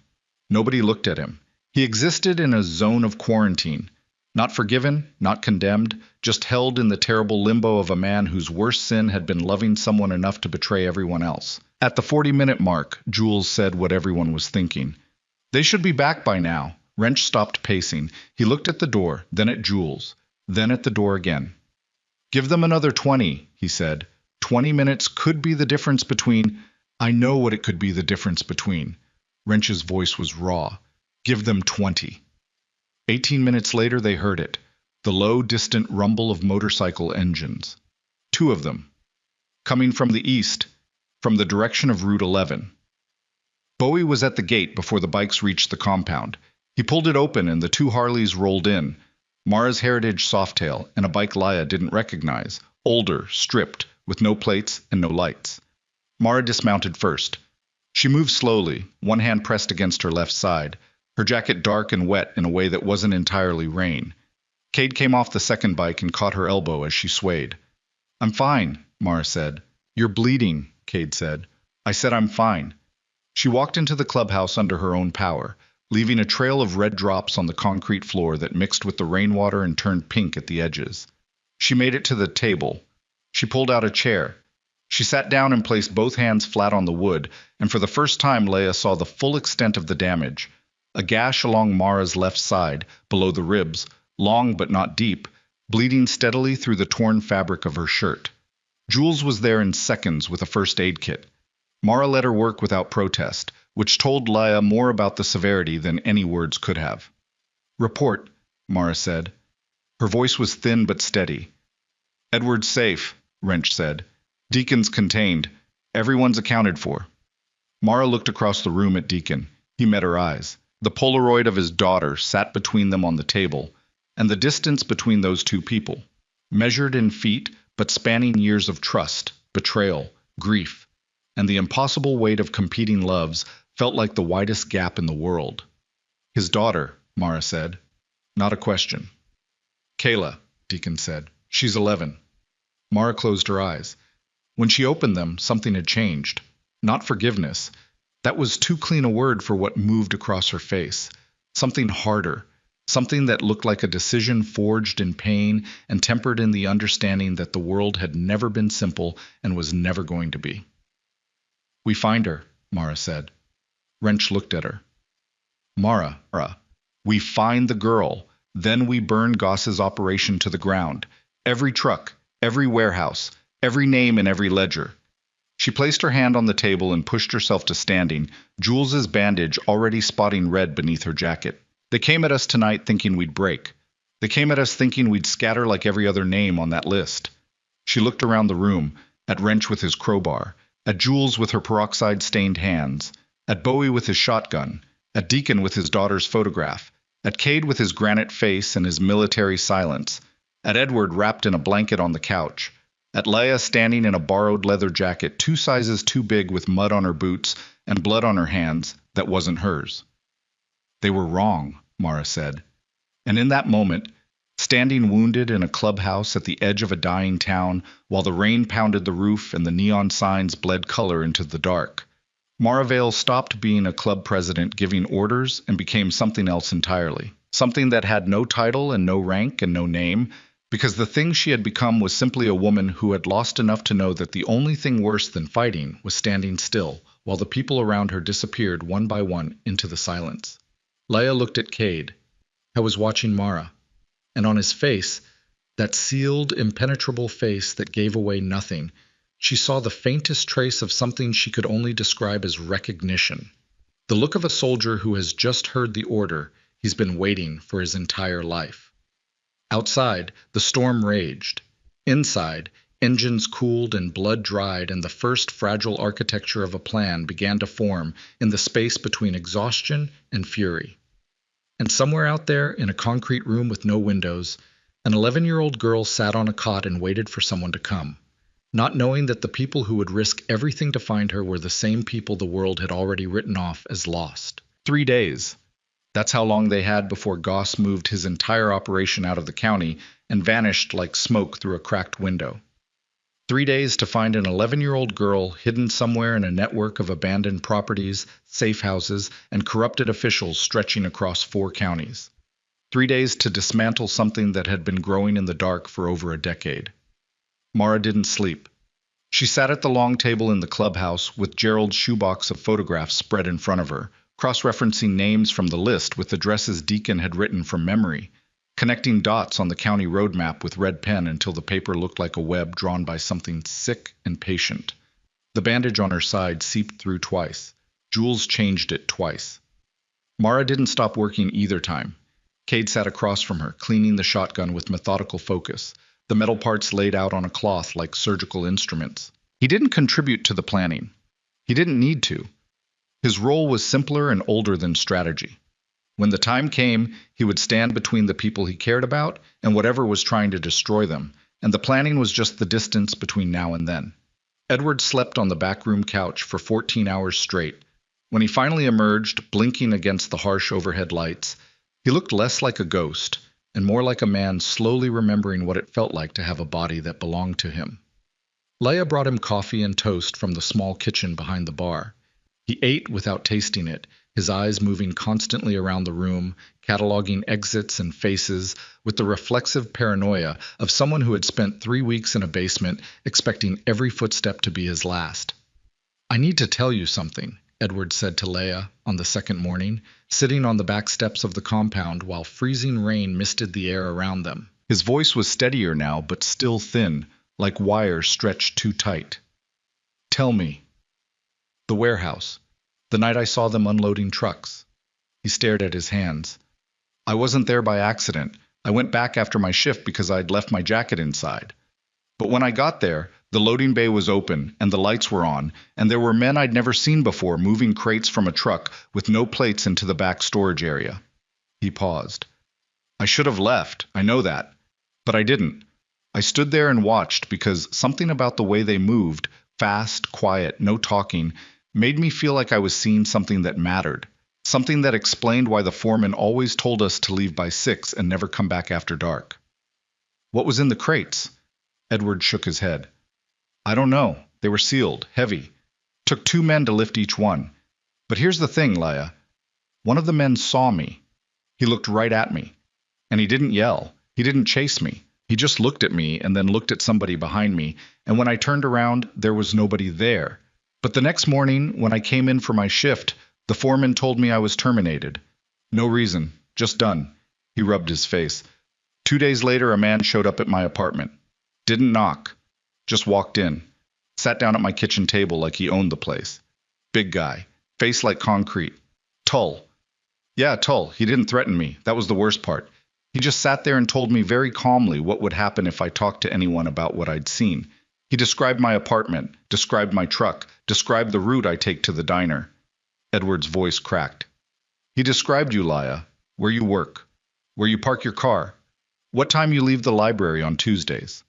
Nobody looked at him. He existed in a zone of quarantine. Not forgiven, not condemned, just held in the terrible limbo of a man whose worst sin had been loving someone enough to betray everyone else. At the 40-minute mark, Jules said what everyone was thinking. They should be back by now. Wrench stopped pacing. He looked at the door, then at Jules, then at the door again. Give them another 20, he said. 20 minutes could be the difference between... I know what it could be the difference between. Wrench's voice was raw. Give them 20. 18 minutes later they heard it. The low, distant rumble of motorcycle engines. 2 of them. Coming from the east, from the direction of Route 11. Bowie was at the gate before the bikes reached the compound. He pulled it open and the 2 Harleys rolled in. Mara's Heritage Softail and a bike Leia didn't recognize, older, stripped, with no plates and no lights. Mara dismounted first. She moved slowly, one hand pressed against her left side, her jacket dark and wet in a way that wasn't entirely rain. Cade came off the second bike and caught her elbow as she swayed. I'm fine, Mara said. You're bleeding, Cade said. I said I'm fine. She walked into the clubhouse under her own power, leaving a trail of red drops on the concrete floor that mixed with the rainwater and turned pink at the edges. She made it to the table. She pulled out a chair. She sat down and placed both hands flat on the wood, and for the first time Leia saw the full extent of the damage. A gash along Mara's left side, below the ribs, long but not deep, bleeding steadily through the torn fabric of her shirt. Jules was there in seconds with a first aid kit. Mara let her work without protest, which told Leia more about the severity than any words could have. Report, Mara said. Her voice was thin but steady. Edward's safe, Wrench said. Deacon's contained. Everyone's accounted for. Mara looked across the room at Deacon. He met her eyes. The Polaroid of his daughter sat between them on the table, and the distance between those two people, measured in feet but spanning years of trust, betrayal, grief, and the impossible weight of competing loves, felt like the widest gap in the world. His daughter, Mara said. Not a question. Kayla, Deacon said. She's 11. Mara closed her eyes. When she opened them, something had changed. Not forgiveness. That was too clean a word for what moved across her face. Something harder. Something that looked like a decision forged in pain and tempered in the understanding that the world had never been simple and was never going to be. We find her, Mara said. Wrench looked at her. Mara, we find the girl. Then we burn Goss's operation to the ground. Every truck, every warehouse, every name in every ledger. She placed her hand on the table and pushed herself to standing, Jules's bandage already spotting red beneath her jacket. They came at us tonight thinking we'd break. They came at us thinking we'd scatter like every other name on that list. She looked around the room, at Wrench with his crowbar, at Jules with her peroxide-stained hands, at Bowie with his shotgun, at Deacon with his daughter's photograph, at Cade with his granite face and his military silence, at Edward wrapped in a blanket on the couch, at Leia standing in a borrowed leather jacket 2 sizes too big with mud on her boots and blood on her hands that wasn't hers. They were wrong, Mara said. And in that moment, standing wounded in a clubhouse at the edge of a dying town while the rain pounded the roof and the neon signs bled color into the dark, Mara Vale stopped being a club president giving orders and became something else entirely. Something that had no title and no rank and no name, because the thing she had become was simply a woman who had lost enough to know that the only thing worse than fighting was standing still while the people around her disappeared one by one into the silence. Leia looked at Cade. I was watching Mara, and on his face, that sealed, impenetrable face that gave away nothing, she saw the faintest trace of something she could only describe as recognition. The look of a soldier who has just heard the order he's been waiting for his entire life. Outside, the storm raged. Inside, engines cooled and blood dried, and the first fragile architecture of a plan began to form in the space between exhaustion and fury. And somewhere out there, in a concrete room with no windows, an 11-year-old girl sat on a cot and waited for someone to come, not knowing that the people who would risk everything to find her were the same people the world had already written off as lost. 3 days. That's how long they had before Goss moved his entire operation out of the county and vanished like smoke through a cracked window. 3 days to find an 11-year-old girl hidden somewhere in a network of abandoned properties, safe houses, and corrupted officials stretching across 4 counties. 3 days to dismantle something that had been growing in the dark for over a decade. Mara didn't sleep. She sat at the long table in the clubhouse with Gerald's shoebox of photographs spread in front of her, cross-referencing names from the list with addresses Deacon had written from memory, connecting dots on the county road map with red pen until the paper looked like a web drawn by something sick and patient. The bandage on her side seeped through twice. Jules changed it twice. Mara didn't stop working either time. Cade sat across from her, cleaning the shotgun with methodical focus, the metal parts laid out on a cloth like surgical instruments. He didn't contribute to the planning. He didn't need to. His role was simpler and older than strategy. When the time came, he would stand between the people he cared about and whatever was trying to destroy them, and the planning was just the distance between now and then. Edward slept on the backroom couch for 14 hours straight. When he finally emerged, blinking against the harsh overhead lights, he looked less like a ghost and more like a man slowly remembering what it felt like to have a body that belonged to him. Leia brought him coffee and toast from the small kitchen behind the bar. He ate without tasting it, his eyes moving constantly around the room, cataloging exits and faces with the reflexive paranoia of someone who had spent 3 weeks in a basement expecting every footstep to be his last. "I need to tell you something," Edward said to Leia on the second morning, sitting on the back steps of the compound while freezing rain misted the air around them. His voice was steadier now, but still thin, like wires stretched too tight. "Tell me." "The warehouse. The night I saw them unloading trucks." He stared at his hands. "I wasn't there by accident. I went back after my shift because I'd left my jacket inside. But when I got there, the loading bay was open, and the lights were on, and there were men I'd never seen before moving crates from a truck with no plates into the back storage area." He paused. "I should have left, I know that. But I didn't. I stood there and watched because something about the way they moved, fast, quiet, no talking, made me feel like I was seeing something that mattered, something that explained why the foreman always told us to leave by 6 and never come back after dark." "What was in the crates?" Edward shook his head. "I don't know. They were sealed, heavy. Took 2 men to lift each one. But here's the thing, Leia. One of the men saw me. He looked right at me. And he didn't yell. He didn't chase me. He just looked at me and then looked at somebody behind me, and when I turned around, there was nobody there. But the next morning, when I came in for my shift, the foreman told me I was terminated. No reason, just done." He rubbed his face. 2 days later, a man showed up at my apartment. Didn't knock. Just walked in. Sat down at my kitchen table like he owned the place. Big guy. Face like concrete. Tull. Yeah, Tull. He didn't threaten me. That was the worst part. He just sat there and told me very calmly what would happen if I talked to anyone about what I'd seen. He described my apartment, described my truck, described the route I take to the diner. Edward's voice cracked. "He described you, Leia, where you work, where you park your car, what time you leave the library on Tuesdays."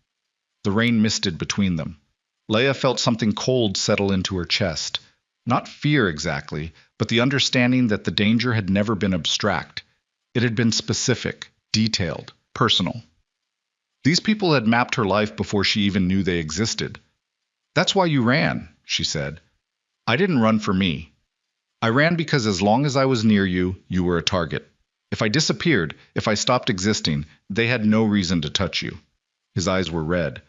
The rain misted between them. Leia felt something cold settle into her chest. Not fear exactly, but the understanding that the danger had never been abstract. It had been specific, detailed, personal. These people had mapped her life before she even knew they existed. "That's why you ran," she said. "I didn't run for me. I ran because as long as I was near you, you were a target. If I disappeared, if I stopped existing, they had no reason to touch you." His eyes were red.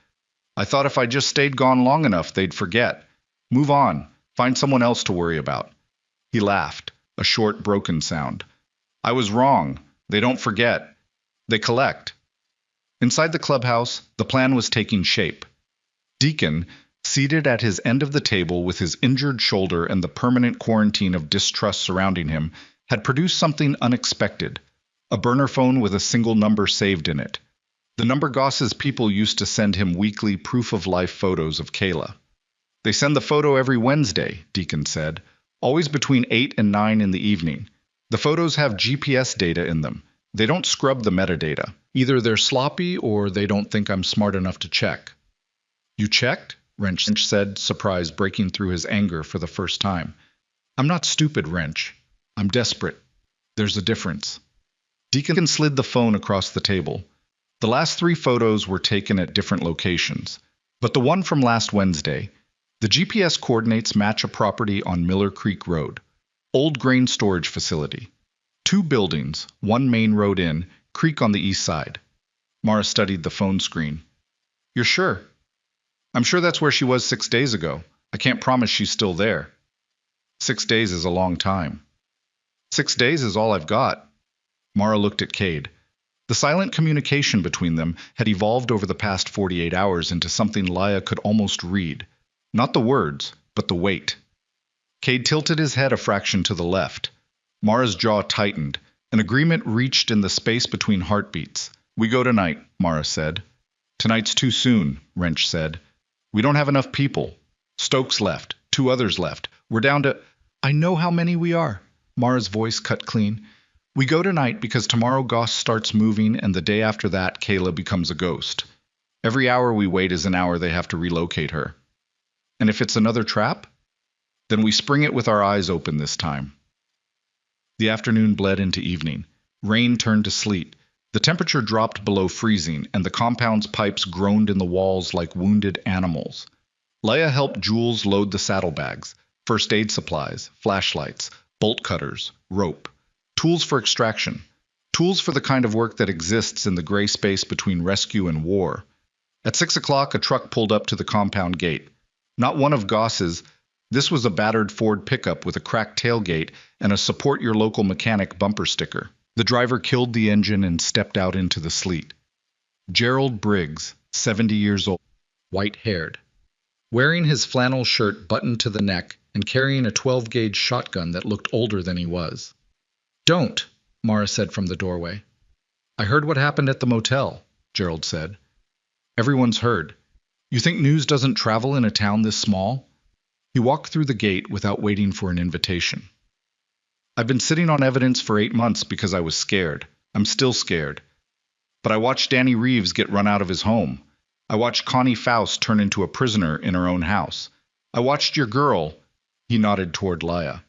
"I thought if I just stayed gone long enough, they'd forget. Move on, find someone else to worry about." He laughed, a short, broken sound. "I was wrong. They don't forget. They collect." Inside the clubhouse, the plan was taking shape. Deacon, seated at his end of the table with his injured shoulder and the permanent quarantine of distrust surrounding him, had produced something unexpected, a burner phone with a single number saved in it. The number Goss's people used to send him weekly proof-of-life photos of Kayla. "They send the photo every Wednesday," Deacon said, "always between 8 and 9 in the evening. The photos have GPS data in them. They don't scrub the metadata. Either they're sloppy or they don't think I'm smart enough to check." "You checked?" Wrench said, surprise breaking through his anger for the first time. "I'm not stupid, Wrench. I'm desperate. There's a difference." Deacon slid the phone across the table. The last 3 photos were taken at different locations, but the one from last Wednesday, the GPS coordinates match a property on Miller Creek Road, old grain storage facility. 2 buildings, 1 main road in, creek on the east side. Mara studied the phone screen. "You're sure?" "I'm sure that's where she was 6 days ago. I can't promise she's still there." 6 days is a long time. 6 days is all I've got. Mara looked at Cade. The silent communication between them had evolved over the past 48 hours into something Leia could almost read. Not the words, but the weight. Cade tilted his head a fraction to the left. Mara's jaw tightened. An agreement reached in the space between heartbeats. "We go tonight," Mara said. "Tonight's too soon," Wrench said. "We don't have enough people. Stokes left. 2 others left. We're down to—" "I know how many we are." Mara's voice cut clean. "We go tonight because tomorrow Goss starts moving and the day after that Kayla becomes a ghost. Every hour we wait is an hour they have to relocate her. And if it's another trap, then we spring it with our eyes open this time." The afternoon bled into evening. Rain turned to sleet. The temperature dropped below freezing, and the compound's pipes groaned in the walls like wounded animals. Leia helped Jules load the saddlebags, first aid supplies, flashlights, bolt cutters, rope, tools for extraction, tools for the kind of work that exists in the gray space between rescue and war. At 6 o'clock, a truck pulled up to the compound gate. Not one of Goss's. This was a battered Ford pickup with a cracked tailgate and a support your local mechanic bumper sticker. The driver killed the engine and stepped out into the sleet. Gerald Briggs, 70 years old, white-haired, wearing his flannel shirt buttoned to the neck and carrying a 12-gauge shotgun that looked older than he was. "Don't," Mara said from the doorway. "I heard what happened at the motel," Gerald said. "Everyone's heard. You think news doesn't travel in a town this small?" He walked through the gate without waiting for an invitation. "I've been sitting on evidence for 8 months because I was scared. I'm still scared. But I watched Danny Reeves get run out of his home. I watched Connie Faust turn into a prisoner in her own house. I watched your girl," he nodded toward Leia,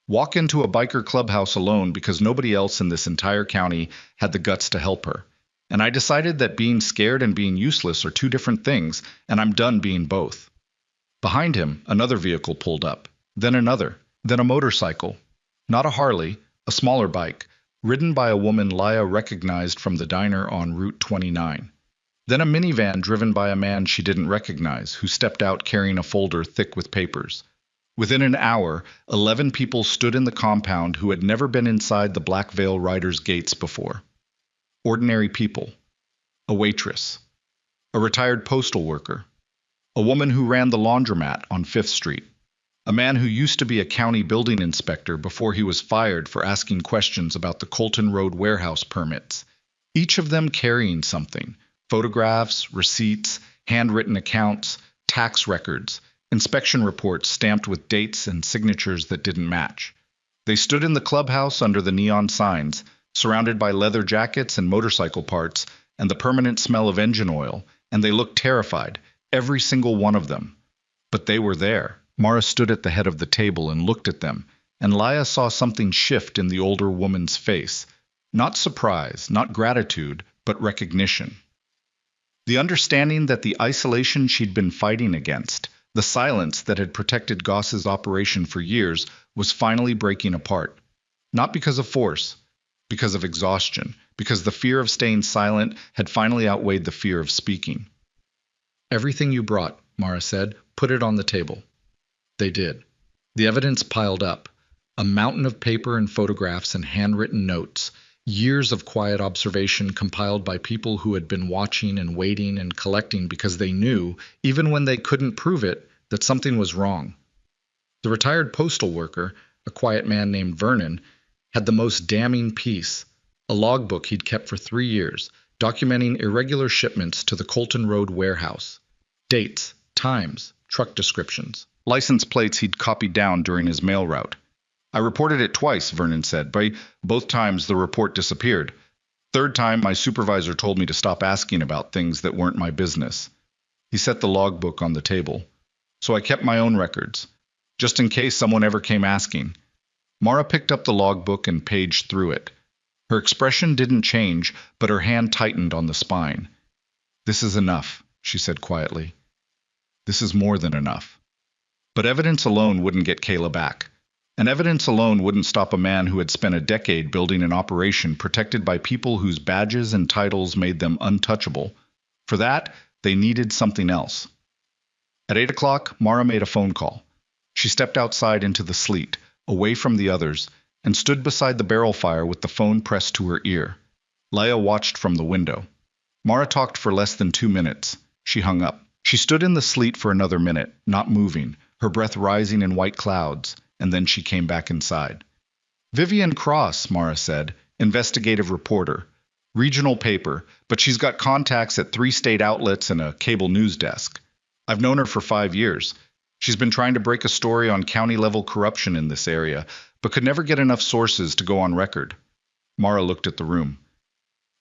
"walk into a biker clubhouse alone because nobody else in this entire county had the guts to help her. And I decided that being scared and being useless are two different things, and I'm done being both." Behind him, another vehicle pulled up, then another, then a motorcycle. Not a Harley, a smaller bike, ridden by a woman Leia recognized from the diner on Route 29. Then a minivan driven by a man she didn't recognize, who stepped out carrying a folder thick with papers. Within an hour, 11 people stood in the compound who had never been inside the Black Veil Riders' gates before. Ordinary people. A waitress. A retired postal worker. A woman who ran the laundromat on 5th Street. A man who used to be a county building inspector before he was fired for asking questions about the Colton Road warehouse permits. Each of them carrying something: photographs, receipts, handwritten accounts, tax records, inspection reports stamped with dates and signatures that didn't match. They stood in the clubhouse under the neon signs, surrounded by leather jackets and motorcycle parts and the permanent smell of engine oil, and they looked terrified, every single one of them. But they were there. Mara stood at the head of the table and looked at them, and Leia saw something shift in the older woman's face. Not surprise, not gratitude, but recognition. The understanding that the isolation she'd been fighting against, the silence that had protected Goss's operation for years, was finally breaking apart. Not because of force, because of exhaustion, because the fear of staying silent had finally outweighed the fear of speaking. "Everything you brought," Mara said. "Put it on the table." They did. The evidence piled up. A mountain of paper and photographs and handwritten notes. Years of quiet observation compiled by people who had been watching and waiting and collecting because they knew, even when they couldn't prove it, that something was wrong. The retired postal worker, a quiet man named Vernon, had the most damning piece, a logbook he'd kept for 3 years, documenting irregular shipments to the Colton Road warehouse. Dates, times, truck descriptions, license plates he'd copied down during his mail route. "I reported it twice," Vernon said. "By both times the report disappeared. Third time, my supervisor told me to stop asking about things that weren't my business." He set the logbook on the table. "So I kept my own records, just in case someone ever came asking." Mara picked up the logbook and paged through it. Her expression didn't change, but her hand tightened on the spine. "This is enough," she said quietly. "This is more than enough." But evidence alone wouldn't get Kayla back. And evidence alone wouldn't stop a man who had spent a decade building an operation protected by people whose badges and titles made them untouchable. For that, they needed something else. At 8 o'clock, Mara made a phone call. She stepped outside into the sleet, away from the others, and stood beside the barrel fire with the phone pressed to her ear. Leia watched from the window. Mara talked for less than 2 minutes. She hung up. She stood in the sleet for another minute, not moving, her breath rising in white clouds, and then she came back inside. "Vivian Cross," Mara said, investigative reporter. Regional paper, but she's got contacts at 3 state outlets and a cable news desk. I've known her for 5 years. She's been trying to break a story on county-level corruption in this area, but could never get enough sources to go on record. Mara looked at the room.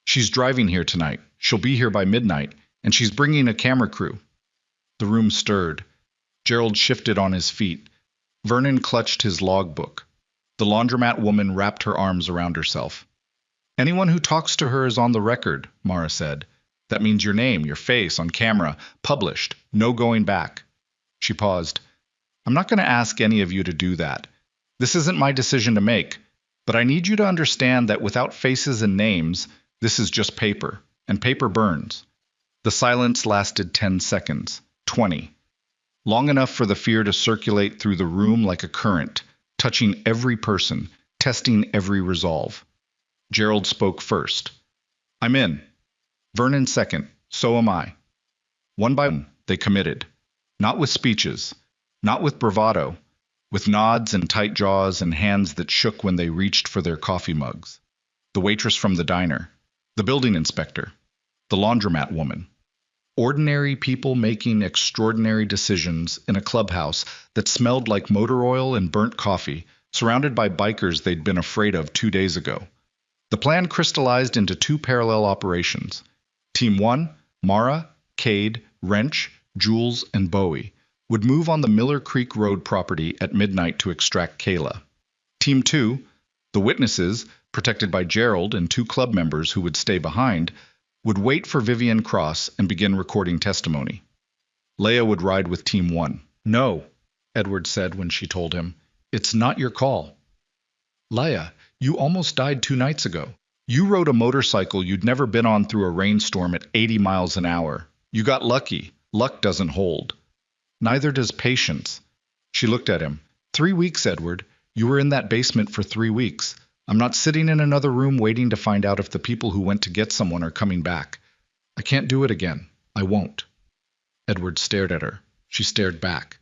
"She's driving here tonight. She'll be here by midnight, and she's bringing a camera crew." The room stirred. Gerald shifted on his feet. Vernon clutched his logbook. The laundromat woman wrapped her arms around herself. "Anyone who talks to her is on the record," Mara said. "That means your name, your face, on camera, published, no going back." She paused. I'm not going to ask any of you to do that. This isn't my decision to make, but I need you to understand that without faces and names, this is just paper, and paper burns. The silence lasted 10 seconds, 20, long enough for the fear to circulate through the room like a current, touching every person, testing every resolve. Gerald spoke first. I'm in. Vernon second. So am I. One by one, they committed. Not with speeches, not with bravado, with nods and tight jaws and hands that shook when they reached for their coffee mugs. The waitress from the diner, the building inspector, the laundromat woman. Ordinary people making extraordinary decisions in a clubhouse that smelled like motor oil and burnt coffee, surrounded by bikers they'd been afraid of 2 days ago. The plan crystallized into two parallel operations. Team 1, Mara, Cade, Wrench, Jules, and Bowie, would move on the Miller Creek Road property at midnight to extract Kayla. Team 2, the witnesses, protected by Gerald and two club members who would stay behind, would wait for Vivian Cross and begin recording testimony. Leia would ride with Team 1. No, Edward said when she told him. It's not your call. Leia, you almost died 2 nights ago. You rode a motorcycle you'd never been on through a rainstorm at 80 miles an hour. You got lucky. Luck doesn't hold. Neither does patience. She looked at him. 3 weeks, Edward. You were in that basement for 3 weeks. I'm not sitting in another room waiting to find out if the people who went to get someone are coming back. I can't do it again. I won't. Edward stared at her. She stared back.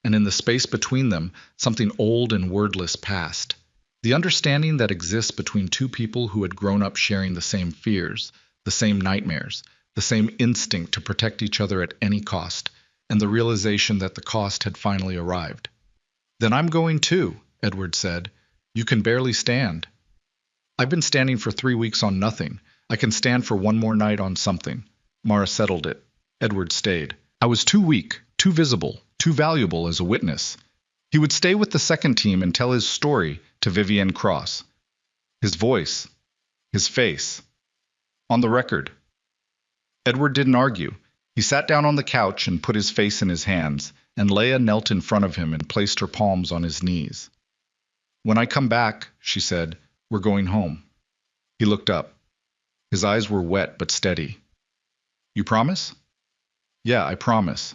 And in the space between them, something old and wordless passed. The understanding that exists between two people who had grown up sharing the same fears, the same nightmares, the same instinct to protect each other at any cost, and the realization that the cost had finally arrived. Then I'm going too, Edward said. You can barely stand. I've been standing for 3 weeks on nothing. I can stand for one more night on something. Mara settled it. Edward stayed. I was too weak, too visible, too valuable as a witness. He would stay with the second team and tell his story to Vivian Cross. His voice. His face. On the record. Edward didn't argue. He sat down on the couch and put his face in his hands, and Leia knelt in front of him and placed her palms on his knees. When I come back, she said, we're going home. He looked up. His eyes were wet but steady. You promise? Yeah, I promise.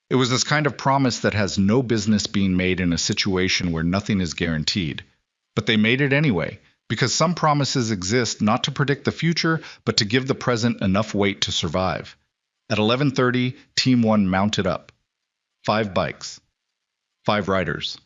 It was this kind of promise that has no business being made in a situation where nothing is guaranteed. But they made it anyway, because some promises exist not to predict the future, but to give the present enough weight to survive. At 11:30, Team 1 mounted up. 5 bikes. 5 riders.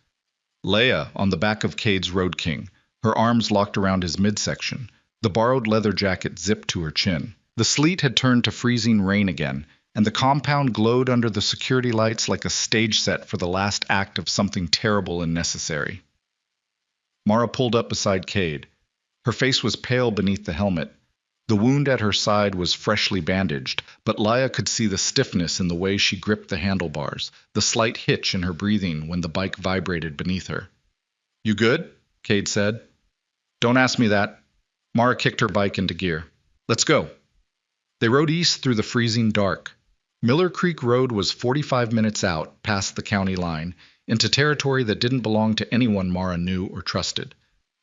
Leia on the back of Cade's Road King, her arms locked around his midsection, the borrowed leather jacket zipped to her chin. The sleet had turned to freezing rain again, and the compound glowed under the security lights like a stage set for the last act of something terrible and necessary. Mara pulled up beside Cade. Her face was pale beneath the helmet. The wound at her side was freshly bandaged, but Leia could see the stiffness in the way she gripped the handlebars, the slight hitch in her breathing when the bike vibrated beneath her. You good? Cade said. Don't ask me that. Mara kicked her bike into gear. Let's go. They rode east through the freezing dark. Miller Creek Road was 45 minutes out, past the county line, into territory that didn't belong to anyone Mara knew or trusted.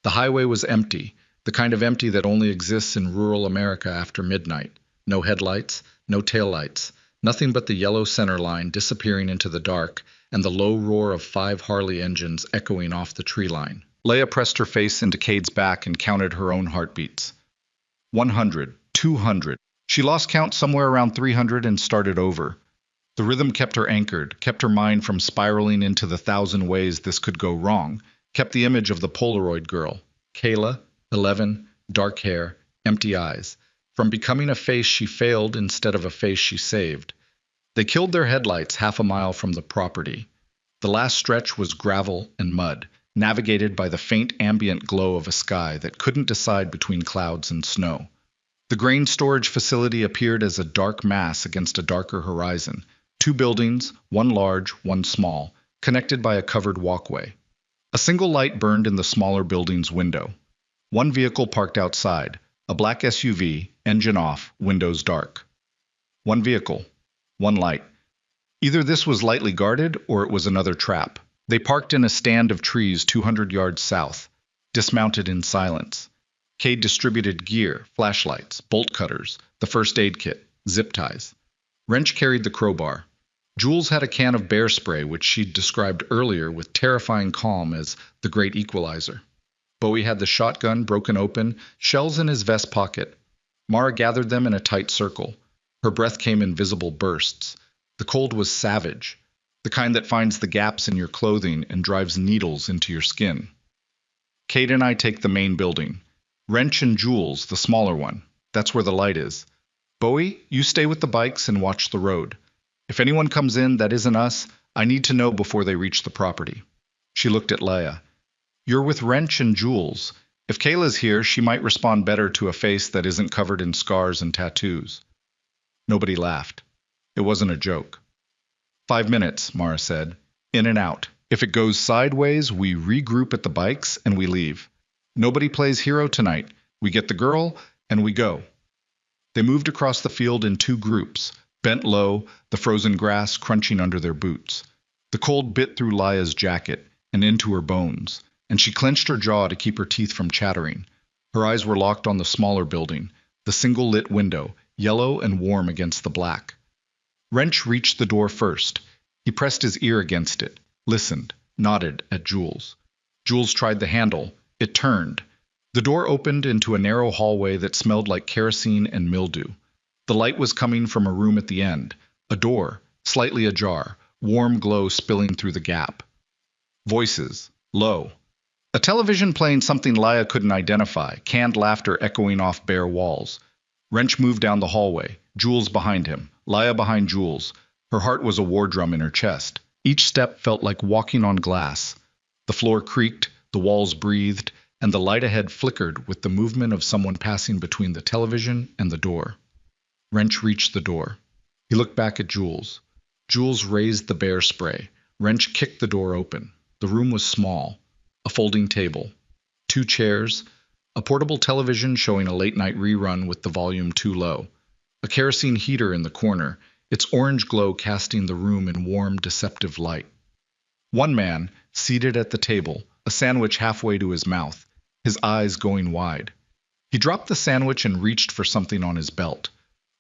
The highway was empty, the kind of empty that only exists in rural America after midnight. No headlights, no taillights, nothing but the yellow center line disappearing into the dark and the low roar of 5 Harley engines echoing off the tree line. Leia pressed her face into Cade's back and counted her own heartbeats. 100, 200. She lost count somewhere around 300 and started over. The rhythm kept her anchored, kept her mind from spiraling into the 1,000 ways this could go wrong, kept the image of the Polaroid girl, Kayla, 11, dark hair, empty eyes, from becoming a face she failed instead of a face she saved. They killed their headlights half a mile from the property. The last stretch was gravel and mud, navigated by the faint ambient glow of a sky that couldn't decide between clouds and snow. The grain storage facility appeared as a dark mass against a darker horizon. 2 buildings, one large, one small, connected by a covered walkway. A single light burned in the smaller building's window. One vehicle parked outside, a black SUV, engine off, windows dark. One vehicle, one light. Either this was lightly guarded or it was another trap. They parked in a stand of trees 200 yards south, dismounted in silence. Cade distributed gear, flashlights, bolt cutters, the first aid kit, zip ties. Wrench carried the crowbar. Jules had a can of bear spray, which she'd described earlier with terrifying calm as the great equalizer. Bowie had the shotgun broken open, shells in his vest pocket. Mara gathered them in a tight circle. Her breath came in visible bursts. The cold was savage, the kind that finds the gaps in your clothing and drives needles into your skin. Cade and I take the main building. Wrench and Jules, the smaller one. That's where the light is. Bowie, you stay with the bikes and watch the road. If anyone comes in that isn't us, I need to know before they reach the property. She looked at Leia. You're with Wrench and Jules. If Kayla's here, she might respond better to a face that isn't covered in scars and tattoos. Nobody laughed. It wasn't a joke. 5 minutes, Mara said. In and out. If it goes sideways, we regroup at the bikes and we leave. Nobody plays hero tonight. We get the girl and we go. They moved across the field in 2 groups, bent low, the frozen grass crunching under their boots. The cold bit through Leia's jacket and into her bones, and she clenched her jaw to keep her teeth from chattering. Her eyes were locked on the smaller building, the single-lit window, yellow and warm against the black. Wrench reached the door first. He pressed his ear against it, listened, nodded at Jules. Jules tried the handle. It turned. The door opened into a narrow hallway that smelled like kerosene and mildew. The light was coming from a room at the end, a door, slightly ajar, warm glow spilling through the gap. Voices, low. A television playing something Leia couldn't identify, canned laughter echoing off bare walls. Wrench moved down the hallway, Jules behind him, Leia behind Jules. Her heart was a war drum in her chest. Each step felt like walking on glass. The floor creaked, the walls breathed, and the light ahead flickered with the movement of someone passing between the television and the door. Wrench reached the door. He looked back at Jules. Jules raised the bear spray. Wrench kicked the door open. The room was small. A folding table. 2 chairs. A portable television showing a late-night rerun with the volume too low. A kerosene heater in the corner, its orange glow casting the room in warm, deceptive light. One man, seated at the table, a sandwich halfway to his mouth, his eyes going wide. He dropped the sandwich and reached for something on his belt.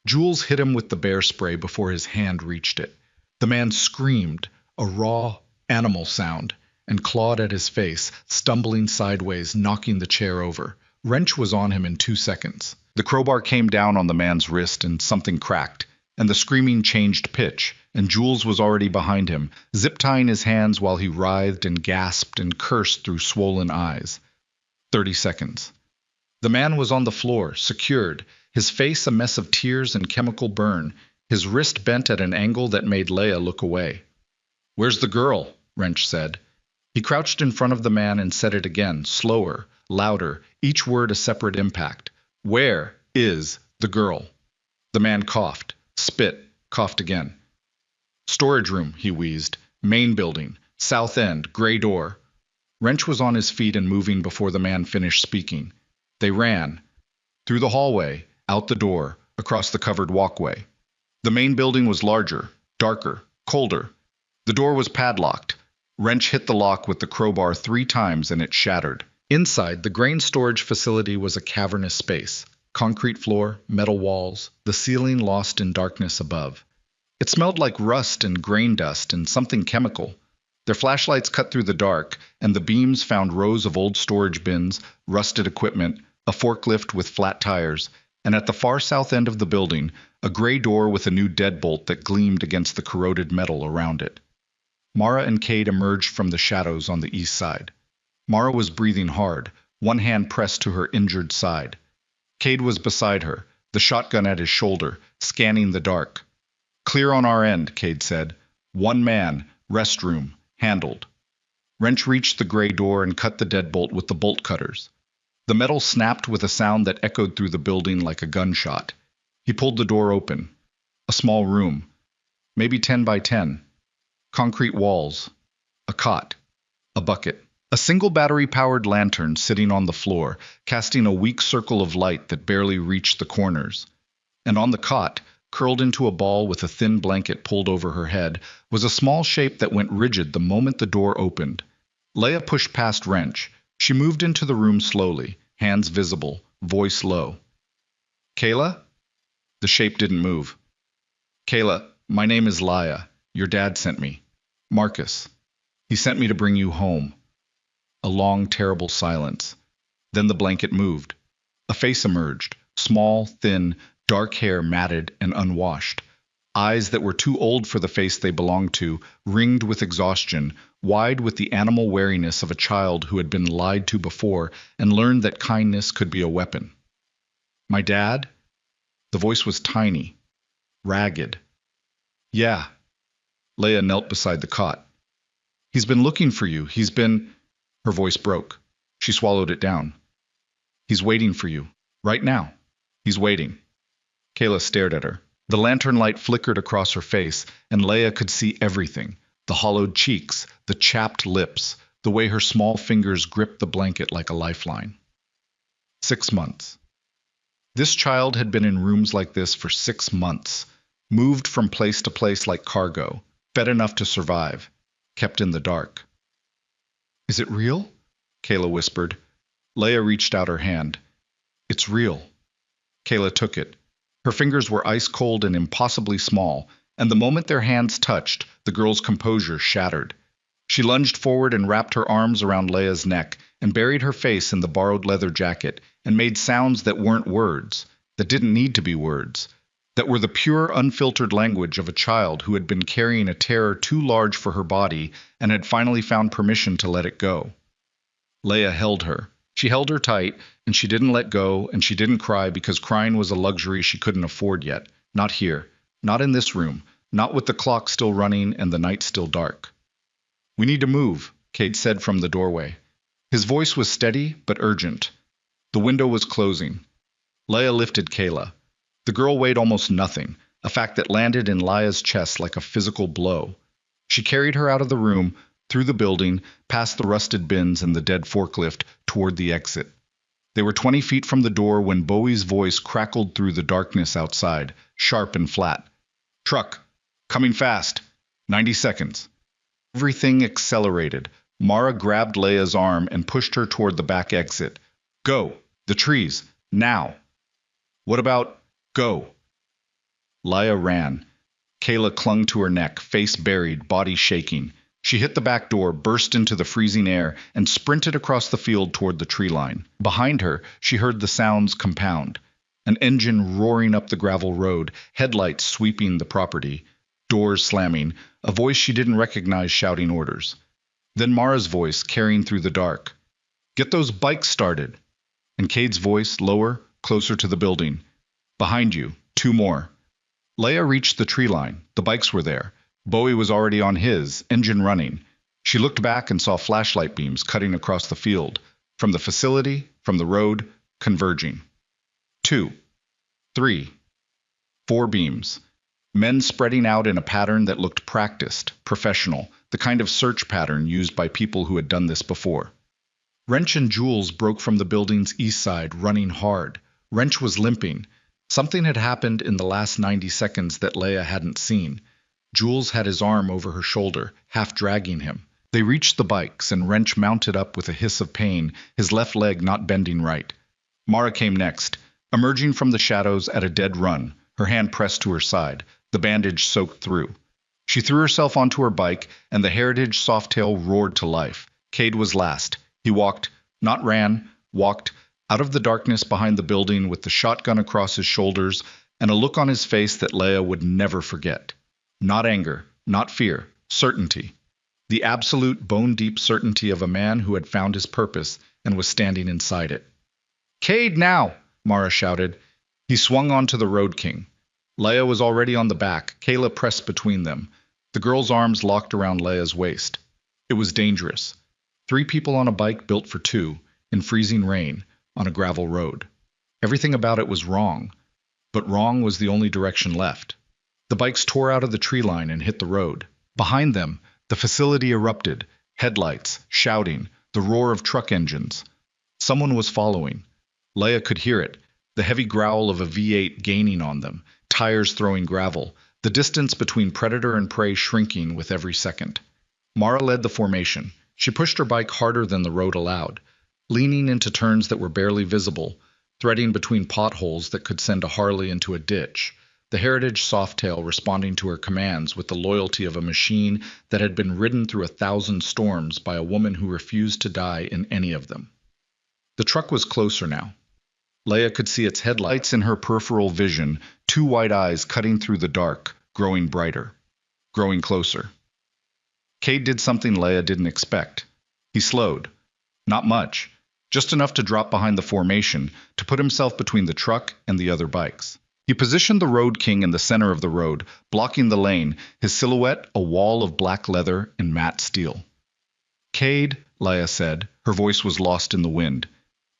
Jules hit him with the bear spray before his hand reached it. The man screamed, a raw, animal sound, and clawed at his face, stumbling sideways, knocking the chair over. Wrench was on him in 2 seconds. The crowbar came down on the man's wrist and something cracked, and the screaming changed pitch, and Jules was already behind him, zip-tying his hands while he writhed and gasped and cursed through swollen eyes. 30 seconds. The man was on the floor, secured, his face a mess of tears and chemical burn, his wrist bent at an angle that made Leia look away. "Where's the girl?" Wrench said. He crouched in front of the man and said it again, slower, louder, each word a separate impact. "Where is the girl?" The man coughed, spit, coughed again. "Storage room," he wheezed. "Main building. South end, gray door." Wrench was on his feet and moving before the man finished speaking. They ran. Through the hallway, out the door, across the covered walkway. The main building was larger, darker, colder. The door was padlocked. Wrench hit the lock with the crowbar 3 times and it shattered. Inside, the grain storage facility was a cavernous space. Concrete floor, metal walls, the ceiling lost in darkness above. It smelled like rust and grain dust and something chemical. Their flashlights cut through the dark, and the beams found rows of old storage bins, rusted equipment, a forklift with flat tires, and at the far south end of the building, a gray door with a new deadbolt that gleamed against the corroded metal around it. Mara and Cade emerged from the shadows on the east side. Mara was breathing hard, one hand pressed to her injured side. Cade was beside her, the shotgun at his shoulder, scanning the dark. "Clear on our end," Cade said. "1 man, restroom, handled." Wrench reached the gray door and cut the deadbolt with the bolt cutters. The metal snapped with a sound that echoed through the building like a gunshot. He pulled the door open. A small room, maybe 10 by 10. Concrete walls. A cot. A bucket. A single battery-powered lantern sitting on the floor, casting a weak circle of light that barely reached the corners. And on the cot, curled into a ball with a thin blanket pulled over her head, was a small shape that went rigid the moment the door opened. Leia pushed past Wrench. She moved into the room slowly, hands visible, voice low. "Kayla?" The shape didn't move. "Kayla, my name is Leia. Your dad sent me. Marcus. He sent me to bring you home." A long, terrible silence. Then the blanket moved. A face emerged, small, thin, dark hair matted and unwashed. Eyes that were too old for the face they belonged to, ringed with exhaustion, wide with the animal wariness of a child who had been lied to before and learned that kindness could be a weapon. "My dad?" The voice was tiny, ragged. "Yeah." Leia knelt beside the cot. "He's been looking for you. He's been—" Her voice broke. She swallowed it down. "He's waiting for you. Right now. He's waiting." Kayla stared at her. The lantern light flickered across her face, and Leia could see everything. The hollowed cheeks, the chapped lips, the way her small fingers gripped the blanket like a lifeline. 6 months. This child had been in rooms like this for 6 months, moved from place to place like cargo, fed enough to survive, kept in the dark. "Is it real?" Kayla whispered. Leia reached out her hand. "It's real." Kayla took it. Her fingers were ice cold and impossibly small, and the moment their hands touched, the girl's composure shattered. She lunged forward and wrapped her arms around Leia's neck and buried her face in the borrowed leather jacket and made sounds that weren't words, that didn't need to be words, that were the pure, unfiltered language of a child who had been carrying a terror too large for her body and had finally found permission to let it go. Leia held her. She held her tight, and she didn't let go, and she didn't cry because crying was a luxury she couldn't afford yet. Not here. Not in this room. Not with the clock still running and the night still dark. "We need to move," Cade said from the doorway. His voice was steady but urgent. The window was closing. Leia lifted Kayla. The girl weighed almost nothing, a fact that landed in Leia's chest like a physical blow. She carried her out of the room, through the building, past the rusted bins and the dead forklift, toward the exit. They were 20 feet from the door when Bowie's voice crackled through the darkness outside, sharp and flat. "Truck! Coming fast! 90 seconds!" Everything accelerated. Mara grabbed Leia's arm and pushed her toward the back exit. "Go! The trees! Now!" "What about— Go!" Leia ran. Kayla clung to her neck, face buried, body shaking. She hit the back door, burst into the freezing air, and sprinted across the field toward the tree line. Behind her, she heard the sounds compound. An engine roaring up the gravel road, headlights sweeping the property, doors slamming, a voice she didn't recognize shouting orders. Then Mara's voice, carrying through the dark. "Get those bikes started!" And Cade's voice, lower, closer to the building. "Behind you, 2 more." Leia reached the tree line. The bikes were there. Bowie was already on his, engine running. She looked back and saw flashlight beams cutting across the field, from the facility, from the road, converging. 2, 3, 4 beams. Men spreading out in a pattern that looked practiced, professional, the kind of search pattern used by people who had done this before. Wrench and Jules broke from the building's east side, running hard. Wrench was limping. Something had happened in the last 90 seconds that Leia hadn't seen. Jules had his arm over her shoulder, half dragging him. They reached the bikes, and Wrench mounted up with a hiss of pain, his left leg not bending right. Mara came next, emerging from the shadows at a dead run, her hand pressed to her side, the bandage soaked through. She threw herself onto her bike, and the Heritage Softail roared to life. Cade was last. He walked, not ran, walked, out of the darkness behind the building with the shotgun across his shoulders and a look on his face that Leia would never forget. Not anger, not fear, certainty. The absolute bone-deep certainty of a man who had found his purpose and was standing inside it. "Cade, now!" Mara shouted. He swung onto the Road King. Leia was already on the back. Kayla pressed between them. The girl's arms locked around Leia's waist. It was dangerous. 3 people on a bike built for 2, in freezing rain, on a gravel road. Everything about it was wrong, but wrong was the only direction left. The bikes tore out of the tree line and hit the road. Behind them, the facility erupted, headlights, shouting, the roar of truck engines. Someone was following. Leia could hear it, the heavy growl of a V8 gaining on them, tires throwing gravel, the distance between predator and prey shrinking with every second. Mara led the formation. She pushed her bike harder than the road allowed, leaning into turns that were barely visible, threading between potholes that could send a Harley into a ditch, the Heritage Softail responding to her commands with the loyalty of a machine that had been ridden through 1,000 storms by a woman who refused to die in any of them. The truck was closer now. Leia could see its headlights in her peripheral vision, two white eyes cutting through the dark, growing brighter, growing closer. Cade did something Leia didn't expect. He slowed. Not much, just enough to drop behind the formation, to put himself between the truck and the other bikes. He positioned the Road King in the center of the road, blocking the lane, his silhouette a wall of black leather and matte steel. "Cade," Leia said. Her voice was lost in the wind.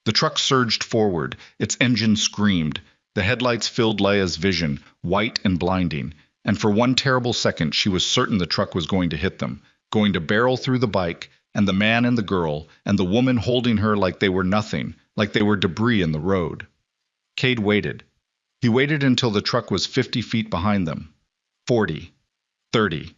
The truck surged forward. Its engine screamed. The headlights filled Leia's vision, white and blinding, and for one terrible second she was certain the truck was going to hit them, going to barrel through the bike, and the man and the girl, and the woman holding her like they were nothing, like they were debris in the road. Cade waited. He waited until the truck was 50 feet behind them. 40. 30.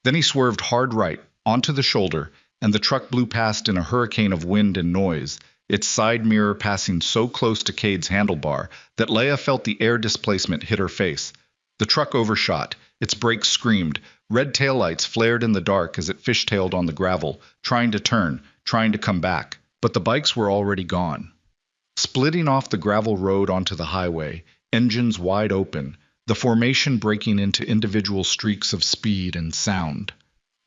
Then he swerved hard right, onto the shoulder, and the truck blew past in a hurricane of wind and noise, its side mirror passing so close to Cade's handlebar that Leia felt the air displacement hit her face. The truck overshot. Its brakes screamed. Red taillights flared in the dark as it fishtailed on the gravel, trying to turn, trying to come back. But the bikes were already gone. Splitting off the gravel road onto the highway, engines wide open, the formation breaking into individual streaks of speed and sound.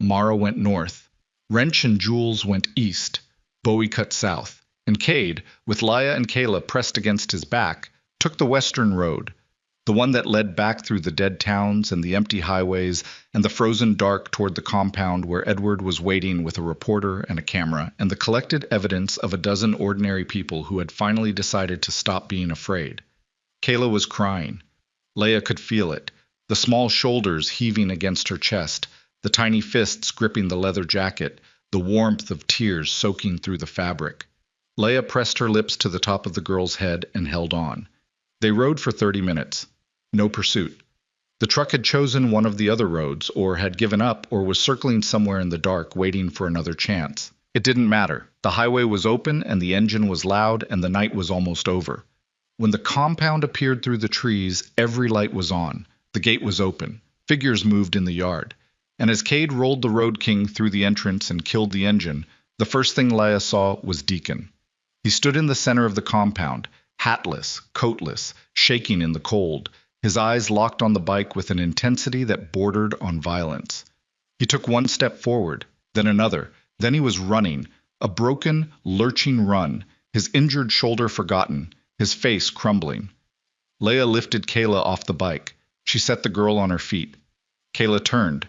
Mara went north. Wrench and Jules went east. Bowie cut south. And Cade, with Leia and Kayla pressed against his back, took the western road, the one that led back through the dead towns and the empty highways and the frozen dark toward the compound where Edward was waiting with a reporter and a camera and the collected evidence of a dozen ordinary people who had finally decided to stop being afraid. Kayla was crying. Leia could feel it, the small shoulders heaving against her chest, the tiny fists gripping the leather jacket, the warmth of tears soaking through the fabric. Leia pressed her lips to the top of the girl's head and held on. They rode for 30 minutes. No pursuit. The truck had chosen one of the other roads, or had given up, or was circling somewhere in the dark, waiting for another chance. It didn't matter. The highway was open, and the engine was loud, and the night was almost over. When the compound appeared through the trees, every light was on. The gate was open. Figures moved in the yard. And as Cade rolled the Road King through the entrance and killed the engine, the first thing Leia saw was Deacon. He stood in the center of the compound, hatless, coatless, shaking in the cold, his eyes locked on the bike with an intensity that bordered on violence. He took one step forward, then another, then he was running, a broken, lurching run, his injured shoulder forgotten, his face crumbling. Leia lifted Kayla off the bike. She set the girl on her feet. Kayla turned.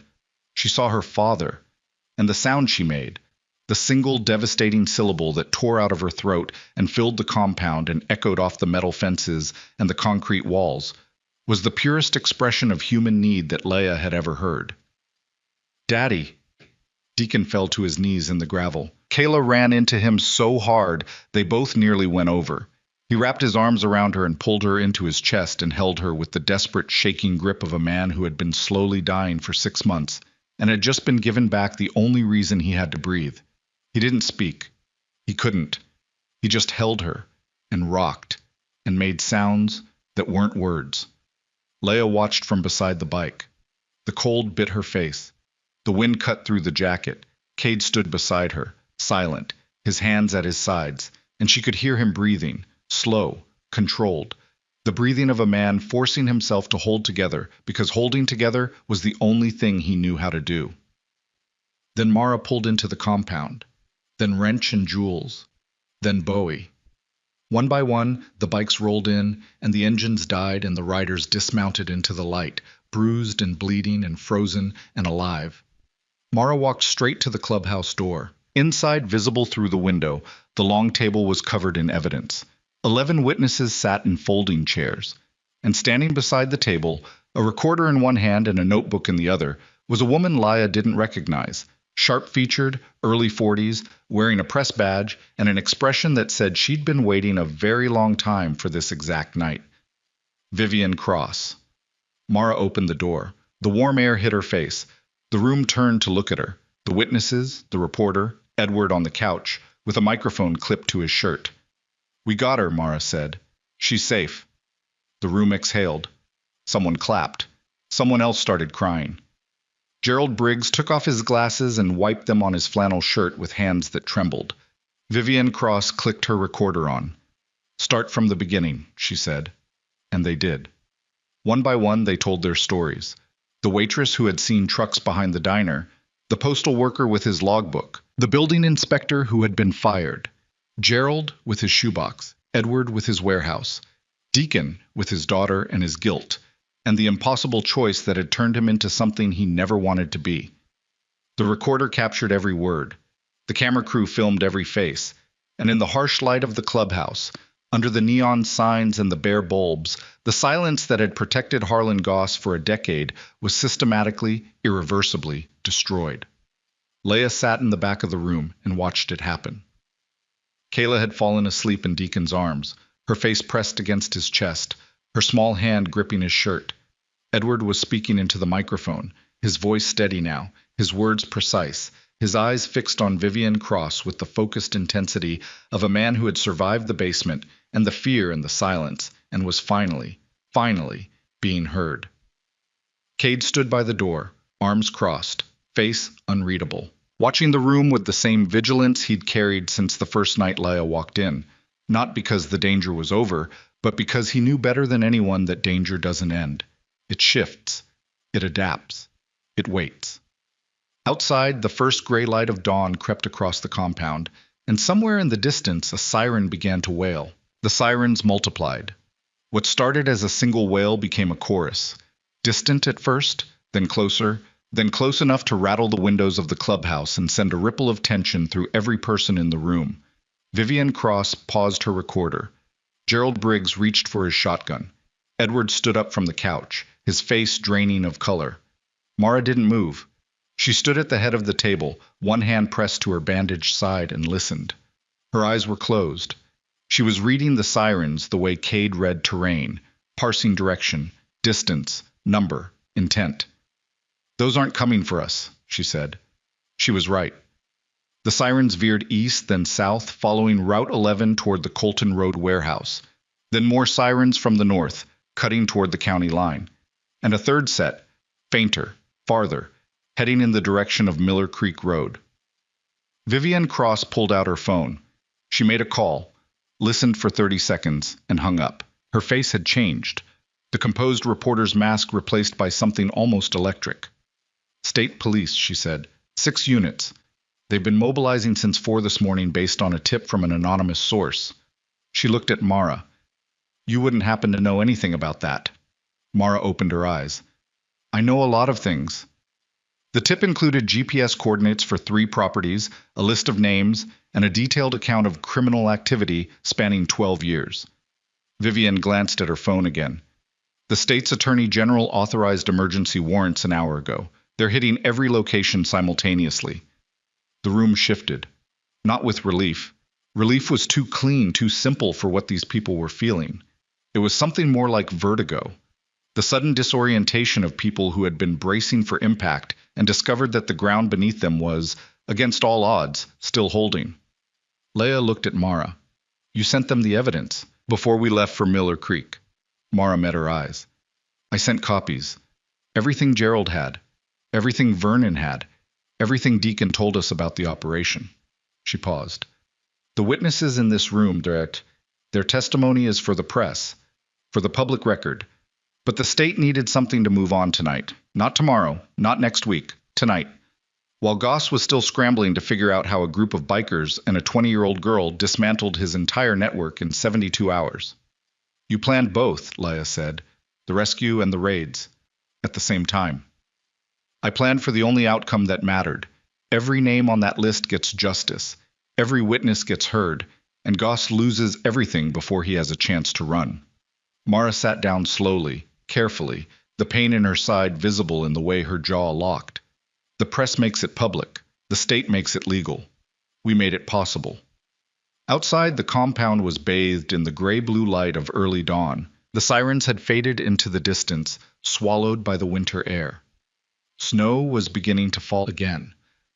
She saw her father, and the sound she made, the single devastating syllable that tore out of her throat and filled the compound and echoed off the metal fences and the concrete walls, was the purest expression of human need that Leia had ever heard. "Daddy!" Deacon fell to his knees in the gravel. Kayla ran into him so hard they both nearly went over. He wrapped his arms around her and pulled her into his chest and held her with the desperate, shaking grip of a man who had been slowly dying for 6 months and had just been given back the only reason he had to breathe. He didn't speak. He couldn't. He just held her and rocked and made sounds that weren't words. Leia watched from beside the bike. The cold bit her face. The wind cut through the jacket. Cade stood beside her, silent, his hands at his sides, and she could hear him breathing, slow, controlled, the breathing of a man forcing himself to hold together because holding together was the only thing he knew how to do. Then Mara pulled into the compound. Then Wrench and Jules, then Bowie. One by one, the bikes rolled in, and the engines died, and the riders dismounted into the light, bruised and bleeding and frozen and alive. Mara walked straight to the clubhouse door. Inside, visible through the window, the long table was covered in evidence. 11 witnesses sat in folding chairs, and standing beside the table, a recorder in one hand and a notebook in the other, was a woman Leia didn't recognize. Sharp-featured, early 40s, wearing a press badge and an expression that said she'd been waiting a very long time for this exact night. Vivian Cross. Mara opened the door. The warm air hit her face. The room turned to look at her. The witnesses, the reporter, Edward on the couch, with a microphone clipped to his shirt. "We got her," Mara said. "She's safe." The room exhaled. Someone clapped. Someone else started crying. Gerald Briggs took off his glasses and wiped them on his flannel shirt with hands that trembled. Vivienne Cross clicked her recorder on. "Start from the beginning," she said. And they did. One by one, they told their stories. The waitress who had seen trucks behind the diner, the postal worker with his logbook, the building inspector who had been fired, Gerald with his shoebox, Edward with his warehouse, Deacon with his daughter and his guilt, and the impossible choice that had turned him into something he never wanted to be. The recorder captured every word. The camera crew filmed every face. And in the harsh light of the clubhouse, under the neon signs and the bare bulbs, the silence that had protected Harlan Goss for a decade was systematically, irreversibly destroyed. Leah sat in the back of the room and watched it happen. Kayla had fallen asleep in Deacon's arms, her face pressed against his chest, her small hand gripping his shirt. Edward was speaking into the microphone, his voice steady now, his words precise, his eyes fixed on Vivienne Cross with the focused intensity of a man who had survived the basement and the fear and the silence, and was finally being heard. Cade stood by the door, arms crossed, face unreadable, watching the room with the same vigilance he'd carried since the first night Leah walked in, not because the danger was over, but because he knew better than anyone that danger doesn't end. It shifts, it adapts, it waits. Outside, the first gray light of dawn crept across the compound, and somewhere in the distance a siren began to wail. The sirens multiplied. What started as a single wail became a chorus, distant at first, then closer, then close enough to rattle the windows of the clubhouse and send a ripple of tension through every person in the room. Vivienne Cross paused her recorder. Gerald Briggs reached for his shotgun. Edward stood up from the couch, his face draining of color. Mara didn't move. She stood at the head of the table, one hand pressed to her bandaged side, and listened. Her eyes were closed. She was reading the sirens the way Cade read terrain, parsing direction, distance, number, intent. "Those aren't coming for us," she said. She was right. The sirens veered east, then south, following Route 11 toward the Colton Road warehouse. Then more sirens from the north, cutting toward the county line. And a third set, fainter, farther, heading in the direction of Miller Creek Road. Vivienne Cross pulled out her phone. She made a call, listened for 30 seconds, and hung up. Her face had changed, the composed reporter's mask replaced by something almost electric. "State Police," she said. 6 units. They've been mobilizing since 4 this morning based on a tip from an anonymous source." She looked at Mara. "You wouldn't happen to know anything about that?" Mara opened her eyes. "I know a lot of things." The tip included GPS coordinates for 3 properties, a list of names, and a detailed account of criminal activity spanning 12 years. Vivienne glanced at her phone again. "The state's attorney general authorized emergency warrants an hour ago. They're hitting every location simultaneously." The room shifted. Not with relief. Relief was too clean, too simple for what these people were feeling. It was something more like vertigo. The sudden disorientation of people who had been bracing for impact and discovered that the ground beneath them was, against all odds, still holding. Leah looked at Mara. "You sent them the evidence before we left for Miller Creek." Mara met her eyes. "I sent copies. Everything Gerald had. Everything Vernon had. Everything Deacon told us about the operation." She paused. "The witnesses in this room, their testimony is for the press, for the public record. But the state needed something to move on tonight. Not tomorrow, not next week, tonight. While Goss was still scrambling to figure out how a group of bikers and a 20-year-old girl dismantled his entire network in 72 hours. You planned both," Leah said, "the rescue and the raids, at the same time. I planned for the only outcome that mattered. Every name on that list gets justice. Every witness gets heard, and Goss loses everything before he has a chance to run." Mara sat down slowly, carefully, the pain in her side visible in the way her jaw locked. "The press makes it public. The state makes it legal. We made it possible." Outside, the compound was bathed in the gray-blue light of early dawn. The sirens had faded into the distance, swallowed by the winter air. Snow was beginning to fall again,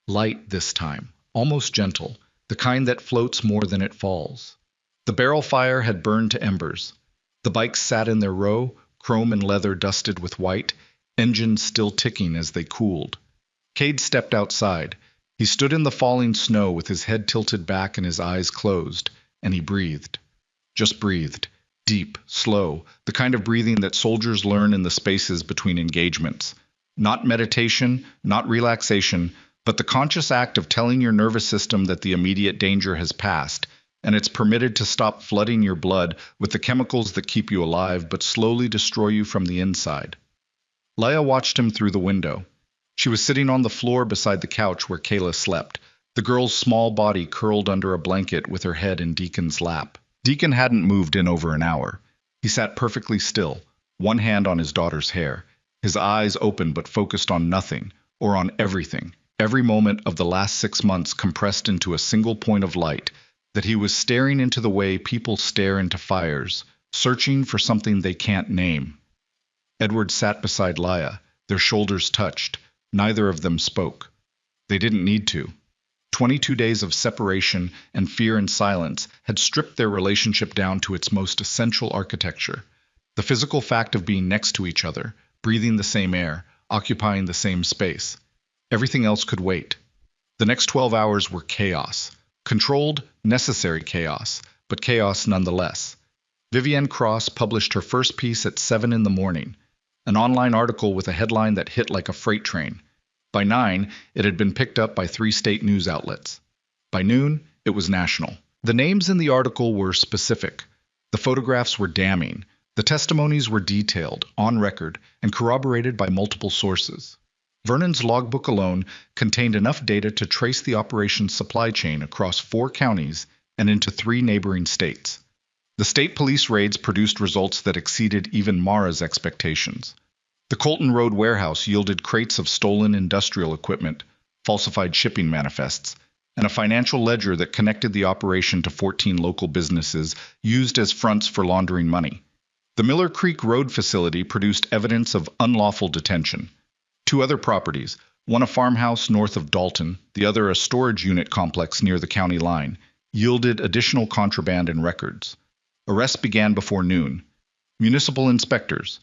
light this time, almost gentle, the kind that floats more than it falls. The barrel fire had burned to embers. The bikes sat in their row, chrome and leather dusted with white, engines still ticking as they cooled. Cade stepped outside. He stood in the falling snow with his head tilted back and his eyes closed, and he breathed. Just breathed. Deep, slow, the kind of breathing that soldiers learn in the spaces between engagements. Not meditation, not relaxation, but the conscious act of telling your nervous system that the immediate danger has passed, and it's permitted to stop flooding your blood with the chemicals that keep you alive but slowly destroy you from the inside. Leia watched him through the window. She was sitting on the floor beside the couch where Kayla slept, the girl's small body curled under a blanket with her head in Deacon's lap. Deacon hadn't moved in over an hour. He sat perfectly still, one hand on his daughter's hair, his eyes open but focused on nothing, or on everything, every moment of the last 6 months compressed into a single point of light, that he was staring into the way people stare into fires, searching for something they can't name. Edward sat beside Leia, their shoulders touched. Neither of them spoke. They didn't need to. 22 days of separation and fear and silence had stripped their relationship down to its most essential architecture. The physical fact of being next to each other, breathing the same air, occupying the same space. Everything else could wait. The next 12 hours were chaos. Controlled, necessary chaos, but chaos nonetheless. Vivienne Cross published her first piece at 7 in the morning. An online article with a headline that hit like a freight train. By 9, it had been picked up by 3 state news outlets. By noon, it was national. The names in the article were specific. The photographs were damning. The testimonies were detailed, on record, and corroborated by multiple sources. Vernon's logbook alone contained enough data to trace the operation's supply chain across 4 counties and into 3 neighboring states. The state police raids produced results that exceeded even Mara's expectations. The Colton Road warehouse yielded crates of stolen industrial equipment, falsified shipping manifests, and a financial ledger that connected the operation to 14 local businesses used as fronts for laundering money. The Miller Creek Road facility produced evidence of unlawful detention. 2 other properties, one a farmhouse north of Dalton, the other a storage unit complex near the county line, yielded additional contraband and records. Arrests began before noon. Municipal inspectors,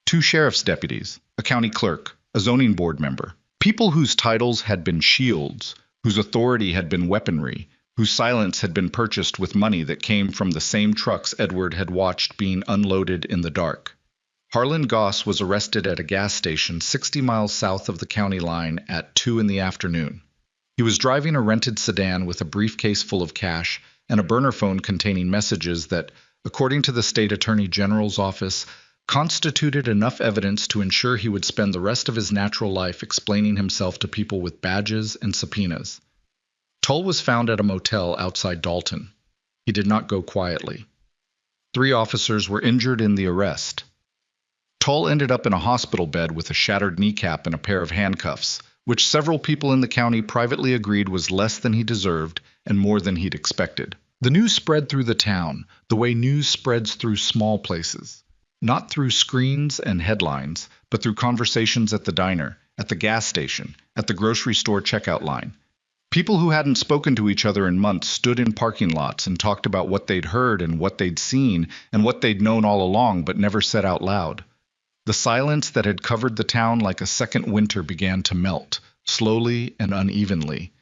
2 sheriff's deputies, a county clerk, a zoning board member, people whose titles had been shields, whose authority had been weaponry, whose silence had been purchased with money that came from the same trucks Edward had watched being unloaded in the dark. Harlan Goss was arrested at a gas station 60 miles south of the county line at 2 in the afternoon. He was driving a rented sedan with a briefcase full of cash and a burner phone containing messages that, according to the state attorney general's office, constituted enough evidence to ensure he would spend the rest of his natural life explaining himself to people with badges and subpoenas. Tull was found at a motel outside Dalton. He did not go quietly. 3 officers were injured in the arrest. Tull ended up in a hospital bed with a shattered kneecap and a pair of handcuffs, which several people in the county privately agreed was less than he deserved and more than he'd expected. The news spread through the town, the way news spreads through small places. Not through screens and headlines, but through conversations at the diner, at the gas station, at the grocery store checkout line. People who hadn't spoken to each other in months stood in parking lots and talked about what they'd heard and what they'd seen and what they'd known all along but never said out loud. The silence that had covered the town like a second winter began to melt, slowly and unevenly,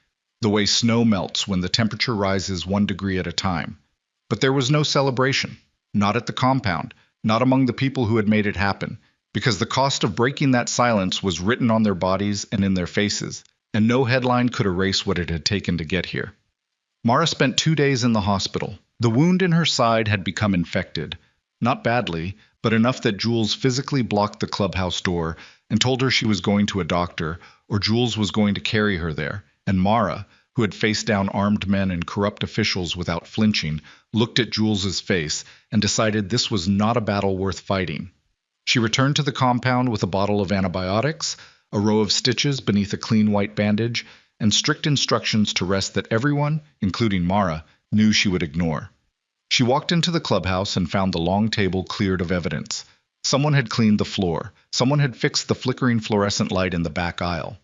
the way snow melts when the temperature rises 1 degree at a time. But there was no celebration, not at the compound, not among the people who had made it happen, because the cost of breaking that silence was written on their bodies and in their faces, and no headline could erase what it had taken to get here. Mara spent 2 days in the hospital. The wound in her side had become infected, not badly, but enough that Jules physically blocked the clubhouse door and told her she was going to a doctor, or Jules was going to carry her there, and Mara, who had faced down armed men and corrupt officials without flinching, looked at Jules's face and decided this was not a battle worth fighting. She returned to the compound with a bottle of antibiotics, a row of stitches beneath a clean white bandage, and strict instructions to rest that everyone, including Mara, knew she would ignore. She walked into the clubhouse and found the long table cleared of evidence. Someone had cleaned the floor. Someone had fixed the flickering fluorescent light in the back aisle.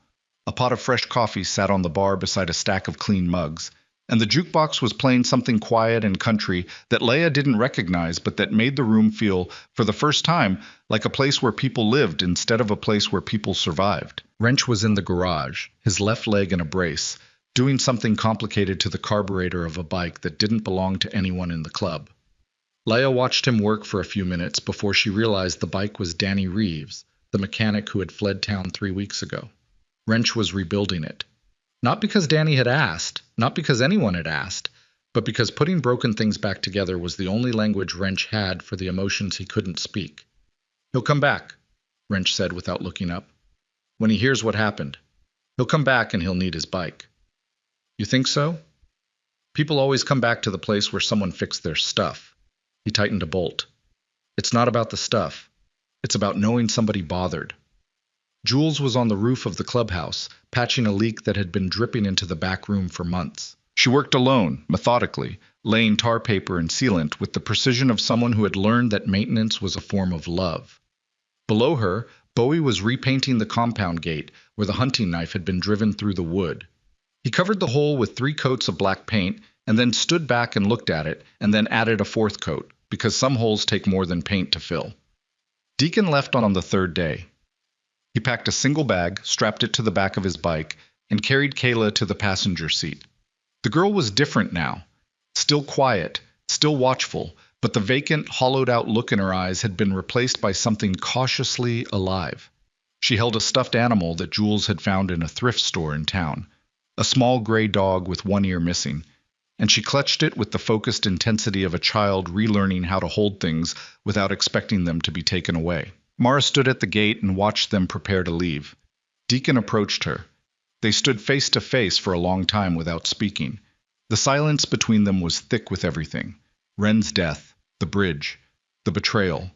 A pot of fresh coffee sat on the bar beside a stack of clean mugs, and the jukebox was playing something quiet and country that Leia didn't recognize but that made the room feel, for the first time, like a place where people lived instead of a place where people survived. Wrench was in the garage, his left leg in a brace, doing something complicated to the carburetor of a bike that didn't belong to anyone in the club. Leia watched him work for a few minutes before she realized the bike was Danny Reeves, the mechanic who had fled town 3 weeks ago. Wrench was rebuilding it. Not because Danny had asked, not because anyone had asked, but because putting broken things back together was the only language Wrench had for the emotions he couldn't speak. "He'll come back," Wrench said without looking up. "When he hears what happened. He'll come back and he'll need his bike." "You think so?" "People always come back to the place where someone fixed their stuff." He tightened a bolt. "It's not about the stuff. It's about knowing somebody bothered." Jules was on the roof of the clubhouse, patching a leak that had been dripping into the back room for months. She worked alone, methodically, laying tar paper and sealant with the precision of someone who had learned that maintenance was a form of love. Below her, Bowie was repainting the compound gate where the hunting knife had been driven through the wood. He covered the hole with 3 coats of black paint and then stood back and looked at it and then added a 4th coat, because some holes take more than paint to fill. Deacon left on the 3rd day. He packed a single bag, strapped it to the back of his bike, and carried Kayla to the passenger seat. The girl was different now. Still quiet, still watchful, but the vacant, hollowed-out look in her eyes had been replaced by something cautiously alive. She held a stuffed animal that Jules had found in a thrift store in town, a small gray dog with one ear missing, and she clutched it with the focused intensity of a child relearning how to hold things without expecting them to be taken away. Mara stood at the gate and watched them prepare to leave. Deacon approached her. They stood face to face for a long time without speaking. The silence between them was thick with everything. Wren's death, the bridge, the betrayal,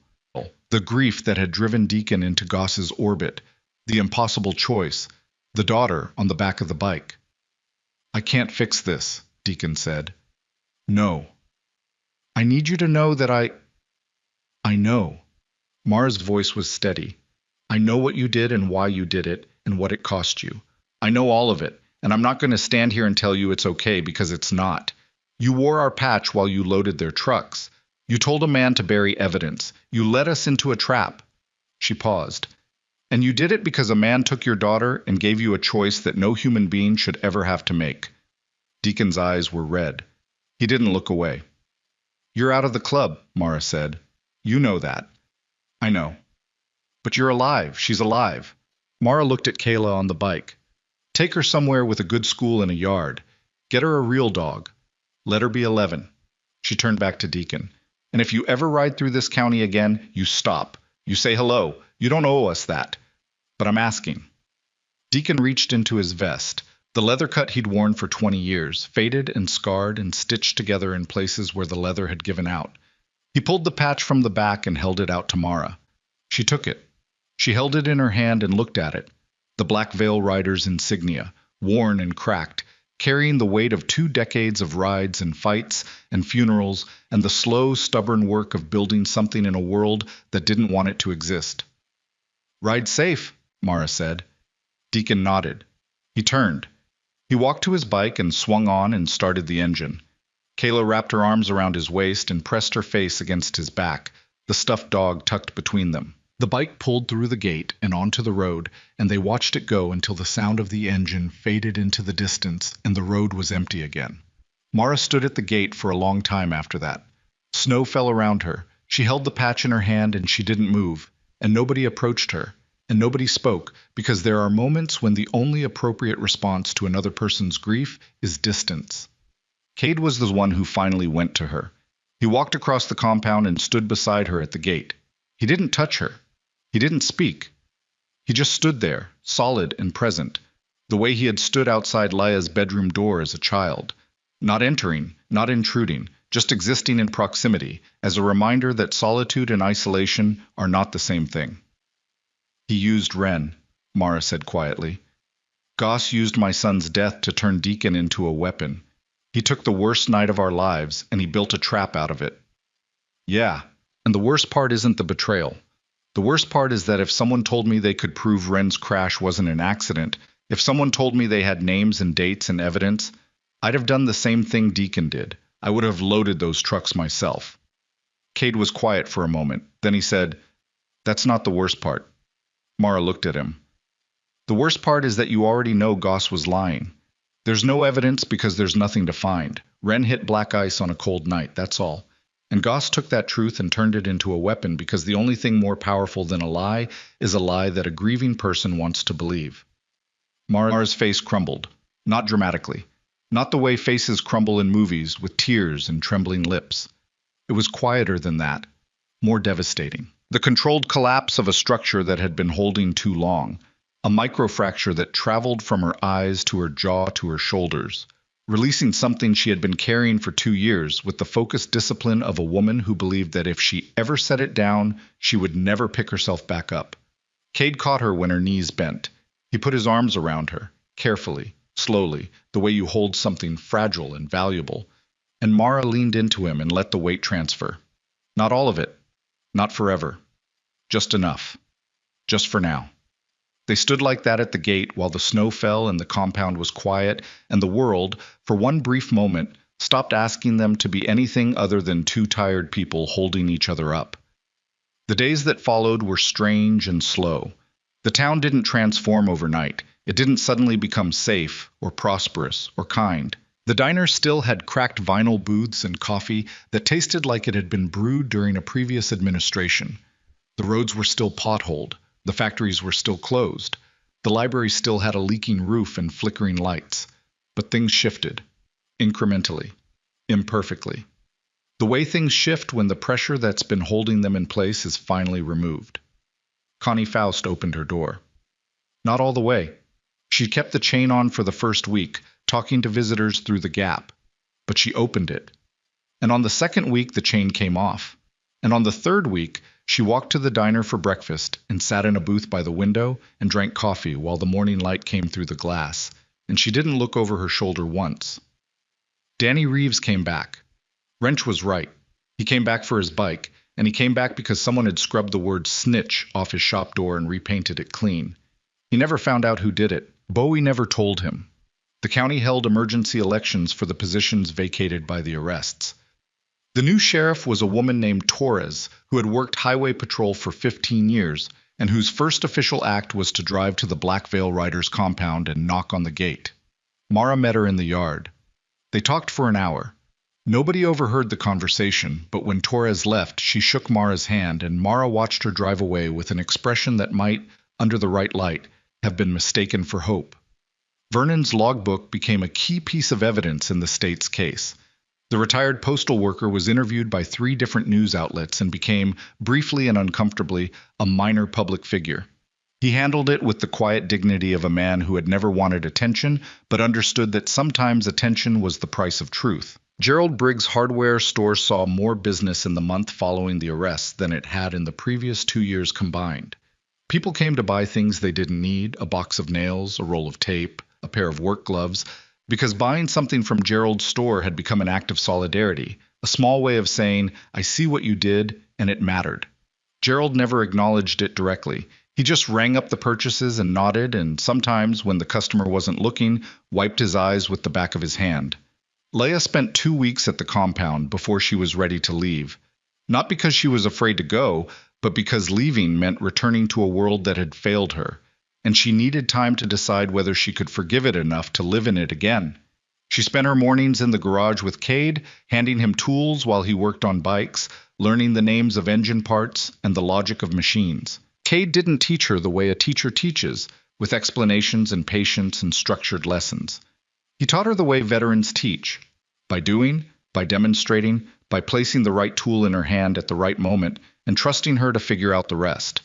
the grief that had driven Deacon into Goss's orbit, the impossible choice, the daughter on the back of the bike. "I can't fix this," Deacon said. "No. I need you to know that I know." Mara's voice was steady. "I know what you did and why you did it and what it cost you. I know all of it, and I'm not going to stand here and tell you it's okay because it's not. You wore our patch while you loaded their trucks. You told a man to bury evidence. You led us into a trap." She paused. "And you did it because a man took your daughter and gave you a choice that no human being should ever have to make." Deacon's eyes were red. He didn't look away. "You're out of the club," Mara said. "You know that." "I know." "But you're alive. She's alive." Mara looked at Kayla on the bike. "Take her somewhere with a good school and a yard. Get her a real dog. Let her be 11. She turned back to Deacon. "And if you ever ride through this county again, you stop. You say hello. You don't owe us that. But I'm asking." Deacon reached into his vest, the leather cut he'd worn for 20 years, faded and scarred and stitched together in places where the leather had given out. He pulled the patch from the back and held it out to Mara. She took it. She held it in her hand and looked at it. The Black Veil Rider's insignia, worn and cracked, carrying the weight of 2 decades of rides and fights and funerals and the slow, stubborn work of building something in a world that didn't want it to exist. "Ride safe," Mara said. Deacon nodded. He turned. He walked to his bike and swung on and started the engine. Kayla wrapped her arms around his waist and pressed her face against his back, the stuffed dog tucked between them. The bike pulled through the gate and onto the road, and they watched it go until the sound of the engine faded into the distance and the road was empty again. Mara stood at the gate for a long time after that. Snow fell around her. She held the patch in her hand and she didn't move, and nobody approached her, and nobody spoke, because there are moments when the only appropriate response to another person's grief is distance. Cade was the one who finally went to her. He walked across the compound and stood beside her at the gate. He didn't touch her. He didn't speak. He just stood there, solid and present, the way he had stood outside Leia's bedroom door as a child. Not entering, not intruding, just existing in proximity, as a reminder that solitude and isolation are not the same thing. "He used Ren," Mara said quietly. "Goss used my son's death to turn Deacon into a weapon. He took the worst night of our lives, and he built a trap out of it." "Yeah, and the worst part isn't the betrayal. The worst part is that if someone told me they could prove Wren's crash wasn't an accident, if someone told me they had names and dates and evidence, I'd have done the same thing Deacon did. I would have loaded those trucks myself. Cade was quiet for a moment. Then he said, "That's not the worst part." Mara looked at him. "The worst part is that you already know Goss was lying. There's no evidence because there's nothing to find. Wren hit black ice on a cold night, that's all. And Goss took that truth and turned it into a weapon because the only thing more powerful than a lie is a lie that a grieving person wants to believe." Mara's face crumbled, not dramatically, not the way faces crumble in movies with tears and trembling lips. It was quieter than that, more devastating. The controlled collapse of a structure that had been holding too long, a microfracture that traveled from her eyes to her jaw to her shoulders, releasing something she had been carrying for 2 years with the focused discipline of a woman who believed that if she ever set it down, she would never pick herself back up. Cade caught her when her knees bent. He put his arms around her, carefully, slowly, the way you hold something fragile and valuable, and Mara leaned into him and let the weight transfer. Not all of it, not forever, just enough, just for now. They stood like that at the gate while the snow fell and the compound was quiet, and the world, for one brief moment, stopped asking them to be anything other than two tired people holding each other up. The days that followed were strange and slow. The town didn't transform overnight. It didn't suddenly become safe or prosperous or kind. The diner still had cracked vinyl booths and coffee that tasted like it had been brewed during a previous administration. The roads were still potholed. The factories were still closed. The library still had a leaking roof and flickering lights. But things shifted. Incrementally. Imperfectly. The way things shift when the pressure that's been holding them in place is finally removed. Connie Faust opened her door. Not all the way. She'd kept the chain on for the first week, talking to visitors through the gap. But she opened it. And on the second week, the chain came off. And on the third week, she walked to the diner for breakfast and sat in a booth by the window and drank coffee while the morning light came through the glass, and she didn't look over her shoulder once. Danny Reeves came back. Wrench was right. He came back for his bike, and he came back because someone had scrubbed the word snitch off his shop door and repainted it clean. He never found out who did it. Bowie never told him. The county held emergency elections for the positions vacated by the arrests. The new sheriff was a woman named Torres, who had worked highway patrol for 15 years, and whose first official act was to drive to the Black Veil Riders' compound and knock on the gate. Mara met her in the yard. They talked for an hour. Nobody overheard the conversation, but when Torres left, she shook Mara's hand, and Mara watched her drive away with an expression that might, under the right light, have been mistaken for hope. Vernon's logbook became a key piece of evidence in the state's case. The retired postal worker was interviewed by 3 different news outlets and became, briefly and uncomfortably, a minor public figure. He handled it with the quiet dignity of a man who had never wanted attention, but understood that sometimes attention was the price of truth. Gerald Briggs' hardware store saw more business in the month following the arrests than it had in the previous 2 years combined. People came to buy things they didn't need, a box of nails, a roll of tape, a pair of work gloves, because buying something from Gerald's store had become an act of solidarity, a small way of saying, "I see what you did, and it mattered." Gerald never acknowledged it directly. He just rang up the purchases and nodded, and sometimes, when the customer wasn't looking, wiped his eyes with the back of his hand. Leia spent 2 weeks at the compound before she was ready to leave. Not because she was afraid to go, but because leaving meant returning to a world that had failed her, and she needed time to decide whether she could forgive it enough to live in it again. She spent her mornings in the garage with Cade, handing him tools while he worked on bikes, learning the names of engine parts and the logic of machines. Cade didn't teach her the way a teacher teaches, with explanations and patience and structured lessons. He taught her the way veterans teach, by doing, by demonstrating, by placing the right tool in her hand at the right moment, and trusting her to figure out the rest.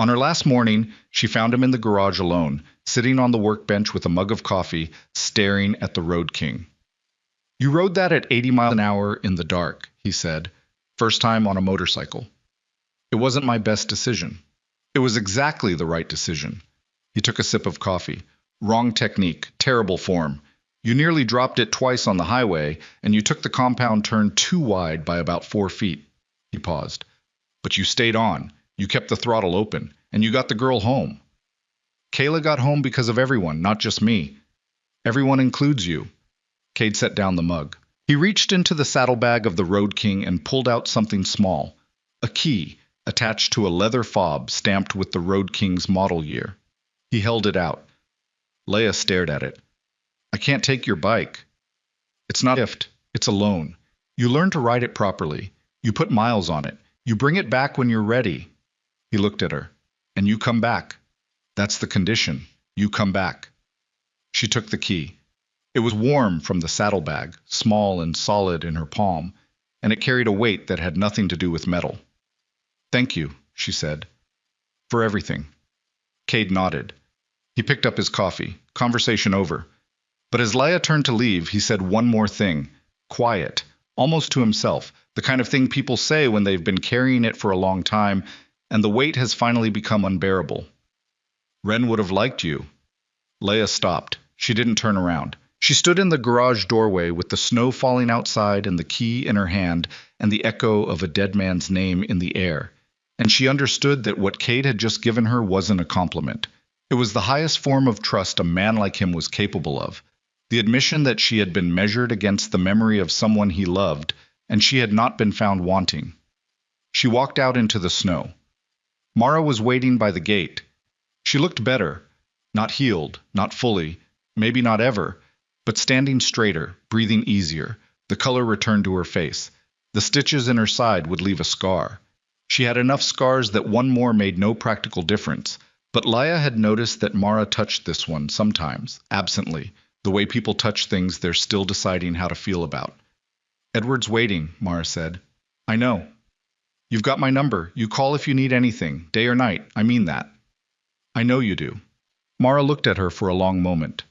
On her last morning, she found him in the garage alone, sitting on the workbench with a mug of coffee, staring at the Road King. "You rode that at 80 miles an hour in the dark," he said, "first time on a motorcycle." "It wasn't my best decision." "It was exactly the right decision." He took a sip of coffee. "Wrong technique, terrible form. You nearly dropped it twice on the highway, and you took the compound turn too wide by about 4 feet." He paused. "But you stayed on. You kept the throttle open, and you got the girl home. Kayla got home because of everyone, not just me. Everyone includes you. Cade set down the mug. He reached into the saddlebag of the Road King and pulled out something small, a key attached to a leather fob stamped with the Road King's model year. He held it out. Leia stared at it. I can't take your bike. It's not a gift, it's a loan. You learn to ride it properly. You put miles on it. You bring it back when you're ready. He looked at her. And you come back. That's the condition. You come back. She took the key. It was warm from the saddlebag, small and solid in her palm, and it carried a weight that had nothing to do with metal. Thank you, she said. For everything. Cade nodded. He picked up his coffee. Conversation over. But as Leia turned to leave, he said one more thing. Quiet, almost to himself, the kind of thing people say when they've been carrying it for a long time, and the weight has finally become unbearable. Ren would have liked you. Leia stopped. She didn't turn around. She stood in the garage doorway with the snow falling outside and the key in her hand and the echo of a dead man's name in the air. And she understood that what Cade had just given her wasn't a compliment. It was the highest form of trust a man like him was capable of. The admission that she had been measured against the memory of someone he loved, and she had not been found wanting. She walked out into the snow. Mara was waiting by the gate. She looked better. Not healed, not fully, maybe not ever, but standing straighter, breathing easier. The color returned to her face. The stitches in her side would leave a scar. She had enough scars that one more made no practical difference, but Leia had noticed that Mara touched this one sometimes, absently, the way people touch things they're still deciding how to feel about. Edward's waiting, Mara said. I know. You've got my number. You call if you need anything, day or night. I mean that. I know you do. Mara looked at her for a long moment.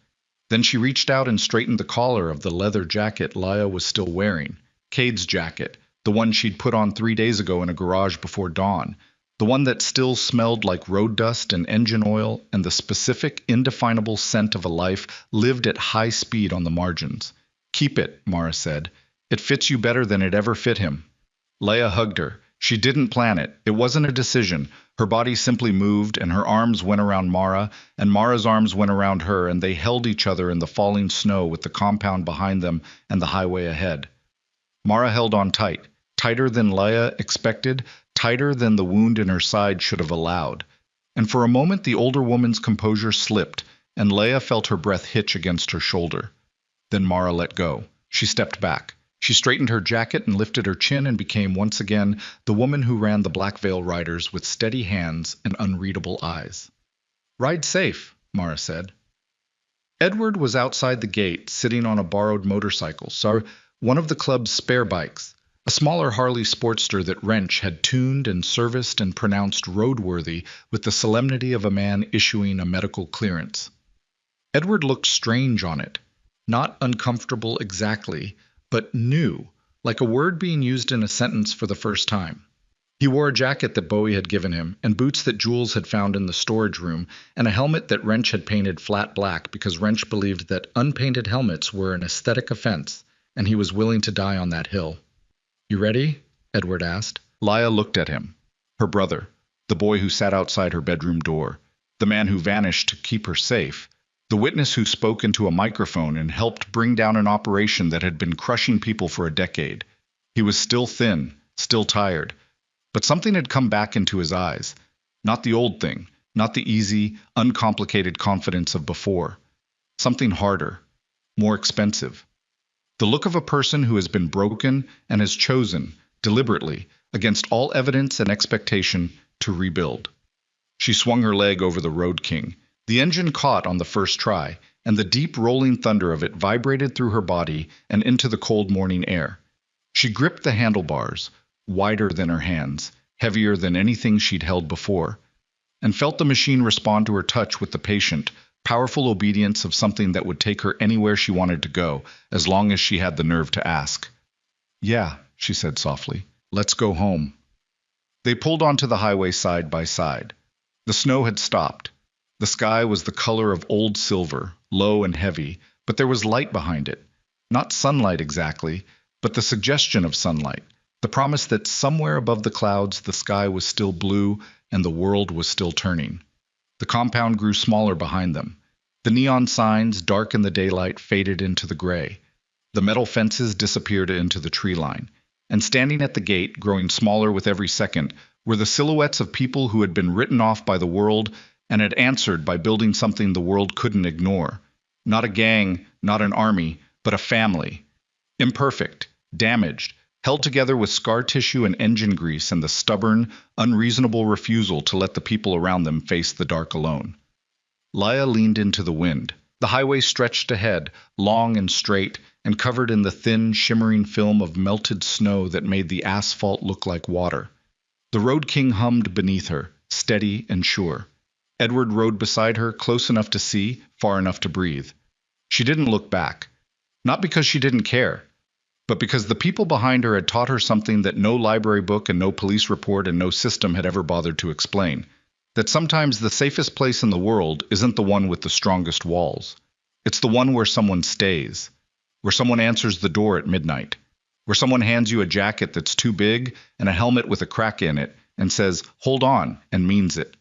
Then she reached out and straightened the collar of the leather jacket Leia was still wearing. Cade's jacket, the one she'd put on 3 days ago in a garage before dawn, the one that still smelled like road dust and engine oil and the specific, indefinable scent of a life lived at high speed on the margins. Keep it, Mara said. It fits you better than it ever fit him. Leia hugged her. She didn't plan it. It wasn't a decision. Her body simply moved, and her arms went around Mara, and Mara's arms went around her, and they held each other in the falling snow with the compound behind them and the highway ahead. Mara held on tight, tighter than Leia expected, tighter than the wound in her side should have allowed. And for a moment the older woman's composure slipped, and Leia felt her breath hitch against her shoulder. Then Mara let go. She stepped back. She straightened her jacket and lifted her chin and became once again the woman who ran the Black Veil Riders with steady hands and unreadable eyes. Ride safe, Mara said. Edward was outside the gate, sitting on a borrowed motorcycle, one of the club's spare bikes, a smaller Harley Sportster that Wrench had tuned and serviced and pronounced roadworthy with the solemnity of a man issuing a medical clearance. Edward looked strange on it, not uncomfortable exactly, but new, like a word being used in a sentence for the first time. He wore a jacket that Bowie had given him, and boots that Jules had found in the storage room, and a helmet that Wrench had painted flat black because Wrench believed that unpainted helmets were an aesthetic offense, and he was willing to die on that hill. You ready? Edward asked. Leia looked at him. Her brother, the boy who sat outside her bedroom door, the man who vanished to keep her safe, the witness who spoke into a microphone and helped bring down an operation that had been crushing people for a decade. He was still thin, still tired, but something had come back into his eyes. Not the old thing, not the easy, uncomplicated confidence of before. Something harder, more expensive. The look of a person who has been broken and has chosen, deliberately, against all evidence and expectation, to rebuild. She swung her leg over the Road King. The engine caught on the first try, and the deep rolling thunder of it vibrated through her body and into the cold morning air. She gripped the handlebars, wider than her hands, heavier than anything she'd held before, and felt the machine respond to her touch with the patient, powerful obedience of something that would take her anywhere she wanted to go, as long as she had the nerve to ask. Yeah, she said softly. Let's go home. They pulled onto the highway side by side. The snow had stopped. The sky was the color of old silver, low and heavy, but there was light behind it. Not sunlight exactly, but the suggestion of sunlight, the promise that somewhere above the clouds the sky was still blue and the world was still turning. The compound grew smaller behind them. The neon signs, dark in the daylight, faded into the gray. The metal fences disappeared into the tree line. And standing at the gate, growing smaller with every second, were the silhouettes of people who had been written off by the world and had answered by building something the world couldn't ignore. Not a gang, not an army, but a family. Imperfect, damaged, held together with scar tissue and engine grease and the stubborn, unreasonable refusal to let the people around them face the dark alone. Laya leaned into the wind. The highway stretched ahead, long and straight, and covered in the thin, shimmering film of melted snow that made the asphalt look like water. The Road King hummed beneath her, steady and sure. Edward rode beside her, close enough to see, far enough to breathe. She didn't look back. Not because she didn't care, but because the people behind her had taught her something that no library book and no police report and no system had ever bothered to explain. That sometimes the safest place in the world isn't the one with the strongest walls. It's the one where someone stays, where someone answers the door at midnight, where someone hands you a jacket that's too big and a helmet with a crack in it and says, "Hold on," and means it.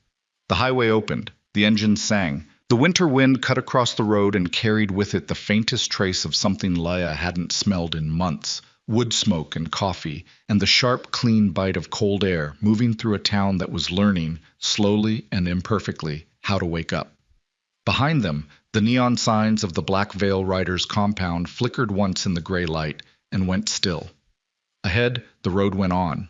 The highway opened. The engines sang. The winter wind cut across the road and carried with it the faintest trace of something Laya hadn't smelled in months. Wood smoke and coffee, and the sharp, clean bite of cold air moving through a town that was learning, slowly and imperfectly, how to wake up. Behind them, the neon signs of the Black Veil Riders' compound flickered once in the gray light and went still. Ahead, the road went on.